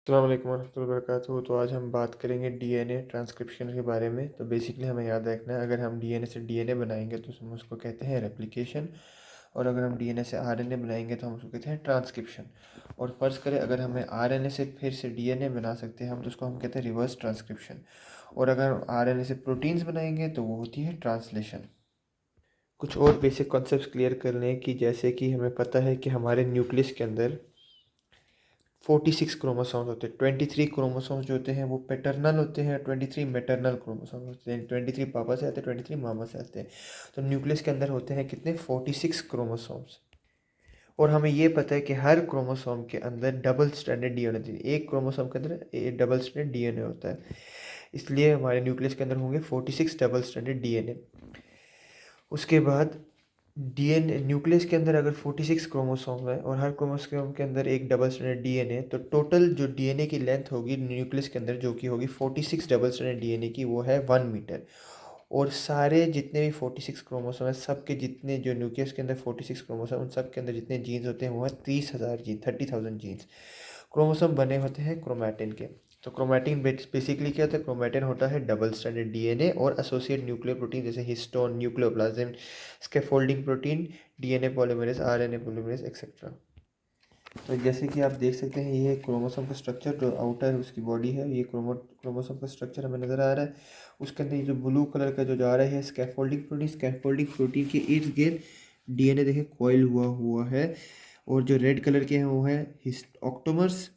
अस्सलाम वालेकुम वरहमतुल्लाहि वबरकातुहू। तो आज हम बात करेंगे डीएनए ट्रांसक्रिप्शन के बारे में। तो बेसिकली हमें याद रखना है, अगर हम डीएनए से डीएनए बनाएंगे तो हम उसको कहते हैं रेप्लिकेशन, और अगर हम डीएनए से आरएनए बनाएंगे तो हम उसको कहते हैं ट्रांसक्रिप्शन। और फ़र्ज़ करें अगर हमें आरएनए से फिर से डीएनए बना सकते हैं हम, तो उसको हम कहते हैं रिवर्स ट्रांसक्रिप्शन। और अगर हम आरएनए से प्रोटीन्स बनाएंगे तो वो होती है ट्रांसलेशन। कुछ और बेसिक कॉन्सेप्ट्स क्लियर कर लें कि जैसे कि हमें पता है कि हमारे न्यूक्लियस के अंदर 46 क्रोमोसोम्स होते हैं। 23 क्रोमोसोम्स जो होते हैं वो पैटर्नल होते हैं, 23 मैटरनल क्रोमोसोम्स होते हैं। 23 पापा से आते हैं, 23 मामा से आते हैं। तो न्यूक्लियस के अंदर होते हैं कितने, 46 क्रोमोसोम्स। और हमें ये पता है कि हर क्रोमोसोम के अंदर डबल स्ट्रैंडेड डीएनए होती है। एक क्रोमोसोम के अंदर डबल स्ट्रैंडेड डीएनए होता है। इसलिए हमारे न्यूक्लियस के अंदर होंगे 46 डबल स्ट्रैंडेड डीएनए। उसके बाद डीएनए न्यूक्लियस के अंदर अगर 46 क्रोमोसोम है और हर क्रोमोसोम के अंदर एक डबल स्ट्रैंडेड डीएनए, तो टोटल जो डीएनए की लेंथ होगी न्यूक्लियस के अंदर, जो कि होगी 46 डबल स्ट्रैंडेड डीएनए की, वो है 1 मीटर। और सारे जितने भी 46 क्रोमोसोम है, सब के जितने जो न्यूक्लियस के अंदर 46 क्रोमोसोम, उन सब के अंदर जितने जीन्स होते हैं वो है 30,000 जीन, 30,000 जीन्स। क्रोमोसोम बने होते हैं क्रोमैटिन के। तो क्रोमैटिन बेसिकली क्या होता है, क्रोमैटिन होता है डबल स्ट्रैंडेड डीएनए और एसोसिएट न्यूक्लियर प्रोटीन जैसे histone, nucleoplasm, scaffolding protein, DNA polymerase, RNA polymerase etcetera. तो जैसे कि आप देख सकते हैं, ये क्रोमोसोम का स्ट्रक्चर जो आउटर उसकी बॉडी है, ये क्रोमोसोम का स्ट्रक्चर हमें नज़र आ रहा है। उसके अंदर ये जो ब्लू कलर का जो जा रहा है स्कैफोल्डिंग प्रोटीन, स्कैफोल्डिंग प्रोटीन के इर्द गिर्द डीएनए देखें कॉइल हुआ हुआ है। और जो रेड कलर के हैं वो है ऑक्टोमर्स,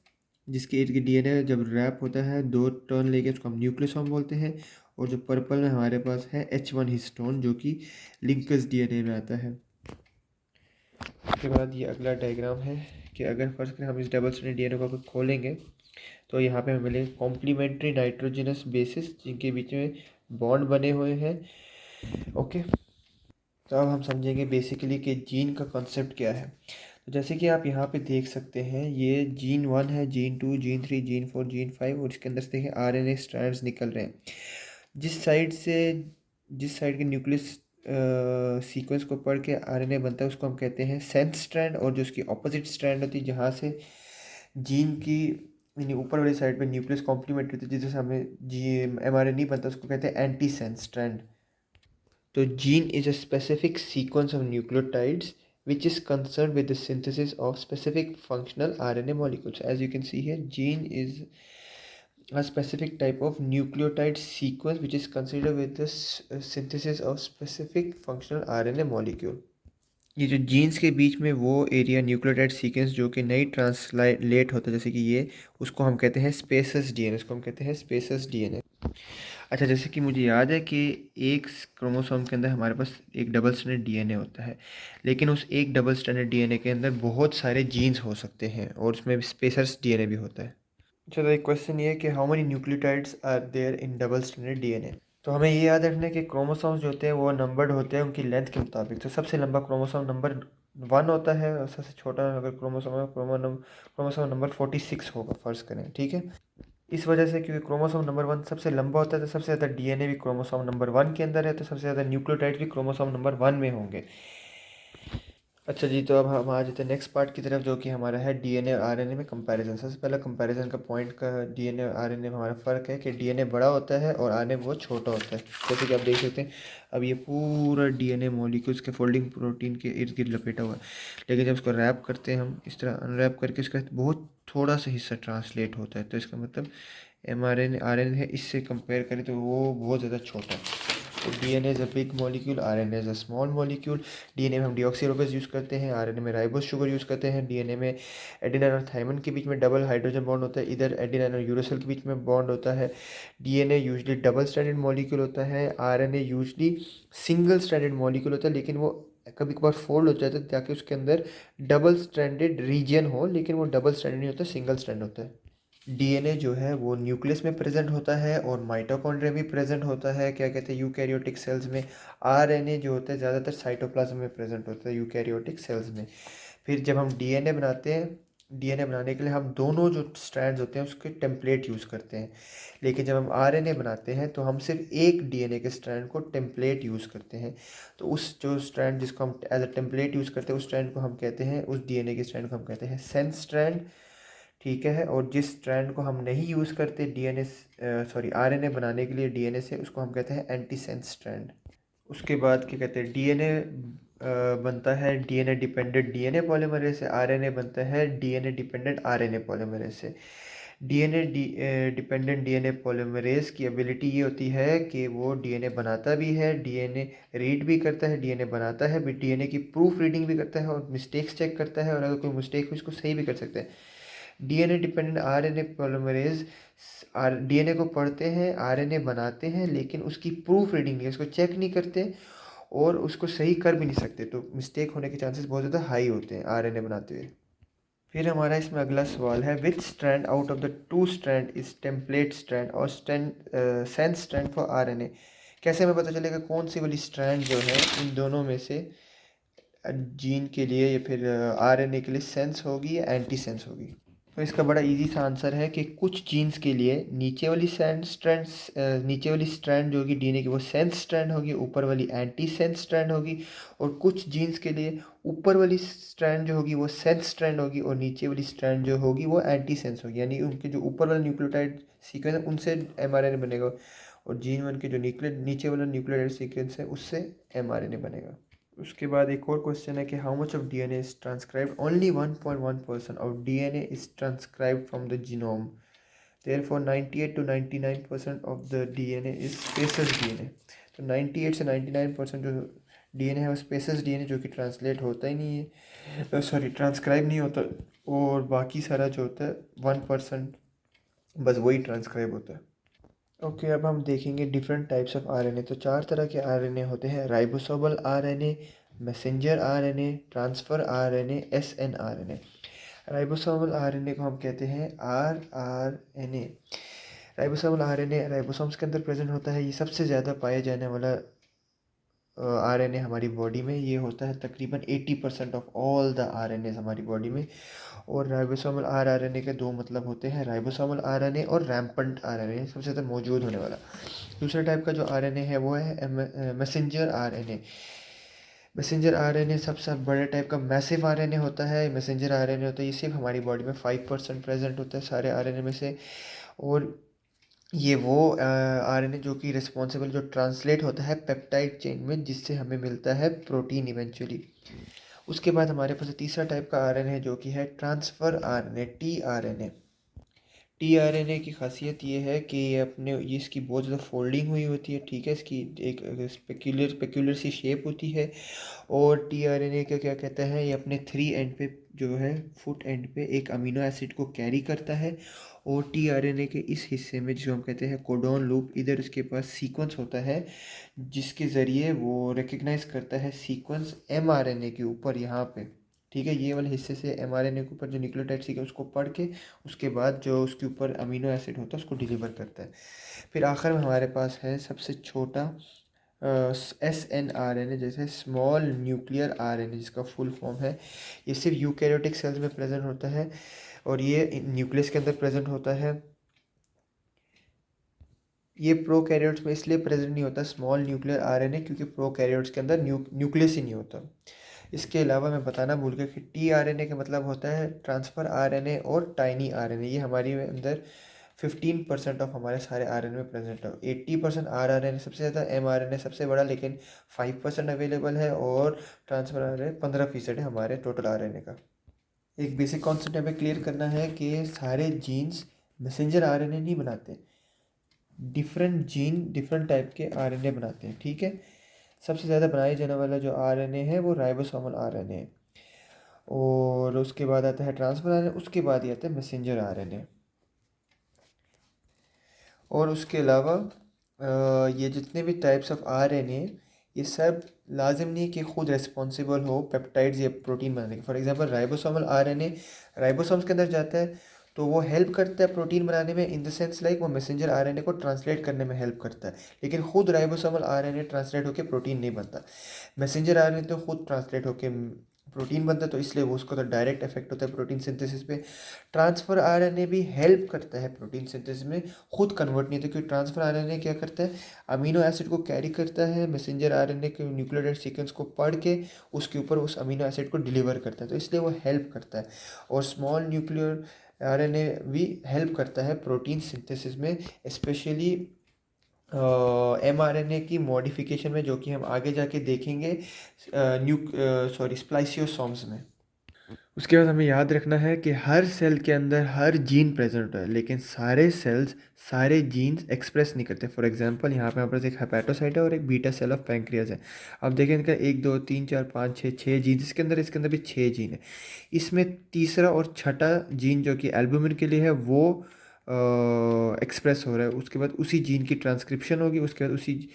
जिसके इर्द गिर्द डीएनए जब रैप होता है दो टर्न लेके, उसको हम न्यूक्लियोसोम बोलते हैं। और जो पर्पल में हमारे पास है H1 हिस्टोन, जो कि लिंकस डीएनए में आता है। उसके बाद ये अगला डायग्राम है कि अगर फर्स्ट करें हम इस डबल स्ट्रैंडेड डीएनए को अगर खोलेंगे तो यहाँ पे हमें मिलेंगे कॉम्प्लीमेंट्री नाइट्रोजनस बेसिस, जिनके बीच में बॉन्ड बने हुए हैं। ओके, तो अब हम समझेंगे बेसिकली कि जीन का कॉन्सेप्ट क्या है। तो जैसे कि आप यहाँ पे देख सकते हैं, ये जीन 1 है, जीन 2, जीन 3, जीन 4, जीन 5, और इसके अंदर से देखिए आरएनए स्ट्रैंड्स निकल रहे हैं। जिस साइड के न्यूक्लियस सीक्वेंस को पढ़ के आरएनए बनता है उसको हम कहते हैं सेंस स्ट्रैंड, और जो उसकी ऑपोजिट स्ट्रैंड होती है जहाँ से जीन की यानी ऊपर वाली साइड पे न्यूक्लियस कॉम्प्लीमेंट्री होती है, जिससे हमें जी एमआरएनए बनता है, उसको कहते हैं एंटी सेंस स्ट्रैंड। तो gene is a specific sequence of nucleotides which is concerned with the synthesis of specific functional RNA molecules. As you can see here, gene is a specific type of nucleotide sequence which is considered with the synthesis of specific functional RNA molecule. ये जो jeans के बीच में वो area nucleotide sequence जो कि नई translate होता है, जैसे कि ये, उसको हम कहते हैं स्पेसस डीएनए, उसको हम कहते हैं स्पेसस डीएनए। अच्छा, जैसे कि मुझे याद है कि एक क्रोमोसोम के अंदर हमारे पास एक डबल स्ट्रैंडेड डीएनए होता है, लेकिन उस एक डबल स्ट्रैंडेड डीएनए के अंदर बहुत सारे जीन्स हो सकते हैं और उसमें स्पेसस डीएनए भी होता है। अच्छा, तो एक क्वेश्चन ये है कि how many nucleotides are there in double stranded DNA. तो हमें ये याद रखना है कि क्रोमोसोम्स जो होते हैं वो नंबर्ड होते हैं उनकी लेंथ के मुताबिक। तो सबसे लंबा क्रोमोसोम नंबर 1 होता है, और सबसे छोटा अगर क्रोमोसोम है, क्रोमोसोम नंबर 46 होगा फ़र्ज़ करें, ठीक है। इस वजह से क्योंकि क्रोमोसोम नंबर 1 सबसे लंबा होता है, तो सबसे ज़्यादा डीएनए भी क्रोमोसोम नंबर 1 के अंदर है, तो सबसे ज़्यादा न्यूक्लियोटाइड भी क्रोमोसोम नंबर 1 में होंगे। अच्छा जी, तो अब हम आ जाते हैं नेक्स्ट पार्ट की तरफ, जो कि हमारा है डीएनए और आरएनए में कंपैरिजन। सबसे पहला कंपैरिजन का पॉइंट का डीएनए और आरएनए में हमारा फ़र्क है कि डीएनए बड़ा होता है और आरएनए बहुत छोटा होता है। जैसे कि आप देख सकते हैं, अब ये पूरा डीएनए मॉलिक्यूल्स के फोल्डिंग प्रोटीन के इर्द गिर्द लपेटा हुआ है, लेकिन जब उसको रैप करते हैं हम इस तरह अनरैप करके, उसका बहुत थोड़ा सा हिस्सा ट्रांसलेट होता है। तो इसका मतलब एमआरएनए आरएनए है, इससे कंपेयर करें तो वो बहुत ज़्यादा छोटा है। DNA is a big molecule, RNA is a small molecule. DNA में हम डीऑक्सीराइबोस यूज़ करते हैं, आरएनए में राइबोस शुगर यूज़ करते हैं। डीएनए में एडेनाइन और थाइमिन के बीच में डबल हाइड्रोजन बॉन्ड होता है, इधर एडेनाइन और यूरेसिल के बीच में बॉन्ड होता है। DNA usually double stranded molecule होता है, RNA usually single stranded molecule होता है, लेकिन वो कभी कभार फोल्ड हो जाता है ताकि उसके अंदर डबल स्ट्रैंडेड रीजन हो, लेकिन वो डबल स्ट्रैंडेड नहीं होता, सिंगल स्ट्रैंड होता है। डीएनए जो है वो न्यूक्लियस में प्रेजेंट होता है और माइटोकॉन्ड्रिया भी प्रेजेंट होता है, क्या कहते हैं, यूकैरियोटिक सेल्स में। आरएनए जो होता है ज़्यादातर साइटोप्लाज्म में प्रेजेंट होता है, यूकैरियोटिक सेल्स में। फिर जब हम डीएनए बनाते हैं, डीएनए बनाने के लिए हम दोनों जो स्ट्रैंड्स होते हैं उसके टेम्पलेट यूज़ करते हैं, लेकिन जब हम आरएनए बनाते हैं तो हम सिर्फ एक डीएनए के स्ट्रैंड को टेम्पलेट यूज़ करते हैं। तो उस जो स्ट्रैंड जिसको हम एज अ टेम्पलेट यूज़ करते हैं, उस स्ट्रैंड को हम कहते हैं, उस डीएनए के स्ट्रैंड को हम कहते हैं सेंस स्ट्रैंड, ठीक है। और जिस स्ट्रैंड को हम नहीं यूज़ करते आरएनए बनाने के लिए डीएनए से, उसको हम कहते हैं एंटीसेंस स्ट्रैंड। उसके बाद क्या कहते हैं, डीएनए बनता है डीएनए डिपेंडेंट डीएनए पॉलीमरेज से, आरएनए बनता है डीएनए डिपेंडेंट आरएनए पॉलीमरेज से। डीएनए डिपेंडेंट डीएनए पॉलीमरेज की एबिलिटी ये होती है कि वो डीएनए बनाता भी है, डीएनए रीड भी करता है, डीएनए बनाता है भी, डीएनए की प्रूफ रीडिंग भी करता है और मिस्टेक्स चेक करता है, और अगर कोई मिस्टेक हुई उसको सही भी कर सकता है। DNA dependent RNA polymerase DNA को पढ़ते हैं, आरएनए बनाते हैं, लेकिन उसकी प्रूफ रीडिंग नहीं, उसको चेक नहीं करते और उसको सही कर भी नहीं सकते, तो मिस्टेक होने के चांसेस बहुत ज़्यादा हाई होते हैं आरएनए बनाते हुए। फिर हमारा इसमें अगला सवाल है, which strand out of the two strand is template strand और सेंस स्ट्रैंड फॉर आरएनए। कैसे हमें पता चलेगा कौन सी वाली स्ट्रैंड जो है इन दोनों में से जीन के लिए या फिर आरएनए के लिए सेंस होगी या एंटी सेंस होगी। तो इसका बड़ा इजी सा आंसर है कि कुछ जीन्स के लिए नीचे वाली स्ट्रैंड जो होगी डीएनए की वो सेंस स्ट्रैंड होगी, ऊपर वाली एंटी सेंस स्ट्रैंड होगी। और कुछ जीन्स के लिए ऊपर वाली स्ट्रैंड जो होगी वो सेंस स्ट्रैंड होगी और नीचे वाली स्ट्रैंड जो होगी वो एंटी सेंस होगी, यानी उनके जो ऊपर वाला न्यूक्लियोटाइड सीक्वेंस है उनसे एमआरएनए बनेगा और जीन वन के जो नीचे वाला न्यूक्लियोटाइड सीक्वेंस है उससे एमआरएनए बनेगा। उसके बाद एक और क्वेश्चन है कि how much of DNA is transcribed, only 1.1% of DNA is transcribed from the genome, therefore 98 to 99% of the DNA is spacious DNA. तो 98 से 99% जो डीएनए है वो स्पेसस डीएनए जो कि ट्रांसलेट होता ही नहीं है, ट्रांसक्राइब नहीं होता, और बाकी सारा जो होता है 1% बस वही ट्रांसक्राइब होता है। ओके, अब हम देखेंगे डिफरेंट टाइप्स ऑफ आरएनए। तो 4 तरह के आरएनए होते हैं, ribosomal RNA, messenger RNA, transfer RNA, snRNA. Ribosomal RNA को हम कहते हैं आरआरएनए। राइबोसोमल आरएनए राइबोसोम्स के अंदर प्रेजेंट होता है, ये सबसे ज़्यादा पाए जाने वाला आरएनए हमारी बॉडी में। ये होता है तकरीबन 80% ऑफ ऑल द आरएनए हमारी बॉडी में। और राइबोसोमल आरआरएनए के दो मतलब होते हैं, राइबोसोमल आरएनए और रैम्पेंट आरएनए, सबसे ज़्यादा मौजूद होने वाला। दूसरा टाइप का जो आरएनए है वो है मैसेंजर आरएनए। मैसेंजर आरएनए सबसे बड़े टाइप का मैसिव आरएनए होता है। मैसेंजर आरएनए होता है, ये सिर्फ हमारी बॉडी में 5% प्रेजेंट होता है सारे आरएनए में से। और ये वो आरएनए जो कि रिस्पॉन्सिबल जो ट्रांसलेट होता है पेप्टाइड चेन में, जिससे हमें मिलता है प्रोटीन इवेंचुअली। उसके बाद हमारे पास तीसरा टाइप का आरएनए जो कि है ट्रांसफ़र आरएनए, टीआरएनए। टीआरएनए की खासियत ये है कि ये इसकी बहुत ज़्यादा फोल्डिंग हुई होती है, ठीक है, इसकी एक पेक्यूलर सी शेप होती है। और टीआरएनए का क्या कहता है, ये अपने 3 एंड पे जो है फुट एंड पे एक अमीनो एसिड को कैरी करता है। और टीआरएनए के इस हिस्से में जो हम कहते हैं कोडॉन लूप, इधर उसके पास सीक्वेंस होता है जिसके ज़रिए वो रिकग्नाइज करता है सीक्वेंस एमआरएनए के ऊपर यहाँ पे, ठीक है। ये वाले हिस्से से एमआरएनए के ऊपर जो न्यूक्लियोटाइड सीक्वेंस उसको पढ़ के उसके बाद जो उसके ऊपर अमीनो एसिड होता है उसको डिलीवर करता है। फिर आखिर में हमारे पास है सबसे छोटा एसएनआरएनए, जैसे स्मॉल न्यूक्लियर आरएनए, जिसका फुल फॉर्म है। ये सिर्फ यूकैरियोटिक सेल्स में प्रेजेंट होता है और ये न्यूक्लियस के अंदर प्रेजेंट होता है। ये प्रोकैरियोट्स में इसलिए प्रेजेंट नहीं होता स्मॉल न्यूक्लियर आरएनए, क्योंकि प्रोकैरियोट्स के अंदर न्यूक्लियस ही नहीं होता। इसके अलावा मैं बताना भूल गया कि टीआरएनए का मतलब होता है ट्रांसफ़र आरएनए और टाइनी आरएनए। ये हमारी अंदर 15% ऑफ हमारे सारे आरएनए में प्रेजेंट है। 80% आरआरएनए सबसे ज़्यादा, एमआरएनए सबसे बड़ा, लेकिन 5% अवेलेबल है। और ट्रांसफ़र आरएनए 15% है हमारे टोटल आरएनए का। एक बेसिक कॉन्सेप्ट हमें क्लियर करना है कि सारे जीन्स मैसेंजर आरएनए नहीं बनाते, डिफरेंट जीन डिफरेंट टाइप के आरएनए बनाते हैं, ठीक है। सबसे ज़्यादा बनाए जाने वाला जो आरएनए है वो राइबोसोमल आरएनए है। और उसके बाद आता है ट्रांसफर आरएनए, उसके बाद ही आता है मैसेंजर आरएनए। और उसके अलावा ये जितने भी टाइप्स ऑफ आरएनए, ये सब लाजिम नहीं कि ख़ुद रिस्पॉन्सिबल हो पेप्टाइड्स या प्रोटीन बनाने के। For example ribosomal RNA ribosomes के अंदर जाता है तो वो हेल्प करता है प्रोटीन बनाने में, इन द सेंस लाइक वो मैसेंजर आरएनए को ट्रांसलेट करने में हेल्प करता है। लेकिन खुद राइबोसोमल आरएनए ट्रांसलेट होकर प्रोटीन नहीं बनता। मैसेंजर आरएनए तो खुद ट्रांसलेट होकर प्रोटीन बनता है, तो इसलिए वो उसको तो डायरेक्ट इफेक्ट होता है प्रोटीन सिंथेसिस पे। ट्रांसफ़र आरएनए भी हेल्प करता है प्रोटीन सिंथेसिस में, खुद कन्वर्ट नहीं होता, क्योंकि ट्रांसफ़र आरएनए क्या करता है, अमीनो एसिड को कैरी करता है, मैसेंजर आरएनए के न्यूक्लियोटाइड सीक्वेंस को पढ़ के उसके ऊपर उस अमीनो एसिड को डिलीवर करता है, तो इसलिए वो हेल्प करता है। और स्मॉल न्यूक्लियर आरएनए भी हेल्प करता है प्रोटीन सिंथेसिस में, स्पेशली एमआरएनए की मॉडिफिकेशन में, जो कि हम आगे जाके देखेंगे स्प्लाइसियोसोम्स में। उसके बाद हमें याद रखना है कि हर सेल के अंदर हर जीन प्रेजेंट होता है, लेकिन सारे सेल्स सारे जीन्स एक्सप्रेस नहीं करते। फॉर एग्जांपल यहाँ पे हमारे पास एक हेपेटोसाइट है और एक बीटा सेल ऑफ पैंक्रियाज है। अब देखें इनका 1 2 3 4 5 6 जीन, इसके अंदर भी 6 जीन है। इसमें तीसरा और छठा जीन जो कि एल्बुमिन के लिए है वो एक्सप्रेस हो रहा है। उसके बाद उसी जीन की ट्रांसक्रिप्शन होगी, उसके बाद उसी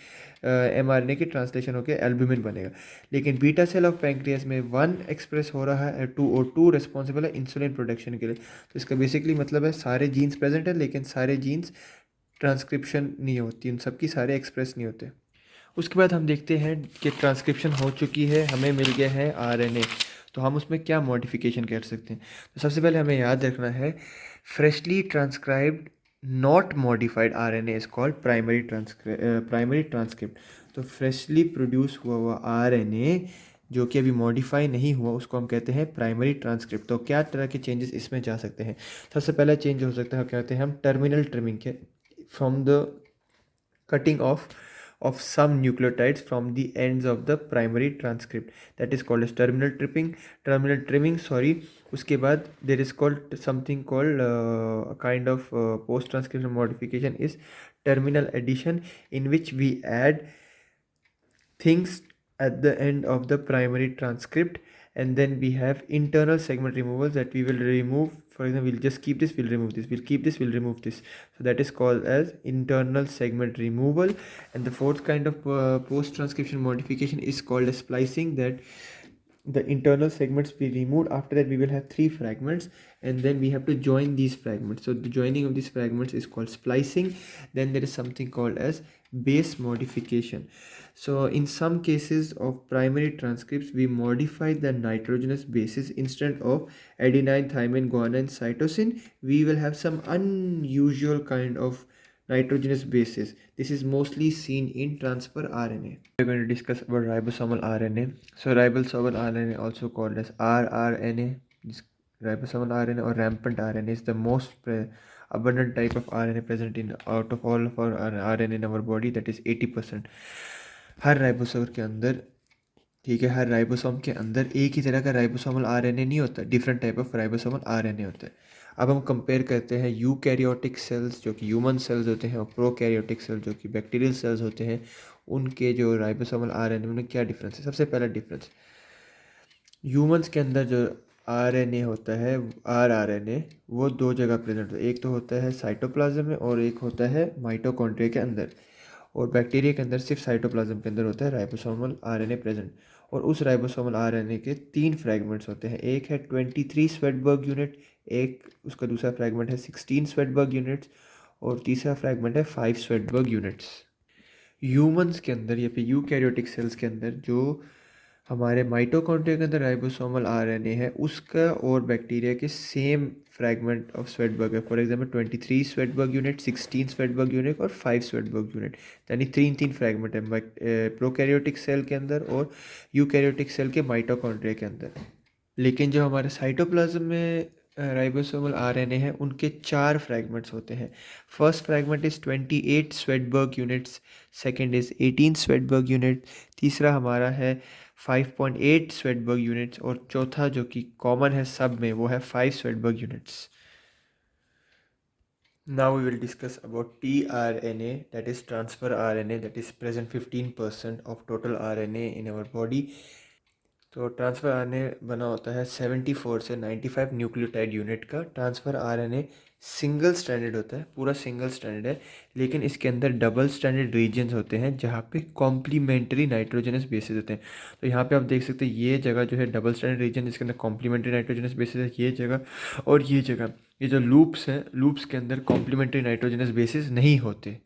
एमआरएनए की ट्रांसलेशन होकर एल्बुमिन बनेगा। लेकिन बीटा सेल ऑफ पैंक्रियास में 1 एक्सप्रेस हो रहा है 2, और 2 रिस्पॉन्सिबल है इंसुलिन प्रोडक्शन के लिए। तो इसका बेसिकली मतलब है सारे जीन्स प्रेजेंट है, लेकिन सारे जीन्स ट्रांसक्रिप्शन नहीं होती, उन सबकी सारे एक्सप्रेस नहीं होते। उसके बाद हम देखते हैं कि ट्रांसक्रिप्शन हो चुकी है, हमें मिल गया है आरएनए, तो हम उसमें क्या मॉडिफिकेशन कर सकते हैं। तो सबसे पहले हमें याद रखना है, freshly transcribed not modified RNA is called primary transcript. तो फ्रेशली प्रोड्यूस हुआ हुआ आरएनए जो कि अभी मॉडिफाई नहीं हुआ, उसको हम कहते हैं प्राइमरी ट्रांसक्रिप्ट। तो क्या तरह के चेंजेस इसमें जा सकते हैं। सबसे पहला चेंज हो सकता है, कहते हैं हम टर्मिनल ट्रिमिंग के, from the cutting off of some nucleotides from the ends of the primary transcript, that is called as terminal trimming, sorry। उसके बाद there is called something called a kind of post transcription modification is terminal addition, in which we add things at the end of the primary transcript. And then we have internal segment removals, that we will remove, for example, we'll just keep this, we'll remove this, we'll keep this, we'll remove this. So that is called as internal segment removal. And the fourth kind of post transcription modification is called as splicing, that the internal segments be removed. After that we will have 3 fragments, and then we have to join these fragments. So the joining of these fragments is called splicing. Then there is something called as base modification. So in some cases of primary transcripts, we modify the nitrogenous bases. Instead of adenine, thymine, guanine, cytosine, we will have some unusual kind of nitrogenous bases. This is mostly seen in transfer RNA. We're going to discuss about ribosomal RNA. So ribosomal RNA, also called as rRNA, this ribosomal RNA or rampant RNA, is the most abundant type of RNA present in out of all of our RNA in our body, that is 80%। Her ribosome के अंदर, ठीक है, हर ribosome के अंदर एक ही तरह का ribosomal RNA नहीं होता, different type of ribosomal RNA होता है। अब हम कंपेयर करते हैं यूकैरियोटिक सेल्स जो कि ह्यूमन सेल्स होते हैं और प्रोकैरियोटिक सेल्स जो कि बैक्टीरियल सेल्स होते हैं, उनके जो राइबोसोमल आरएनए में क्या डिफरेंस है। सबसे पहला डिफरेंस, ह्यूमंस के अंदर जो आरएनए होता है, आरआरएनए, वो 2 जगह प्रेजेंट होता है। एक तो होता है साइटोप्लाज्म में और एक होता है माइटोकॉन्ड्रिया के अंदर। और बैक्टीरिया के अंदर सिर्फ साइटोप्लाज्म के अंदर होता है राइबोसोमल आरएनए प्रेजेंट। और उस राइबोसोमल आरएनए के 3 फ्रैगमेंट्स होते हैं। एक है 23 स्वेटबर्ग यूनिट, एक उसका दूसरा फ्रैगमेंट है 16 स्वेटबर्ग यूनिट्स, और तीसरा फ्रैगमेंट है 5 स्वेटबर्ग यूनिट्स। ह्यूमंस के अंदर या फिर यूकैरियोटिक सेल्स के अंदर जो हमारे माइटोकॉन्ड्रिया के अंदर राइबोसोमल आरएनए है, उसका और बैक्टीरिया के सेम फ्रैगमेंट ऑफ स्वेटबर्ग है। For example 23 Svedberg unit, 16 Svedberg unit और 5 स्वेटबर्ग यूनिट, यानी 3 फ्रैगमेंट है प्रोकैरियोटिक सेल के अंदर और यूकैरियोटिक सेल के माइटोकॉन्ड्रिया के अंदर। लेकिन जो हमारे साइटोप्लाज्म में राइबोसोमल आरएनए है, उनके 4 फ्रैगमेंट्स होते हैं। First fragment is 28 Svedberg units, second is 18 Svedberg unit, तीसरा हमारा है 5.8 स्वेटबर्ग यूनिट्स, और चौथा जो कि कॉमन है सब में, वो है 5 Svedberg units. Now we will discuss about tRNA, that is transfer RNA, that is present 15% of total RNA in our body। तो ट्रांसफ़र आरएनए बना होता है 74 से 95 न्यूक्लियोटाइड यूनिट का। ट्रांसफ़र आरएनए सिंगल स्ट्रैंडेड होता है, पूरा सिंगल स्ट्रैंडेड है, लेकिन इसके अंदर डबल स्ट्रैंडेड रीजन्स होते हैं जहाँ पे कॉम्प्लीमेंट्री नाइट्रोजनस बेसिस होते हैं। तो यहाँ पे आप देख सकते हैं ये जगह जो है डबल स्ट्रैंडेड रीजन, जिसके अंदर कॉम्प्लीमेंट्री नाइट्रोजनस बेसिस है, ये जगह और ये जगह। ये जो लूप्स हैं, लूप्स के अंदर कॉम्प्लीमेंट्री नाइट्रोजनस बेसिस नहीं होते।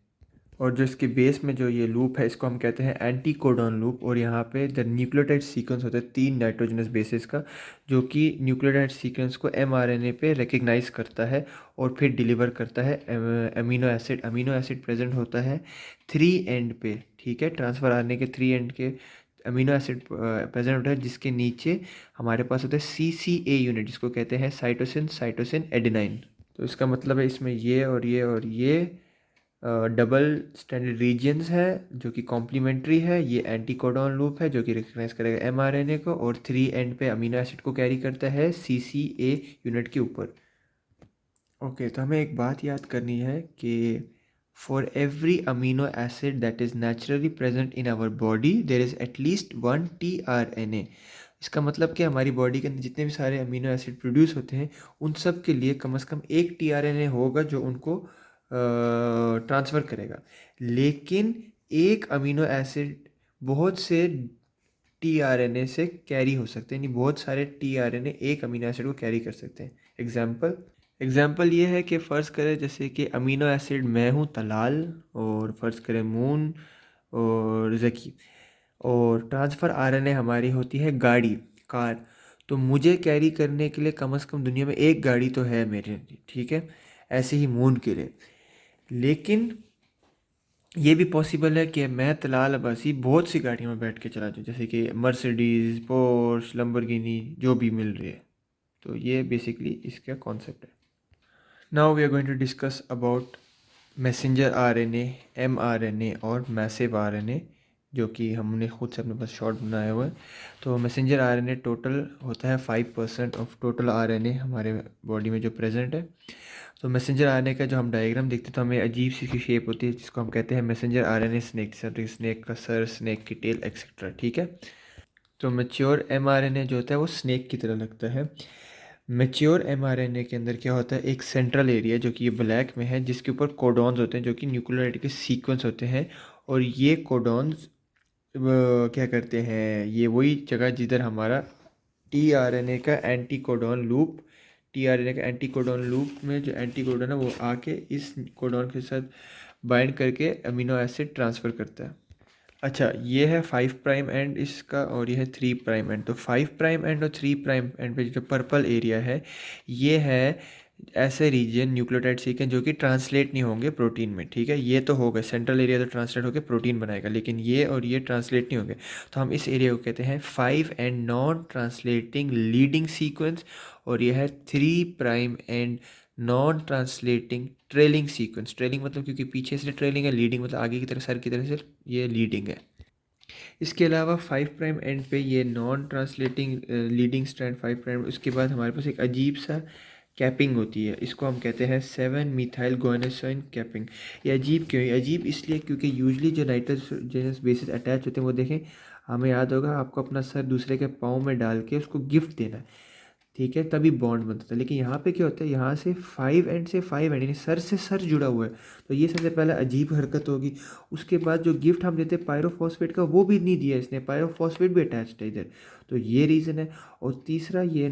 और जो इसके बेस में जो ये लूप है, इसको हम कहते हैं एंटी कोडॉन लूप। और यहाँ पे द न्यूक्लियोटाइड सीक्वेंस होता है 3 नाइट्रोजनस बेसिस का, जो कि न्यूक्लियोटाइड सीक्वेंस को एमआरएनए पे रिकग्नाइज करता है और फिर डिलीवर करता है amino acid. Amino acid present होता है 3 एंड पे, ठीक है, ट्रांसफ़र आरएनए के 3 एंड के अमीनो एसिड प्रेजेंट होता है जिसके नीचे हमारे पास होता है CCA यूनिट, जिसको कहते हैं साइटोसिन साइटोसिन एडेनाइन। तो इसका मतलब है इसमें ये और ये और ये डबल स्टैंडर्ड रीजन्स है जो कि कॉम्प्लीमेंट्री है। ये एंटी कोडॉन लूप है जो कि रिकग्नाइज करेगा mRNA को, और 3 एंड पे अमीनो एसिड को कैरी करता है CCA यूनिट के ऊपर। ओके, तो हमें एक बात याद करनी है कि for every amino acid that is naturally present in our body there is at least 1 tRNA। इसका मतलब कि हमारी बॉडी के अंदर जितने भी सारे अमीनो एसिड प्रोड्यूस होते हैं उन सब के लिए कम से कम एक tRNA होगा जो उनको ट्रांसफ़र करेगा। लेकिन एक अमीनो एसिड बहुत से tRNA से कैरी हो सकते हैं, यानी बहुत सारे tRNA एक अमीनो एसिड को कैरी कर सकते हैं। एग्जाम्पल ये है कि फ़र्ज़ करें जैसे कि अमीनो एसिड मैं हूँ तलाल, और फ़र्ज़ करें मून और ज़की, और ट्रांसफ़र आरएनए हमारी होती है गाड़ी, कार। तो मुझे कैरी करने के लिए कम से कम दुनिया में एक गाड़ी तो है मेरे लिए, ठीक है। ऐसे ही मून के लिए। लेकिन ये भी पॉसिबल है कि मैं तलाल अब्बासी बहुत सी गाड़ियों में बैठ के चला जाऊँ, जैसे कि मर्सिडीज़, पोर्श, लंबोर्गिनी, जो भी मिल रही है। तो ये बेसिकली इसका कॉन्सेप्ट है। Now we are going to discuss about messenger RNA, mRNA और मैसिव आरएनए, जो कि हमने खुद से अपने पास शॉर्ट बनाया हुआ है। तो मैसेंजर आरएनए टोटल होता है 5% ऑफ टोटल आरएनए हमारे बॉडी में जो प्रेजेंट है। तो मैसेंजर आरएनए का जो हम डायग्राम देखते हैं तो हमें अजीब सी शेप होती है जिसको हम कहते हैं मैसेंजर आरएनए स्नेक, स्नेक का सर, स्नेक की टेल एक्सेट्रा, ठीक है। तो मैच्योर mRNA जो होता है वो स्नेक की तरह लगता है। मैच्योर mRNA के अंदर क्या होता है, एक सेंट्रल एरिया जो कि ये ब्लैक में है, जिसके ऊपर कोडॉन्स होते हैं जो कि न्यूक्लियोटाइड के सीक्वेंस होते हैं। और ये कोडॉन्स क्या करते हैं, ये वही जगह जिधर हमारा tRNA का एंटी कोडॉन लूप, tRNA का एंटी कोडॉन लूप में जो एंटी कोडॉन है वो आके इस कोडॉन के साथ बाइंड करके अमीनो एसिड ट्रांसफ़र करता है। अच्छा, ये है 5' एंड इसका, और ये है 3' एंड। तो 5' एंड और 3' एंड पे जो पर्पल एरिया है ये है ऐसे रीजन न्यूक्लियोटाइड सीक्वेंस जो कि ट्रांसलेट नहीं होंगे प्रोटीन में, ठीक है। ये तो होगा सेंट्रल एरिया तो ट्रांसलेट होकर प्रोटीन बनाएगा, लेकिन ये और ये ट्रांसलेट नहीं होंगे। तो हम इस एरिया को कहते हैं 5 and non translating leading sequence, और ये है 3' and non translating trailing sequence. Trailing मतलब क्योंकि पीछे से ट्रेलिंग है, लीडिंग मतलब आगे की तरफ, सर की तरफ से ये लीडिंग है। इसके अलावा 5' एंड पे ये नॉन ट्रांसलेटिंग लीडिंग स्ट्रैंड 5', उसके बाद हमारे पास एक अजीब सा कैपिंग होती है, इसको हम कहते हैं 7 मिथाइल गुआनोसाइन कैपिंग। ये अजीब क्यों है? अजीब इसलिए क्योंकि यूजली जो नाइट्रोजनस बेसिस अटैच होते हैं वो देखें, हमें याद होगा आपको अपना सर दूसरे के पाँव में डाल के उसको गिफ्ट देना है, ठीक है, तभी बॉन्ड बनता था। लेकिन यहाँ पे क्या होता है, यहाँ से 5 एंड से 5 एंड यानी सर से सर जुड़ा हुआ है। तो ये सबसे पहले अजीब हरकत होगी। उसके बाद जो गिफ्ट हम देते हैं पायरोफॉस्फेट का वो भी नहीं दिया इसने, पायरोफॉस्फेट भी अटैच्ड है इधर। तो ये रीज़न है। और तीसरा ये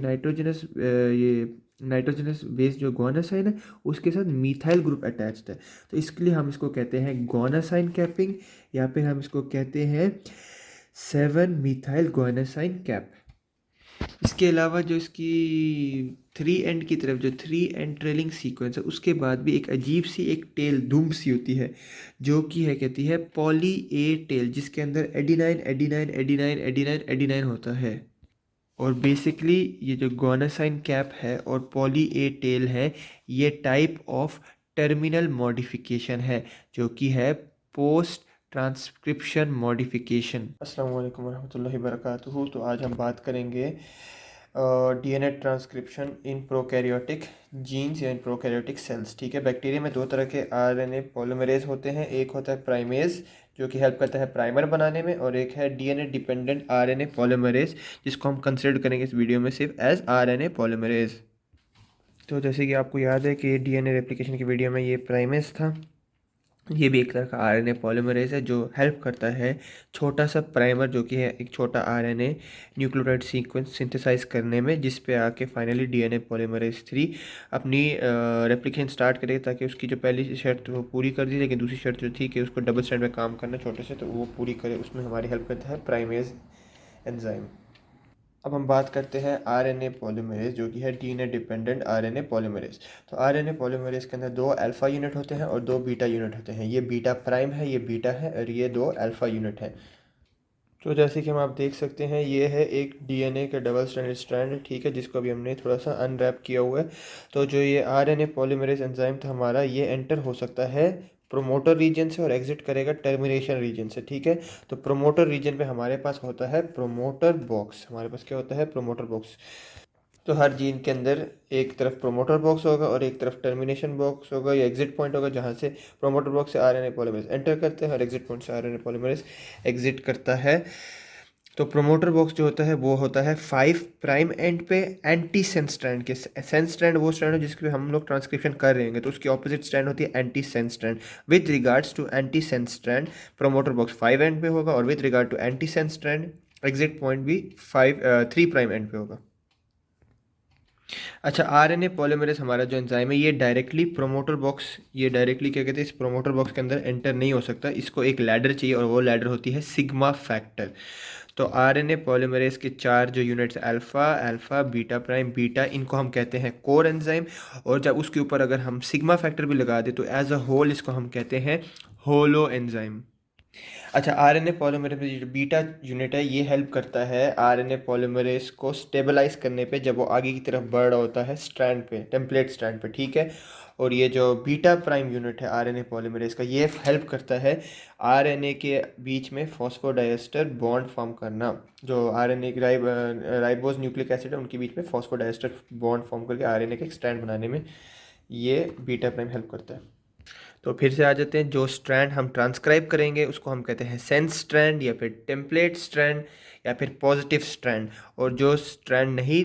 नाइट्रोजनस बेस जो गुआनासाइन है उसके साथ मीथाइल ग्रुप अटैच्ड है। तो इसके लिए हम इसको कहते हैं गुआनासाइन कैपिंग, या फिर हम इसको कहते हैं 7 मिथाइल गुआनासाइन कैप। इसके अलावा जो इसकी 3 एंड की तरफ जो 3 एंड ट्रेलिंग सीक्वेंस है उसके बाद भी एक अजीब सी एक टेल दुम सी होती है जो कि है कहती है पॉली ए टेल, जिसके अंदर adenine adenine adenine adenine adenine होता है। और बेसिकली ये जो गुआनासाइन कैप है और पॉली ए टेल है, ये टाइप ऑफ टर्मिनल मॉडिफिकेशन है जो कि है पोस्ट ट्रांसक्रिप्शन मॉडिफिकेशन। अस्सलाम वालेकुम रहमतुल्लाहि वबरकातुहू। तो आज हम बात करेंगे DNA transcription in prokaryotic genes या इन प्रोकैरियोटिक सेल्स, ठीक है। बैक्टीरिया में दो तरह के आरएनए पॉलीमरेज होते हैं, एक होता है प्राइमेज जो कि हेल्प करता है प्राइमर बनाने में, और एक है डीएनए डिपेंडेंट आरएनए पॉलीमरेज जिसको हम कंसिडर करेंगे इस वीडियो में सिर्फ एज आरएनए पॉलीमरेज। तो जैसे कि आपको याद है कि डीएनए रेप्लिकेशन की वीडियो में ये प्राइमेज था, ये भी एक तरह का आरएनए पॉलीमरेज है जो हेल्प करता है छोटा सा प्राइमर जो कि है एक छोटा आरएनए न्यूक्लियोटाइड सीक्वेंस सिंथेसाइज करने में, जिस पे आके फाइनली डीएनए पॉलीमरेज 3 अपनी रेप्लिकेशन स्टार्ट करेगा, ताकि उसकी जो पहली शर्त वो पूरी कर दी, लेकिन दूसरी शर्त जो थी कि उसको डबल स्टैंड में काम करना छोटे से, तो वो पूरी करे। उसमें हमारी हेल्प करता है प्राइमेज एंजाइम। अब हम बात करते हैं आरएनए पॉलीमरेज जो कि है डीएनए डिपेंडेंट आरएनए पॉलीमरेज। तो आरएनए पॉलीमरेज के अंदर 2 अल्फ़ा यूनिट होते हैं और 2 बीटा यूनिट होते हैं। ये बीटा प्राइम है, ये बीटा है, और ये 2 अल्फ़ा यूनिट है। तो जैसे कि हम आप देख सकते हैं, ये है एक डीएनए का डबल स्ट्रैंडेड स्ट्रैंड, ठीक है, जिसको अभी हमने थोड़ा सा अनरैप किया हुआ है। तो जो ये आरएनए पॉलीमरेज एंजाइम था हमारा, ये एंटर हो सकता है प्रोमोटर रीजन से और एग्जिट करेगा टर्मिनेशन रीजन से, ठीक है। तो प्रोमोटर रीजन पे हमारे पास होता है प्रोमोटर बॉक्स, हमारे पास क्या होता है, प्रोमोटर बॉक्स। तो हर जीन के अंदर एक तरफ प्रोमोटर बॉक्स होगा और एक तरफ टर्मिनेशन बॉक्स होगा या एग्जिट पॉइंट होगा, जहाँ से प्रोमोटर बॉक्स से आरएनए पॉलीमरेज एंटर करते हैं और एग्जिट पॉइंट से आरएनए पॉलीमरेज एग्जिट करता है। तो प्रोमोटर बॉक्स जो होता है वो होता है 5 प्राइम एंड पे एंटी सेंस स्ट्रैंड के। सेंस स्ट्रैंड वो स्ट्रैंड है जिसके हम लोग ट्रांसक्रिप्शन कर रहे हैं, तो उसकी ऑपोजिट स्ट्रैंड होती है antisense strand. With regards to antisense strand promoter box 5 end पे होगा और with regard to antisense strand exit point भी 3 प्राइम एंड पे होगा। अच्छा, आरएनए पॉलीमरेज हमारा जो एंजाइम है, ये डायरेक्टली प्रोमोटर बॉक्स, ये डायरेक्टली क्या कहते हैं, इस प्रोमोटर बॉक्स के अंदर एंटर नहीं हो सकता। इसको एक लैडर चाहिए और वो लैडर होती है सिग्मा फैक्टर। तो आरएनए पॉलीमरेज के 4 जो units, alpha, alpha, beta prime, beta, इनको हम कहते हैं कोर एंजाइम। और जब उसके ऊपर अगर हम सिग्मा फैक्टर भी लगा दें तो एज अ होल इसको हम कहते हैं होलो एंजाइम। अच्छा, आरएनए पॉलीमरेज में जो बीटा यूनिट है, ये हेल्प करता है आरएनए पॉलीमरेज को स्टेबलाइज करने पे जब वो आगे की तरफ बढ़ रहा होता है स्ट्रैंड पे, टेम्पलेट स्ट्रैंड पे, ठीक है। और ये जो बीटा प्राइम यूनिट है आरएनए पॉलीमरेज का, ये हेल्प करता है आरएनए के बीच में फॉस्फोडाइएस्टर बॉन्ड फॉर्म करना। जो आरएनए की राइबोज न्यूक्लिक एसिड है, उनके बीच में फॉस्फोडाइएस्टर बॉन्ड फॉर्म करके आरएनए के एक स्ट्रैंड बनाने में ये बीटा प्राइम हेल्प करता है। तो फिर से आ जाते हैं, जो स्ट्रैंड हम ट्रांसक्राइब करेंगे उसको हम कहते हैं सेंस स्ट्रैंड या फिर टेम्पलेट स्ट्रैंड या फिर पॉजिटिव स्ट्रैंड। और जो स्ट्रैंड नहीं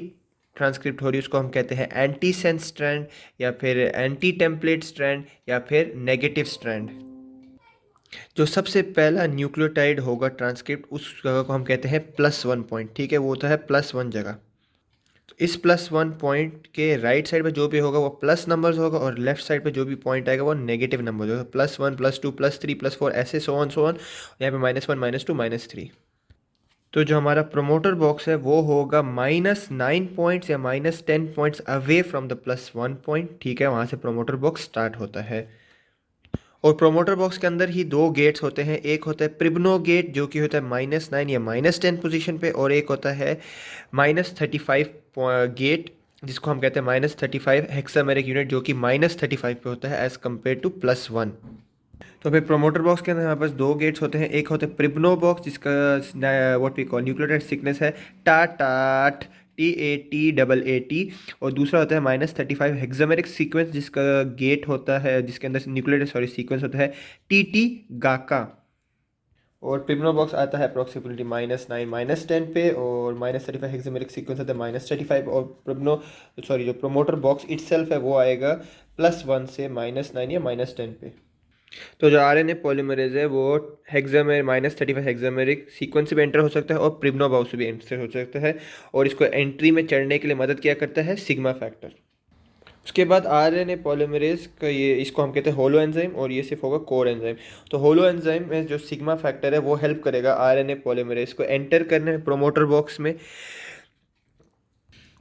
ट्रांसक्रिप्ट हो रही उसको हम कहते हैं एंटी सेंस स्ट्रैंड या फिर एंटी टेम्पलेट स्ट्रैंड या फिर नेगेटिव स्ट्रैंड। जो सबसे पहला न्यूक्लियोटाइड होगा ट्रांसक्रिप्ट, उस जगह को हम कहते हैं +1 पॉइंट, ठीक है, वो होता है +1 जगह। इस +1 पॉइंट के राइट साइड पे जो भी होगा वो प्लस नंबर्स होगा और लेफ्ट साइड पे जो भी पॉइंट आएगा वो नेगेटिव नंबर होगा। +1, +2, +3, +4, ऐसे सो ऑन सो ऑन। यहाँ पे -1, -2, -3। तो जो हमारा प्रोमोटर बॉक्स है वो होगा -9 पॉइंट्स या -10 points away from the +1 point, ठीक है, वहाँ से प्रोमोटर बॉक्स स्टार्ट होता है। और प्रोमोटर बॉक्स के अंदर ही 2 गेट्स होते हैं, एक होता है प्रिब्नो गेट जो कि होता है -9 या -10 पोजीशन पे, और एक होता है -35 गेट जिसको हम कहते हैं -35 हेक्सामेरिक यूनिट, जो कि -35 पे होता है एज़ कम्पेयर टू +1। तो फिर प्रोमोटर बॉक्स के अंदर हमारे पास 2 गेट्स होते हैं, एक होता है प्रिब्नो बॉक्स जिसका what we call nucleotide sequence है टाट TAT, और दूसरा होता है -35 हेक्सामेरिक सीक्वेंस जिसका गेट होता है, जिसके अंदर न्यूक्लियोटाइड सीक्वेंस होता है TT गाका। और प्रिब्नो बॉक्स आता है अप्रॉक्सीमेटली -9 -10 पे, और -35 हेक्सामेरिक सीक्वेंस आता है -35, और जो प्रोमोटर बॉक्स इटसेल्फ है वो आएगा +1 से -9 या -10 पे। तो जो आरएनए पॉलीमरेज है वो हेक्सामेर -35 हेक्सामेरिक सीक्वेंस से भी एंटर हो सकता है और प्रिब्नो बॉक्स से भी एंटर हो सकता है, और इसको एंट्री में चढ़ने के लिए मदद क्या करता है, सिग्मा फैक्टर। उसके बाद आरएनए पॉलीमरेज का ये, इसको हम कहते हैं होलो एंजाइम, और ये सिर्फ होगा कोर एंजाइम। तो होलो एंजाइम में जो सिग्मा फैक्टर है वो हेल्प करेगा आरएनए पॉलीमरेज को एंटर करने में प्रोमोटर बॉक्स में,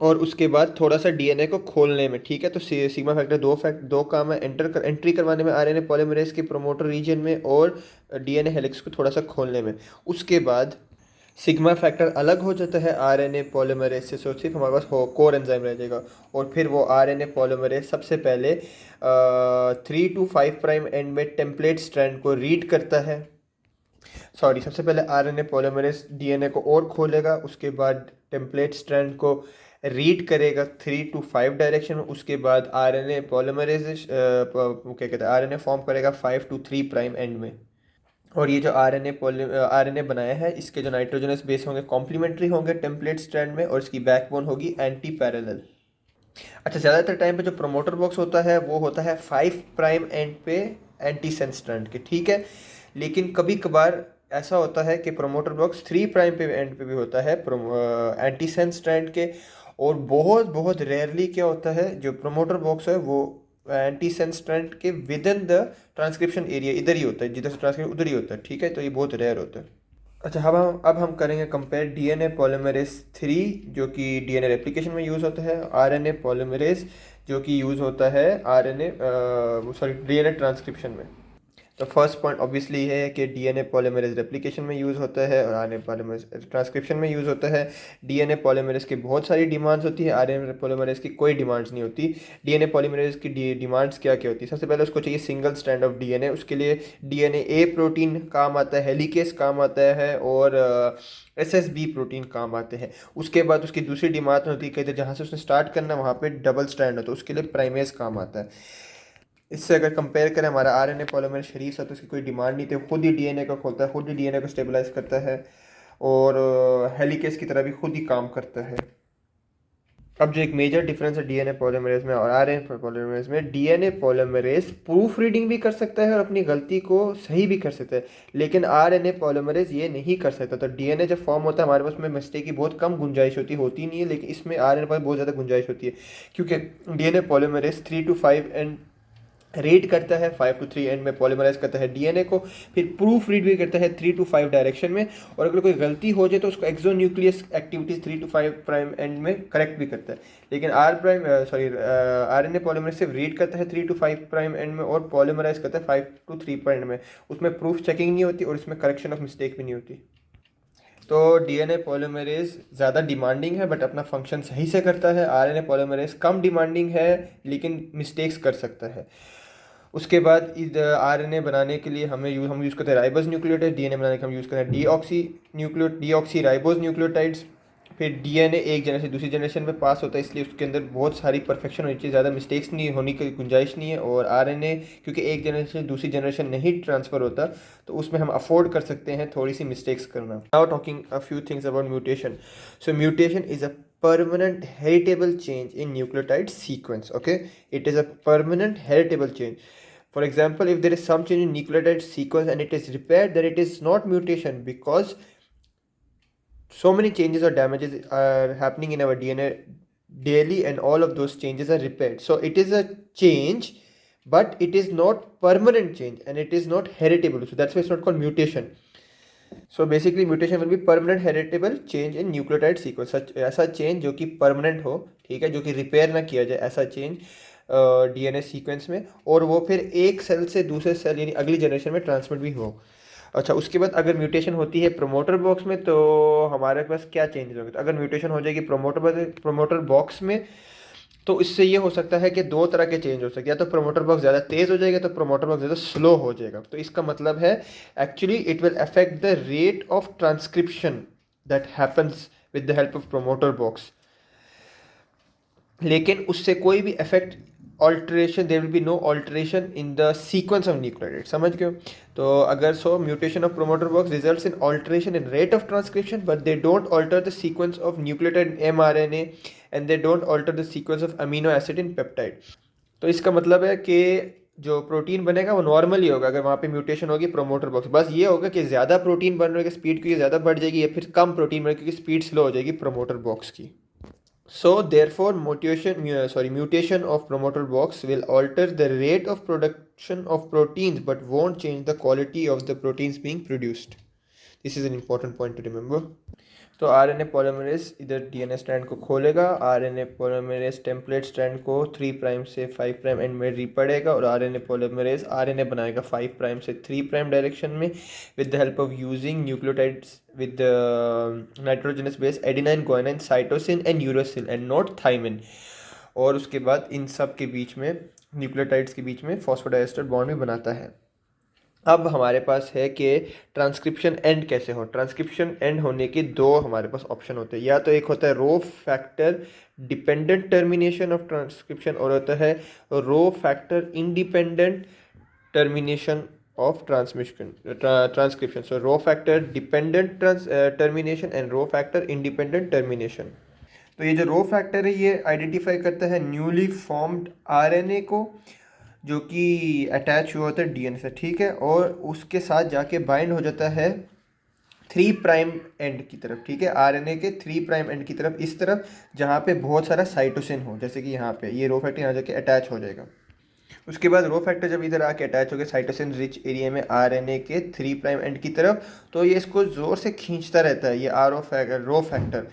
और उसके बाद थोड़ा सा डीएनए को खोलने में, ठीक है। तो सिग्मा फैक्टर दो काम है, एंट्री करवाने में आरएनए पॉलीमरेज के प्रोमोटर रीजन में, और डीएनए हेलिक्स को थोड़ा सा खोलने में। उसके बाद सिग्मा फैक्टर अलग हो जाता है आरएनए पॉलीमरेज से, सो सिर्फ हमारे पास कोर एंजाइम रह जाएगा। और फिर वो आरएनए पॉलीमरेज सबसे पहले 3 to 5 प्राइम एंड में टेम्पलेट स्ट्रैंड को रीड करता है। सबसे पहले आरएनए पॉलीमरेज डीएनए को और खोलेगा, उसके बाद टेम्पलेट स्ट्रैंड को रीड करेगा 3 to 5 डायरेक्शन में। उसके बाद आरएनए पॉलीमरेज क्या कहते हैं, आरएनए फॉर्म करेगा 5 to 3 प्राइम एंड में। और ये जो आरएनए बनाया है, इसके जो नाइट्रोजनस बेस होंगे कॉम्प्लीमेंट्री होंगे टेम्पलेट स्ट्रैंड में, और इसकी बैकबोन होगी एंटी पैरेलल। अच्छा, ज़्यादातर टाइम पे जो प्रोमोटर बॉक्स होता है वो होता है 5 प्राइम एंड पे एंटी सेंस स्ट्रैंड के, ठीक है। लेकिन कभी कभार ऐसा होता है कि प्रोमोटर बॉक्स 3 प्राइम पे एंड पे भी होता है एंटी सेंस स्ट्रैंड के। और बहुत बहुत रेयरली क्या होता है, जो प्रोमोटर बॉक्स है वो एंटी सेंस स्ट्रैंड के with in the transcription area इधर ही होता है, जिधर से ट्रांसक्रिप्शन उधर ही होता है, ठीक है। तो ये बहुत रेयर होता है। अच्छा, अब हम करेंगे कंपेयर डीएनए पॉलीमरेज 3 जो कि डीएनए रेप्लिकेशन में यूज़ होता है, आरएनए पॉलीमरेज जो कि यूज़ होता है डीएनए ट्रांसक्रिप्शन में। तो फर्स्ट पॉइंट ऑब्वियसली है कि डीएनए पॉलीमरेज रेप्लिकेशन में यूज़ होता है और आरएनए पॉलीमरेज ट्रांसक्रिप्शन में यूज़ होता है। डीएनए पॉलीमरेज की बहुत सारी डिमांड्स होती है, आरएनए पॉलीमरेज की कोई डिमांड्स नहीं होती। डीएनए पॉलीमरेज की डिमांड्स क्या क्या होती है? सबसे पहले उसको चाहिए सिंगल स्ट्रैंड ऑफ डीएनए। उसके लिए डीएनए ए प्रोटीन काम आता है, हेलिकेस काम आता है और एसएसबी प्रोटीन काम आते हैं। उसके बाद उसकी दूसरी डिमांड होती है कहते हैं जहाँ से उसने स्टार्ट करना है वहाँ पे डबल स्ट्रैंड होता है, उसके लिए प्राइमेज काम आता है। इससे अगर कंपेयर करें हमारा आरएनए पॉलीमर शरीर सा, तो उसकी कोई डिमांड नहीं थी, खुद ही डीएनए को खोलता है, खुद ही डीएनए को स्टेबलाइज करता है और हेलिकेस की तरह भी खुद ही काम करता है। अब जो एक मेजर डिफरेंस है डीएनए पॉलीमरेज में और आरएनए पॉलीमरेज में, डीएनए पॉलीमरेज प्रूफ रीडिंग भी कर सकता है और अपनी गलती को सही भी कर सकता है, लेकिन आरएनए पॉलीमरेज ये नहीं कर सकता। तो डीएनए जब फॉर्म होता है हमारे पास में मिस्टेक की बहुत कम गुंजाइश होती नहीं है, लेकिन इसमें आरएनए पर बहुत ज़्यादा गुंजाइश होती है, क्योंकि DNA polymerase 3 to 5 and read करता है, 5 to 3 एंड में पॉलीमराइज करता है डीएनए को, फिर प्रूफ रीड भी करता है 3 to 5 डायरेक्शन में, और अगर कोई गलती हो जाए तो उसको exonuclease activities 3 to 5 prime and में करेक्ट भी करता है। लेकिन आरएनए पॉलीमरेज सिर्फ रीड करता है 3 to 5 प्राइम एंड में और पॉलीमराइज करता है 5 to 3 प्राइम में। उसमें प्रूफ चेकिंग नहीं होती और इसमें करेक्शन ऑफ मिस्टेक भी नहीं होती। तो डीएनए पॉलीमरेज ज़्यादा डिमांडिंग है बट अपना फंक्शन सही से करता है। आरएनए पॉलीमरेज कम डिमांडिंग है लेकिन मिस्टेक्स कर सकता है। उसके बाद इस आरएनए बनाने के लिए हम यूज़ करते हैं राइबोस न्यूक्लियोटाइड। डीएनए बनाने के हम यूज़ करते हैं डीऑक्सी राइबोस न्यूक्लियोटाइड्स। फिर डीएनए एक जनरेशन से दूसरी जनरेशन में पास होता है, इसलिए उसके अंदर बहुत सारी परफेक्शन होनी चाहिए, ज़्यादा मिस्टेक्स नहीं होने की गुंजाइश नहीं है। और आरएनए क्योंकि एक जनरेशन से दूसरी जनरेशन नहीं ट्रांसफ़र होता, तो उसमें हम अफोर्ड कर सकते हैं थोड़ी सी मिस्टेक्स करना। Now talking a few things about mutation. So mutation is a permanent heritable change in nucleotide sequence. Okay, it is a permanent heritable change. For example, if there is some change in nucleotide sequence and it is repaired, then it is not mutation, because so many changes or damages are happening in our DNA daily and all of those changes are repaired. So it is a change, but it is not permanent change and it is not heritable. So that's why it's not called mutation. So basically mutation will be permanent heritable change in nucleotide sequence. ऐसा change जो कि permanent हो, ठीक है, जो कि repair ना किया जाए, ऐसा चेंज डीएनए सीक्वेंस में, और वो फिर एक सेल से दूसरे सेल यानी अगली जनरेशन में ट्रांसमिट भी हो। अच्छा, उसके बाद अगर म्यूटेशन होती है प्रोमोटर बॉक्स में तो हमारे पास क्या चेंजेस होंगे? तो अगर म्यूटेशन हो जाएगी प्रोमोटर बॉक्स में, तो इससे ये हो सकता है कि दो तरह के चेंज हो सकते हैं। या तो प्रोमोटर बॉक्स ज़्यादा तेज़ हो जाएगा, तो प्रोमोटर बॉक्स ज़्यादा स्लो हो जाएगा। तो इसका मतलब है actually it will affect the rate of transcription that happens with the help of promoter box, लेकिन उससे कोई भी effect alteration, there will be no alteration in the sequence of nucleotide. समझ गए? तो अगर mutation of promoter box results in alteration in rate of transcription but they don't alter the sequence of nucleotide mRNA and they don't alter the sequence of amino acid in peptide. तो इसका मतलब है कि जो protein बनेगा वो normal ही होगा अगर वहाँ पे म्यूटेशन होगी प्रोमोटर बॉक्स। बस ये होगा कि ज़्यादा प्रोटीन बन रहा है, स्पीड क्योंकि ज़्यादा बढ़ जाएगी, या फिर कम प्रोटीन बनेगी क्योंकि स्पीड स्लो हो जाएगी प्रोमोटर बॉक्स की। So therefore mutation of promoter box will alter the rate of production of proteins but won't change the quality of the proteins being produced. This is an important point to remember. तो RNA polymerase इधर DNA strand को खोलेगा, RNA polymerase template strand को 3 prime से 5 prime and में रीपड़ेगा और RNA polymerase RNA बनाएगा 5 prime से 3 प्राइम डायरेक्शन में with the help of using nucleotides with nitrogenous base adenine, guanine, cytosine and uracil and not thymine. और उसके बाद इन सब के बीच में न्यूक्लियोटाइड्स के बीच में फॉस्फोडाइएस्टर बॉन्ड भी बनाता है। अब हमारे पास है कि ट्रांसक्रिप्शन एंड कैसे हो। ट्रांसक्रिप्शन एंड होने के दो हमारे पास ऑप्शन होते हैं, या तो एक होता है rho factor dependent termination of transcription और होता है rho factor independent termination of transcription. So rho factor dependent termination and rho factor independent termination. तो ये जो रो फैक्टर है ये आइडेंटिफाई करता है न्यूली फॉर्म्ड आरएनए को जो कि अटैच हुआ होता है डीएनए से, ठीक है, और उसके साथ जाके बाइंड हो जाता है 3 प्राइम एंड की तरफ, ठीक है, आरएनए के 3 प्राइम एंड की तरफ, इस तरफ जहाँ पे बहुत सारा साइटोसिन हो, जैसे कि यहाँ पे ये रो फैक्टर यहाँ जाके अटैच हो जाएगा। उसके बाद रो फैक्टर जब इधर आके अटैच हो गया साइटोसिन रिच एरिया में आरएनए के 3 प्राइम एंड की तरफ, तो ये इसको ज़ोर से खींचता रहता है ये rho factor.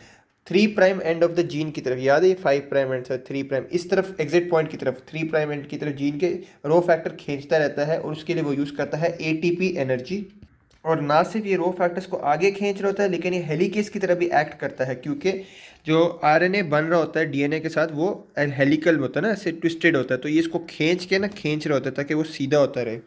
3 prime end of the gene की तरफ, याद है ये 5 प्राइम एंड 3 प्राइम, इस तरफ एग्जिट पॉइंट की तरफ 3 प्राइम एंड की तरफ जीन के रो फैक्टर खींचता रहता है और उसके लिए वो यूज़ करता है एटीपी एनर्जी। और ना सिर्फ ये रो फैक्टर्स को आगे खींच रहा होता है, लेकिन ये हेलिकेस की तरह भी एक्ट करता है, क्योंकि जो आरएनए बन रहा होता है डीएनए के साथ वो हेलिकल होता है ना, ऐसे ट्विस्टेड होता है, तो ये इसको खींच रहा होता है ताकि वो सीधा होता रहे।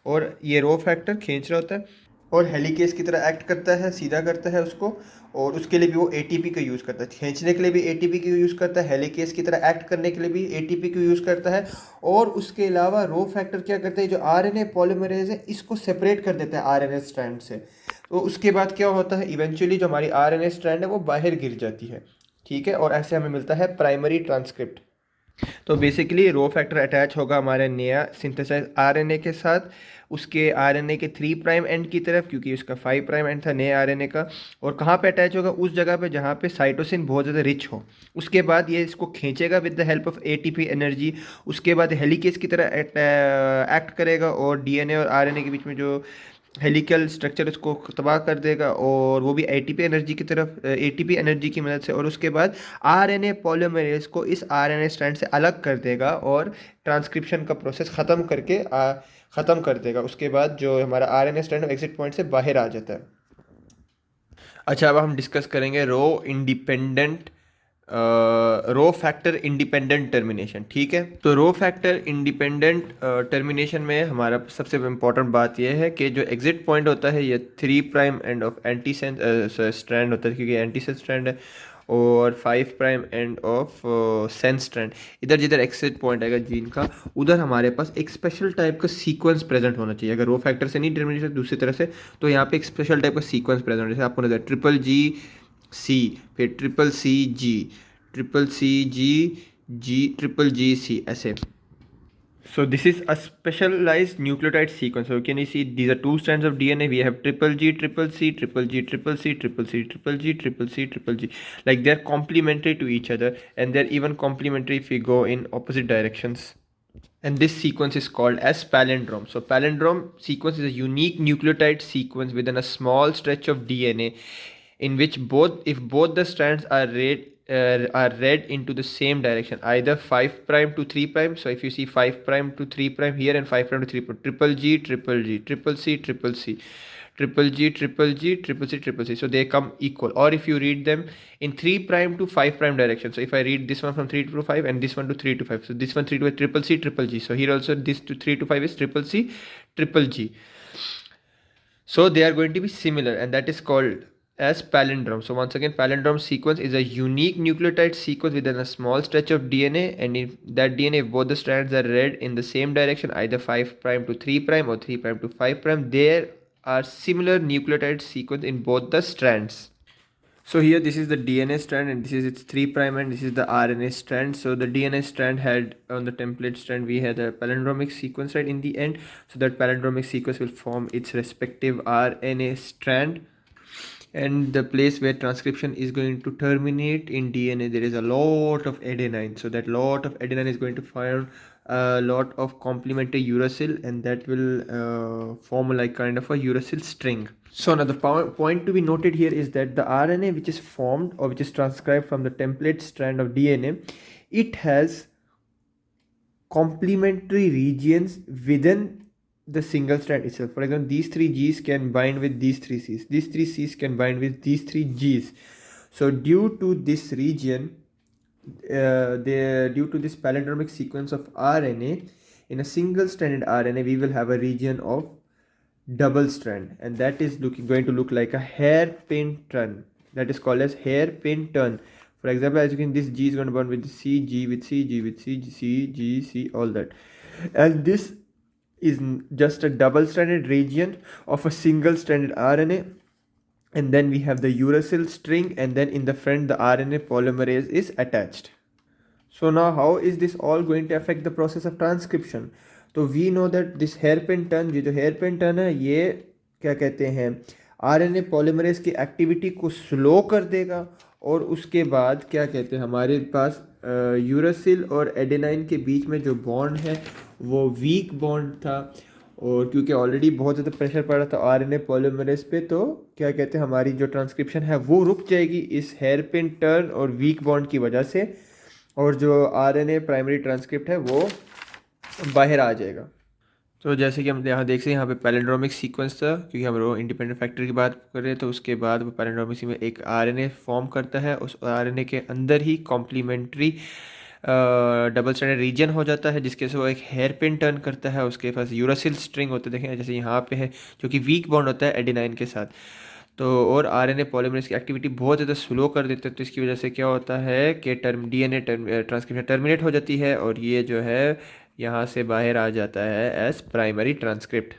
और ये रो फैक्टर खींच रहा होता है और हेलिकेस की तरह एक्ट करता है, सीधा करता है उसको। और उसके लिए भी वो एटीपी का यूज़ करता है, खींचने के लिए भी एटीपी का यूज़ करता है, हेलिकेस की तरह एक्ट करने के लिए भी एटीपी का यूज़ करता है। और उसके अलावा रो फैक्टर क्या करता है, जो आरएनए पॉलीमरेज है इसको सेपरेट कर देता है आरएनए स्ट्रैंड से। तो उसके बाद क्या होता है, इवेंचुअली जो हमारी आरएनए स्ट्रैंड है वो बाहर गिर जाती है, ठीक है। और ऐसे हमें मिलता है प्राइमरी ट्रांसक्रिप्ट। तो बेसिकली रो फैक्टर अटैच होगा हमारे नया सिंथेसाइज आरएनए के साथ, उसके आरएनए के 3 प्राइम एंड की तरफ, क्योंकि उसका 5 प्राइम एंड था नए आरएनए का। और कहाँ पे अटैच होगा, उस जगह पे जहाँ पे साइटोसिन बहुत ज़्यादा रिच हो। उसके बाद ये इसको खींचेगा with the help of ATP energy. उसके बाद हेलिकेस की तरह एक्ट करेगा और डीएनए और आरएनए के बीच में जो हेलिकल स्ट्रक्चर उसको तबाह कर देगा, और वो भी एटीपी एनर्जी की तरफ, एटीपी एनर्जी की मदद से। और उसके बाद आरएनए पॉलीमरेज को इस आरएनए स्ट्रैंड से अलग कर देगा और ट्रांसक्रिप्शन का प्रोसेस ख़त्म कर देगा। उसके बाद जो हमारा आरएनए स्ट्रैंड एग्जिट पॉइंट से बाहर आ जाता है। अच्छा, अब हम डिस्कस करेंगे रो फैक्टर इंडिपेंडेंट टर्मिनेशन, ठीक है। तो रो फैक्टर इंडिपेंडेंट टर्मिनेशन में हमारा सबसे इम्पोर्टेंट बात यह है कि जो एग्जिट पॉइंट होता है ये 3 prime end of antisense strand होता है, क्योंकि एंटीसेंस स्ट्रैंड है, और 5 prime end of sense strand. इधर जिधर एग्जिट पॉइंट आएगा जीन का, उधर हमारे पास एक स्पेशल टाइप का सीक्वेंस प्रेजेंट होना चाहिए। अगर रो फैक्टर से नहीं टर्मिनेशन दूसरी तरह से, तो यहाँ पे एक स्पेशल टाइप का सीक्वेंस प्रेजेंट, जैसे आपको नजर ट्रिपल जी सी, फिर ट्रिपल सी जी, ट्रिपल सी जी जी, ट्रिपल जी सी, ऐसे। So this is a specialized nucleotide sequence. So can you see these are two strands of DNA? We have triple G, triple C, triple G, triple C, triple C, triple G, triple C, triple G. Like they're complementary to each other, and they're even complementary if we go in opposite directions. And this sequence is called as palindrome. So palindrome sequence is a unique nucleotide sequence within a small stretch of DNA in which if both the strands are read into the same direction, either 5 prime to 3 prime. So if you see 5 prime to 3 prime here and 5 prime to 3 prime, triple G, triple G, triple C, triple C, triple G, triple G, triple C, triple C. So they come equal. Or if you read them in 3 prime to 5 prime direction. So if I read this one from 3 to 5 and this one to 3 to 5. So this one 3 to 5, triple C, triple G. So here also this to 3 to 5 is triple C, triple G. So they are going to be similar, and that is called as palindrome. So once again, palindrome sequence is a unique nucleotide sequence within a small stretch of DNA, and if that DNA, if both the strands are read in the same direction, either 5 prime to 3 prime or 3 prime to 5 prime, there are similar nucleotide sequence in both the strands. So here this is the DNA strand and this is its 3 prime and this is the RNA strand. So the DNA strand had on the template strand we had a palindromic sequence right in the end. So that palindromic sequence will form its respective RNA strand. And the place where transcription is going to terminate in DNA, there is a lot of adenine. So that lot of adenine is going to form a lot of complementary uracil, and that will form like kind of a uracil string. So now the point to be noted here is that the RNA which is formed or which is transcribed from the template strand of DNA, it has complementary regions within the single strand itself. For example, these 3 G's can bind with these 3 C's. These 3 C's can bind with these 3 G's. So due to this region, due to this palindromic sequence of RNA, in a single stranded RNA, we will have a region of double strand, and that is going to look like a hairpin turn. That is called as hairpin turn. For example, as you can, this G is going to bond with C, G with C, G with C, C, G, C, all that. And this is just a double-stranded region of a single-stranded RNA, and then we have the uracil string, and then in the front the RNA polymerase is attached. So now how is this all going to affect the process of transcription? तो we know that this hairpin turn, ये जो hairpin turn है ये क्या कहते हैं, RNA polymerase की activity को स्लो कर देगा, और उसके बाद क्या कहते हैं हमारे पास यूरासिल और एडेनाइन के बीच में जो बॉन्ड है वो वीक बॉन्ड था, और क्योंकि ऑलरेडी बहुत ज़्यादा प्रेशर पड़ रहा था आरएनए पॉलीमरेज पे, तो क्या कहते हैं हमारी जो ट्रांसक्रिप्शन है वो रुक जाएगी इस हेयर पिन टर्न और वीक बॉन्ड की वजह से, और जो आरएनए प्राइमरी ट्रांसक्रिप्ट है वो बाहर आ जाएगा। तो जैसे कि हम यहाँ देख सकते हैं, यहाँ पे पैलिंड्रोमिक सीक्वेंस था, क्योंकि हम रो इंडिपेंडेंट फैक्टर की बात कर रहे हैं, तो उसके बाद वो पैलिंड्रोमिक में एक आरएनए फॉर्म करता है, उस आरएनए के अंदर ही कॉम्प्लीमेंट्री डबल स्ट्रैंडेड रीजन हो जाता है, जिसके से वो एक हेयर पिन टर्न करता है। उसके पास यूरासिल स्ट्रिंग होते हैं, देखें जैसे यहाँ पे है, जो कि वीक बॉन्ड होता है एडेनाइन के साथ। तो और आरएनए पॉलीमरेज की एक्टिविटी बहुत ज़्यादा स्लो कर देते हैं, तो इसकी वजह से क्या होता है कि डीएनए ट्रांसक्रिप्शन टर्मिनेट हो जाती है, और ये जो है यहाँ से बाहर आ जाता है एज प्राइमरी ट्रांसक्रिप्ट।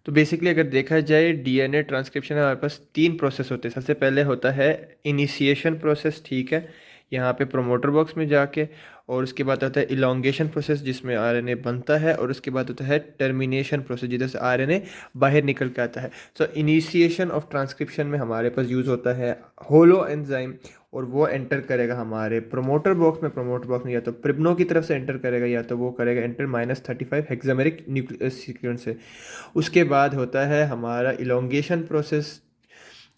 तो बेसिकली अगर देखा जाए डीएनए ट्रांसक्रिप्शन हमारे पास 3 प्रोसेस होते हैं। सबसे पहले होता है इनिशिएशन प्रोसेस, ठीक है, यहाँ पे प्रोमोटर बॉक्स में जाके, और उसके बाद होता है इलोंगेशन प्रोसेस जिसमें आरएनए बनता है, और उसके बाद होता है टर्मिनेशन प्रोसेस जिधर से आरएनए बाहर निकल के आता है। सो इनिशिएशन ऑफ ट्रांसक्रिप्शन में हमारे पास यूज़ होता है होलो एंजाइम, और वो एंटर करेगा हमारे प्रोमोटर बॉक्स में। प्रोमोटर बॉक्स में या तो प्रिब्नो की तरफ से एंटर करेगा, या तो वो करेगा एंटर -35 हेक्सामेरिक न्यूक्लियस सीक्वेंस से। उसके बाद होता है हमारा इलोंगेशन प्रोसेस,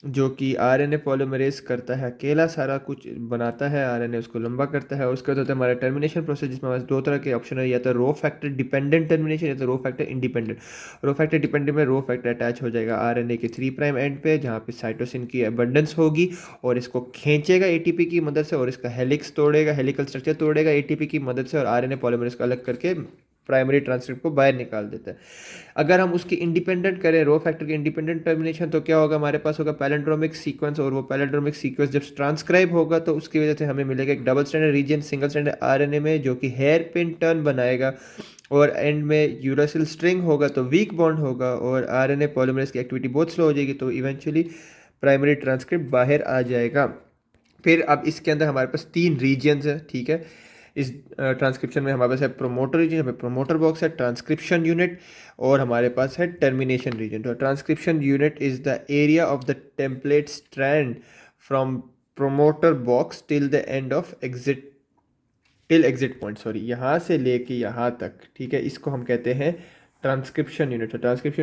जो कि आरएनए पॉलीमरेज करता है, अकेला सारा कुछ बनाता है आरएनए, उसको लंबा करता है। उसके बाद होता है हमारा टर्मिनेशन प्रोसेस, जिसमें हमारे 2 तरह के ऑप्शन है, या तो रो फैक्टर डिपेंडेंट टर्मिनेशन, या तो rho factor independent. Rho factor dependent में रो फैक्टर अटैच हो जाएगा आरएनए के 3 प्राइम एंड पे, जहाँ पे साइटोसिन की अबंडेंस होगी, और इसको खींचेगा एटीपी की मदद से, और इसका हेलिक्स तोड़ेगा, हेलिकल स्ट्रक्चर तोड़ेगा एटीपी की मदद से, और आरएनए पॉलीमरेज को अलग करके प्राइमरी ट्रांसक्रिप्ट को बाहर निकाल देता है। अगर हम उसकी इंडिपेंडेंट करें, रो फैक्टर की इंडिपेंडेंट टर्मिनेशन, तो क्या होगा, हमारे पास होगा पैलिंड्रोमिक सीक्वेंस, और वो पैलिंड्रोमिक सीक्वेंस जब ट्रांसक्राइब होगा तो उसकी वजह से हमें मिलेगा एक double stranded region single stranded RNA में, जो कि हेयर पिन टर्न बनाएगा, और एंड में यूरासिल स्ट्रिंग होगा तो वीक बॉन्ड होगा, और आरएनए पॉलीमरेज की एक्टिविटी बहुत स्लो हो जाएगी, तो इवेंचुअली प्राइमरी ट्रांसक्रिप्ट बाहर आ जाएगा। फिर अब इसके अंदर हमारे पास 3 रीजन्स है, ठीक है। इस ट्रांसक्रिप्शन में हमारे पास है प्रोमोटर रीजन, हमें प्रोमोटर बॉक्स है, ट्रांसक्रिप्शन यूनिट, और हमारे पास है टर्मिनेशन रीजन। तो transcription unit is the area of the template strand from promoter box till the end of exit, till exit point, sorry, यहाँ से लेके यहाँ तक, ठीक है, इसको हम कहते हैं transcription unit. Transcription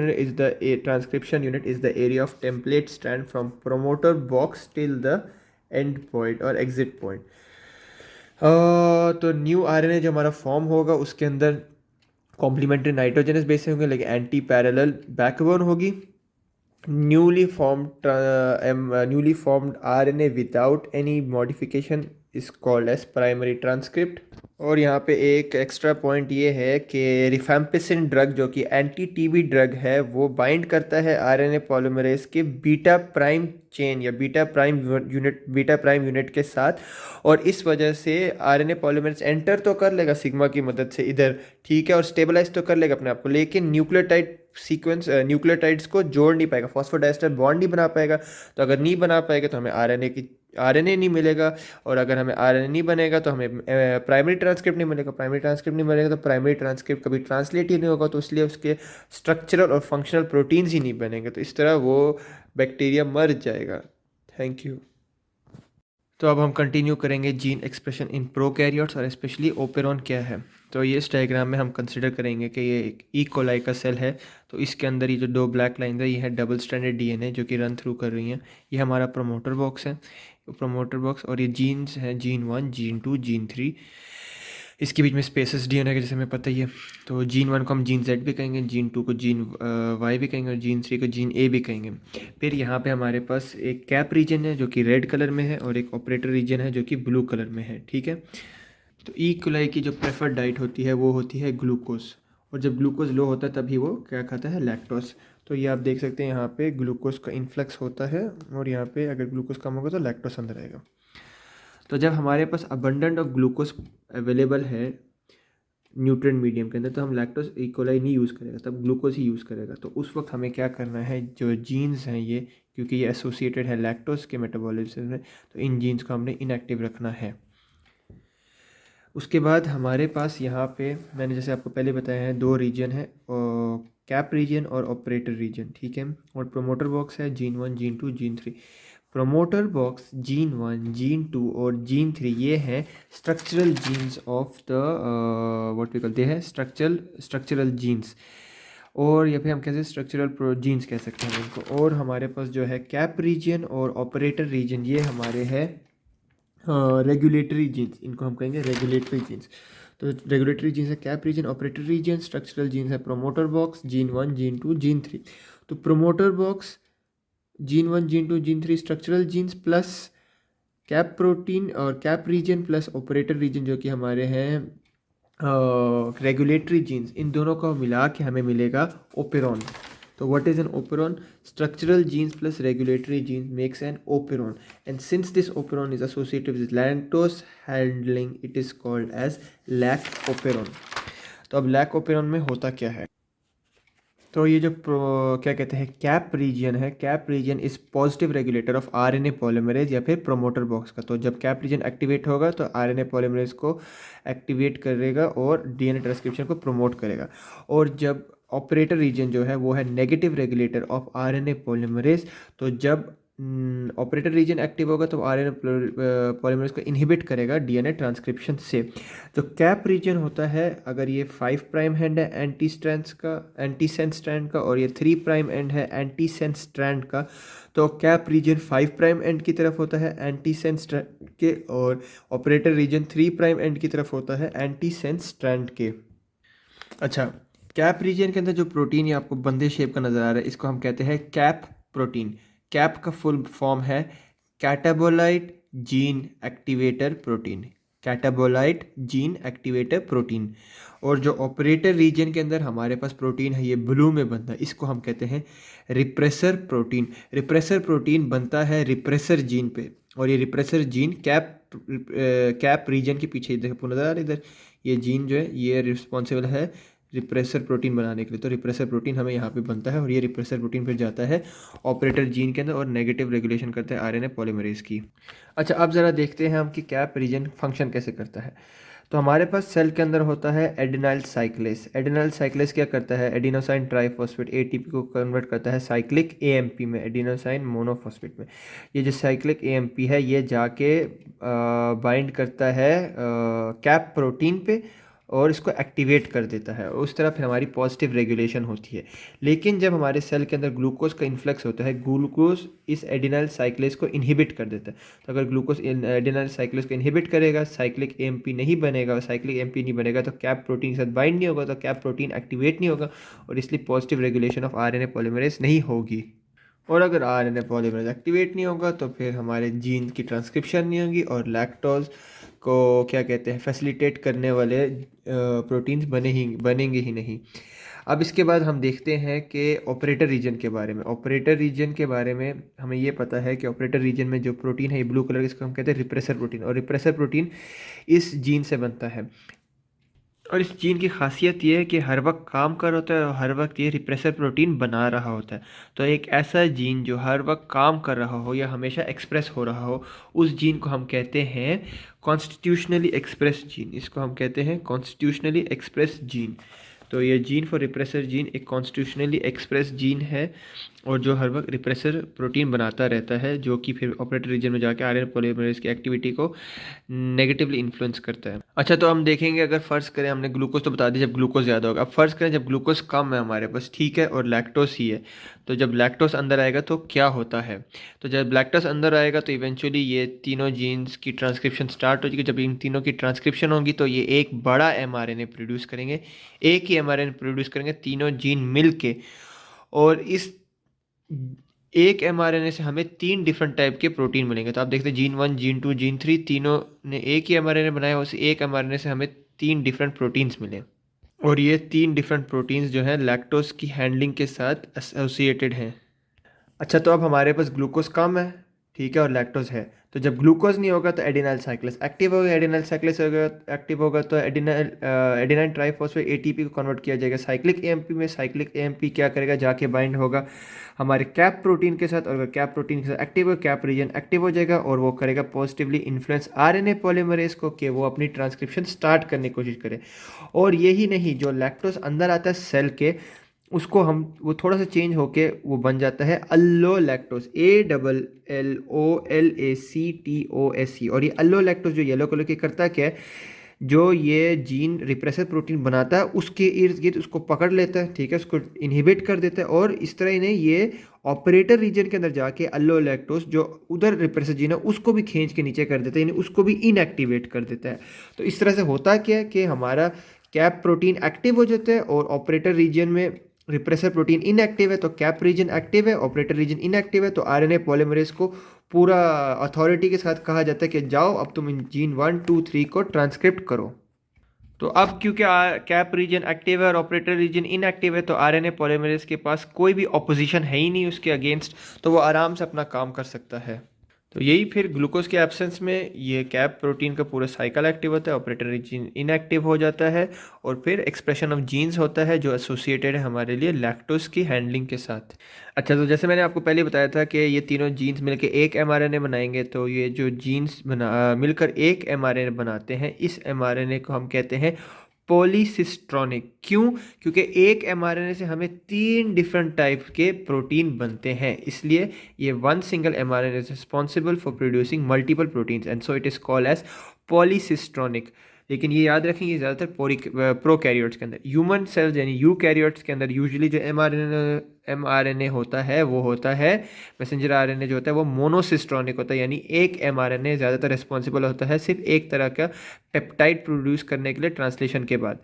unit is the area of template strand from promoter box till the end point और एग्जिट पॉइंट। तो न्यू आरएनए जो हमारा फॉर्म होगा उसके अंदर कॉम्प्लीमेंट्री नाइट्रोजनस बेस होंगे, लेकिन एंटी पैरेलल बैकबोन होगी। Newly formed RNA without any modification is called as primary transcript. और यहाँ पे एक एक्स्ट्रा पॉइंट ये है कि रिफैम्पिसिन ड्रग, जो कि एंटी टीबी ड्रग है, वो बाइंड करता है आरएनए पॉलीमरेज के बीटा प्राइम चेन या बीटा प्राइम यूनिट के साथ, और इस वजह से आरएनए पॉलीमरेज एंटर तो कर लेगा सिग्मा की मदद से इधर, ठीक है, और स्टेबलाइज तो कर लेगा अपने आप को, लेकिन न्यूक्लियोटाइड्स को जोड़ नहीं पाएगा, फॉस्फोडाइस्टर बॉन्ड नहीं बना पाएगा। तो अगर नहीं बना पाएगा तो हमें आरएनए नहीं मिलेगा, और अगर हमें आरएनए नहीं बनेगा तो हमें प्राइमरी ट्रांसक्रिप्ट नहीं मिलेगा। प्राइमरी ट्रांसक्रिप्ट नहीं मिलेगा तो प्राइमरी ट्रांसक्रिप्ट कभी ट्रांसलेट ही नहीं होगा, तो इसलिए उसके स्ट्रक्चरल और फंक्शनल प्रोटीन्स ही नहीं बनेंगे, तो इस तरह वो बैक्टीरिया मर जाएगा। Thank you. तो अब हम कंटिन्यू करेंगे जीन एक्सप्रेशन इन प्रोकैरियोट्स, और स्पेशली ओपेरॉन क्या है। तो ये इस डायग्राम में हम कंसिडर करेंगे कि ये एक ई कोलाई का सेल है। तो इसके अंदर ये जो 2 ब्लैक लाइंस है, ये है डबल स्ट्रैंडेड डीएनए जो कि रन थ्रू कर रही हैं। ये हमारा प्रोमोटर बॉक्स है, प्रोमोटर बॉक्स, और ये जीन्स हैं, जीन 1, जीन 2, जीन 3। इसके बीच में स्पेसेस डी होने का जैसे हमें पता ही है। तो जीन 1 को हम जीन Z भी कहेंगे, जीन 2 को जीन Y भी कहेंगे, और जीन 3 को जीन A भी कहेंगे। फिर यहाँ पे हमारे पास एक कैप रीजन है जो कि रेड कलर में है, और एक ऑपरेटर रीजन है जो कि ब्लू कलर में है, ठीक है। तो ई कोलाई की जो प्रेफर्ड डाइट होती है वो होती है ग्लूकोज, और जब ग्लूकोज लो होता है तभी वो क्या खाता है, लैक्टोज। तो ये आप देख सकते हैं यहाँ पे ग्लूकोज का इन्फ्लक्स होता है, और यहाँ पे अगर ग्लूकोज कम होगा तो लैक्टोज अंदर आएगा। तो जब हमारे पास अबंडेंट ऑफ ग्लूकोज अवेलेबल है न्यूट्रिएंट मीडियम के अंदर, तो हम लैक्टोज ई कोलाई नहीं यूज़ करेगा, तब ग्लूकोज ही यूज़ करेगा। तो उस वक्त हमें क्या करना है, जो जीन्स हैं ये, क्योंकि ये एसोसिएटेड है लैक्टोज के मेटाबॉलिज्म में, तो इन जीन्स को हमने इनएक्टिव रखना है। उसके बाद हमारे पास यहाँ पे मैंने जैसे आपको पहले बताया है 2 रीजन है, कैप रीजन और ऑपरेटर रीजन, ठीक है। और प्रोमोटर बॉक्स है gene 1, gene 2, gene 3। Promoter box gene 1, gene 2 और जीन 3 ये हैं structural genes of the what we call, they हैं स्ट्रक्चरल जीन्स। और या फिर हम कैसे स्ट्रक्चरल जीन्स कह सकते हैं इनको। और हमारे पास जो है कैप रीजन और ऑपरेटर रीजन, ये हमारे है रेगुलेटरी जीन्स, इनको हम कहेंगे रेगुलेटरी जीन्स। तो रेगुलेटरी जीन्स है cap region, operator region, structural genes है promoter box, gene 1 gene 2 gene 3। तो promoter box, gene 1 gene 2 gene 3 structural genes plus cap protein और cap region plus operator region जो कि हमारे हैं रेगुलेटरी जीन्स, इन दोनों को मिला के हमें मिलेगा ओपेरॉन। तो what is an operon? Structural genes plus regulatory genes makes an operon, and since this operon is associated with lactose handling it is called as lac operon. तो अब लैक ओपेरॉन में होता क्या है? तो ये जो क्या कहते हैं कैप रीजन है, cap region is positive regulator of RNA polymerase या फिर प्रोमोटर बॉक्स का। तो जब कैप रीजन एक्टिवेट होगा तो आरएनए पॉलीमरेज को एक्टिवेट करेगा और डीएनए ट्रांसक्रिप्शन को प्रमोट करेगा। और जब ऑपरेटर रीजन जो है वो है negative regulator of RNA polymerase. तो जब ऑपरेटर रीजन एक्टिव होगा तो आरएनए पॉलीमरेज को इनहिबिट करेगा डीएनए ट्रांसक्रिप्शन से। जो कैप रीजन होता है, अगर ये 5 प्राइम एंड है एंटी सेंस स्ट्रैंड का और ये 3 प्राइम एंड है एंटी सेंस स्ट्रैंड का, तो कैप रीजन 5 प्राइम एंड की तरफ होता है एंटी सेंस स्ट्रैंड के, और ऑपरेटर रीजन 3 प्राइम एंड की तरफ होता है एंटी सेंस स्ट्रैंड के। अच्छा, कैप रीजन के अंदर जो प्रोटीन ये आपको बंदे शेप का नज़र आ रहा है, इसको हम कहते हैं कैप प्रोटीन। कैप का फुल फॉर्म है catabolite gene activator protein, catabolite gene activator protein. और जो ऑपरेटर रीजन के अंदर हमारे पास प्रोटीन है, ये ब्लू में बनता है, इसको हम कहते हैं रिप्रेसर प्रोटीन। रिप्रेसर प्रोटीन बनता है रिप्रेसर जीन पे, और ये रिप्रेसर जीन कैप रीजन के पीछे देखो नजर आ रहा है इधर, ये जीन जो है ये रिस्पॉन्सिबल है रिप्रेसर प्रोटीन बनाने के लिए। तो रिप्रेसर प्रोटीन हमें यहाँ पे बनता है और ये रिप्रेसर प्रोटीन फिर जाता है ऑपरेटर जीन के अंदर और नेगेटिव रेगुलेशन करता है आरएनए पॉलीमरेज की। अच्छा, अब ज़रा देखते हैं हम कि कैप रीजन फंक्शन कैसे करता है। तो हमारे पास सेल के अंदर होता है एडिनाइल साइक्लेस। एडिनाइल साइक्लेस क्या करता है? एडिनोसाइन ट्राइफॉस्फेट एटीपी को कन्वर्ट करता है साइक्लिक एएमपी में, एडिनोसाइन मोनोफॉस्फेट में। ये जो साइक्लिक एएमपी है ये जाके बाइंड करता है कैप प्रोटीन पे और इसको एक्टिवेट कर देता है, उस तरह फिर हमारी पॉजिटिव रेगुलेशन होती है। लेकिन जब हमारे सेल के अंदर ग्लूकोज का इन्फ्लक्स होता है, ग्लूकोज इस एडिनाइल साइक्लेस को इनहिबिट कर देता है। तो अगर ग्लूकोज एडिनाइल साइक्लेस को इनहिबिट करेगा, साइक्लिक एएमपी नहीं बनेगा, साइक्लिक एएमपी नहीं बनेगा तो कैप प्रोटीन के साथ बाइंड नहीं होगा, तो कैप प्रोटीन एक्टिवेट नहीं होगा और इसलिए positive regulation of RNA polymerase नहीं होगी। और अगर आरएनए पॉलीमरेज एक्टिवेट नहीं होगा तो फिर हमारे जीन की ट्रांसक्रिप्शन नहीं होगी और लैक्टोज को क्या कहते हैं फैसिलिटेट करने वाले प्रोटीन्स बनेंगे ही नहीं। अब इसके बाद हम देखते हैं कि ऑपरेटर रीजन के बारे में। ऑपरेटर रीजन के बारे में हमें ये पता है कि ऑपरेटर रीजन में जो प्रोटीन है ये ब्लू कलर, इसको हम कहते हैं रिप्रेसर प्रोटीन, और रिप्रेसर प्रोटीन इस जीन से बनता है। और इस जीन की खासियत ये है कि हर वक्त काम कर होता है और हर वक्त ये रिप्रेसर प्रोटीन बना रहा होता है। तो एक ऐसा जीन जो हर वक्त काम कर रहा हो या हमेशा एक्सप्रेस हो रहा हो, उस जीन को हम कहते हैं कॉन्स्टिट्यूशनली एक्सप्रेस जीन। इसको हम कहते हैं कॉन्स्टिट्यूशनली एक्सप्रेस जीन। तो ये जीन फॉर रिप्रेसर जीन एक कॉन्स्टिट्यूशनली एक्सप्रेस जीन है और जो हर वक्त रिप्रेसर प्रोटीन बनाता रहता है, जो कि फिर ऑपरेटर रीजन में जाके आरएनए पॉलीमरेज की एक्टिविटी को नेगेटिवली इन्फ्लुएंस करता है। अच्छा, तो हम देखेंगे अगर फ़र्ज़ करें, हमने ग्लूकोज तो बता दिया जब ग्लूकोज ज़्यादा होगा, अब फ़र्ज़ करें जब ग्लूकोज कम है हमारे पास, ठीक है, और लैक्टोज ही है, तो जब लैक्टोज अंदर आएगा तो क्या होता है? तो जब लैक्टोज अंदर आएगा तो इवेंचुअली ये तीनों जीन्स की ट्रांसक्रिप्शन स्टार्ट हो जाएगी। जब इन तीनों की ट्रांसक्रिप्शन होगी तो ये एक बड़ा एमआरएनए प्रोड्यूस करेंगे, एक ही एमआरएनए प्रोड्यूस करेंगे तीनों जीन मिल के, और इस एक एमआरएनए से हमें 3 डिफरेंट टाइप के प्रोटीन मिलेंगे। तो आप देखते हैं जीन 1 जीन 2 जीन 3 तीनों ने एक ही एमआरएनए बनाया, उस एक एमआरएनए से हमें 3 डिफरेंट प्रोटीन्स मिले, और ये 3 डिफरेंट प्रोटीन्स जो हैं लैक्टोज की हैंडलिंग के साथ एसोसिएटेड हैं। अच्छा, तो अब हमारे पास ग्लूकोज कम है, ठीक है, और लैक्टोज है, तो जब ग्लूकोज नहीं होगा तो एडिनाइल साइक्लेस एक्टिव होगा, एडिनाइल साइक्लेस एक्टिव होगा तो एडिनाइल ट्राइफॉस्फेट एटीपी को कन्वर्ट किया जाएगा साइक्लिक एएमपी में। साइक्लिक एएमपी क्या करेगा? जाके बाइंड होगा हमारे कैप प्रोटीन के साथ, और अगर कैप प्रोटीन के साथ एक्टिव हो, कैप रीजन एक्टिव हो जाएगा और वो करेगा पॉजिटिवली इन्फ्लुएंस आरएनए पॉलीमरेज को कि वो अपनी ट्रांसक्रिप्शन स्टार्ट करने की कोशिश करे। और यही नहीं, जो लैक्टोज अंदर आता है सेल के, उसको हम वो थोड़ा सा चेंज होके वो बन जाता है अल्लो लैक्टोज, ALLOLACTOSE। और ये अल्लो लैक्टोज जो येलो कलर की करता क्या है, जो ये जीन रिप्रेसर प्रोटीन बनाता है उसके इर्द गिर्द उसको पकड़ लेता है, ठीक है, उसको इनहिबिट कर देता है, और इस तरह इन्हें ये ऑपरेटर रीजन के अंदर जाके अल्लोलैक्टोस जो उधर रिप्रेसर जीन है उसको भी खींच के नीचे कर देता है, यानी उसको भी इनएक्टिवेट कर देता है। तो इस तरह से होता क्या है कि हमारा कैप प्रोटीन एक्टिव हो जाता है और ऑपरेटर रीजन में रिप्रेसर प्रोटीन इनएक्टिव है, तो कैप रीजन एक्टिव है, ऑपरेटर रीजन इनएक्टिव है, तो आरएनए पॉलीमरेज को पूरा अथॉरिटी के साथ कहा जाता है कि जाओ अब तुम इन जीन 1 2 3 को ट्रांसक्रिप्ट करो। तो अब क्योंकि कैप रीजन एक्टिव है और ऑपरेटर रीजन इनएक्टिव है, तो आरएनए पॉलीमरेज के पास कोई भी ऑपोजिशन है ही नहीं उसके अगेंस्ट, तो वो आराम से अपना काम कर सकता है। तो यही फिर ग्लूकोज के एब्सेंस में ये कैप प्रोटीन का पूरा साइकिल एक्टिव होता है, ऑपरेटर जीन इनएक्टिव हो जाता है, और फिर एक्सप्रेशन ऑफ जीन्स होता है जो एसोसिएटेड है हमारे लिए लैक्टोज की हैंडलिंग के साथ। अच्छा, तो जैसे मैंने आपको पहले बताया था कि ये तीनों जीन्स मिलकर एक एमआरएनए बनाएंगे, तो ये जो जीन्स मिलकर एक एमआरएनए बनाते हैं, इस एमआरएनए को हम कहते हैं पॉलीसिस्ट्रॉनिक। क्यों? क्योंकि एक एमआरएनए से हमें 3 डिफरेंट टाइप के प्रोटीन बनते हैं, इसलिए ये one single mRNA is responsible for producing multiple proteins and so it is called as polycistronic. लेकिन ये याद रखेंगे ज़्यादातर प्रोकैरियोट्स के अंदर, ह्यूमन सेल्स यानी यूकैरियोट्स के अंदर यूजुअली जो एमआरएनए होता है वो होता है मैसेंजर आरएनए जो होता है वो मोनोसिस्ट्रॉनिक होता है, यानी एक एमआरएनए ज़्यादातर रिस्पॉन्सिबल होता है सिर्फ एक तरह का पेप्टाइड प्रोड्यूस करने के लिए ट्रांसलेशन के बाद।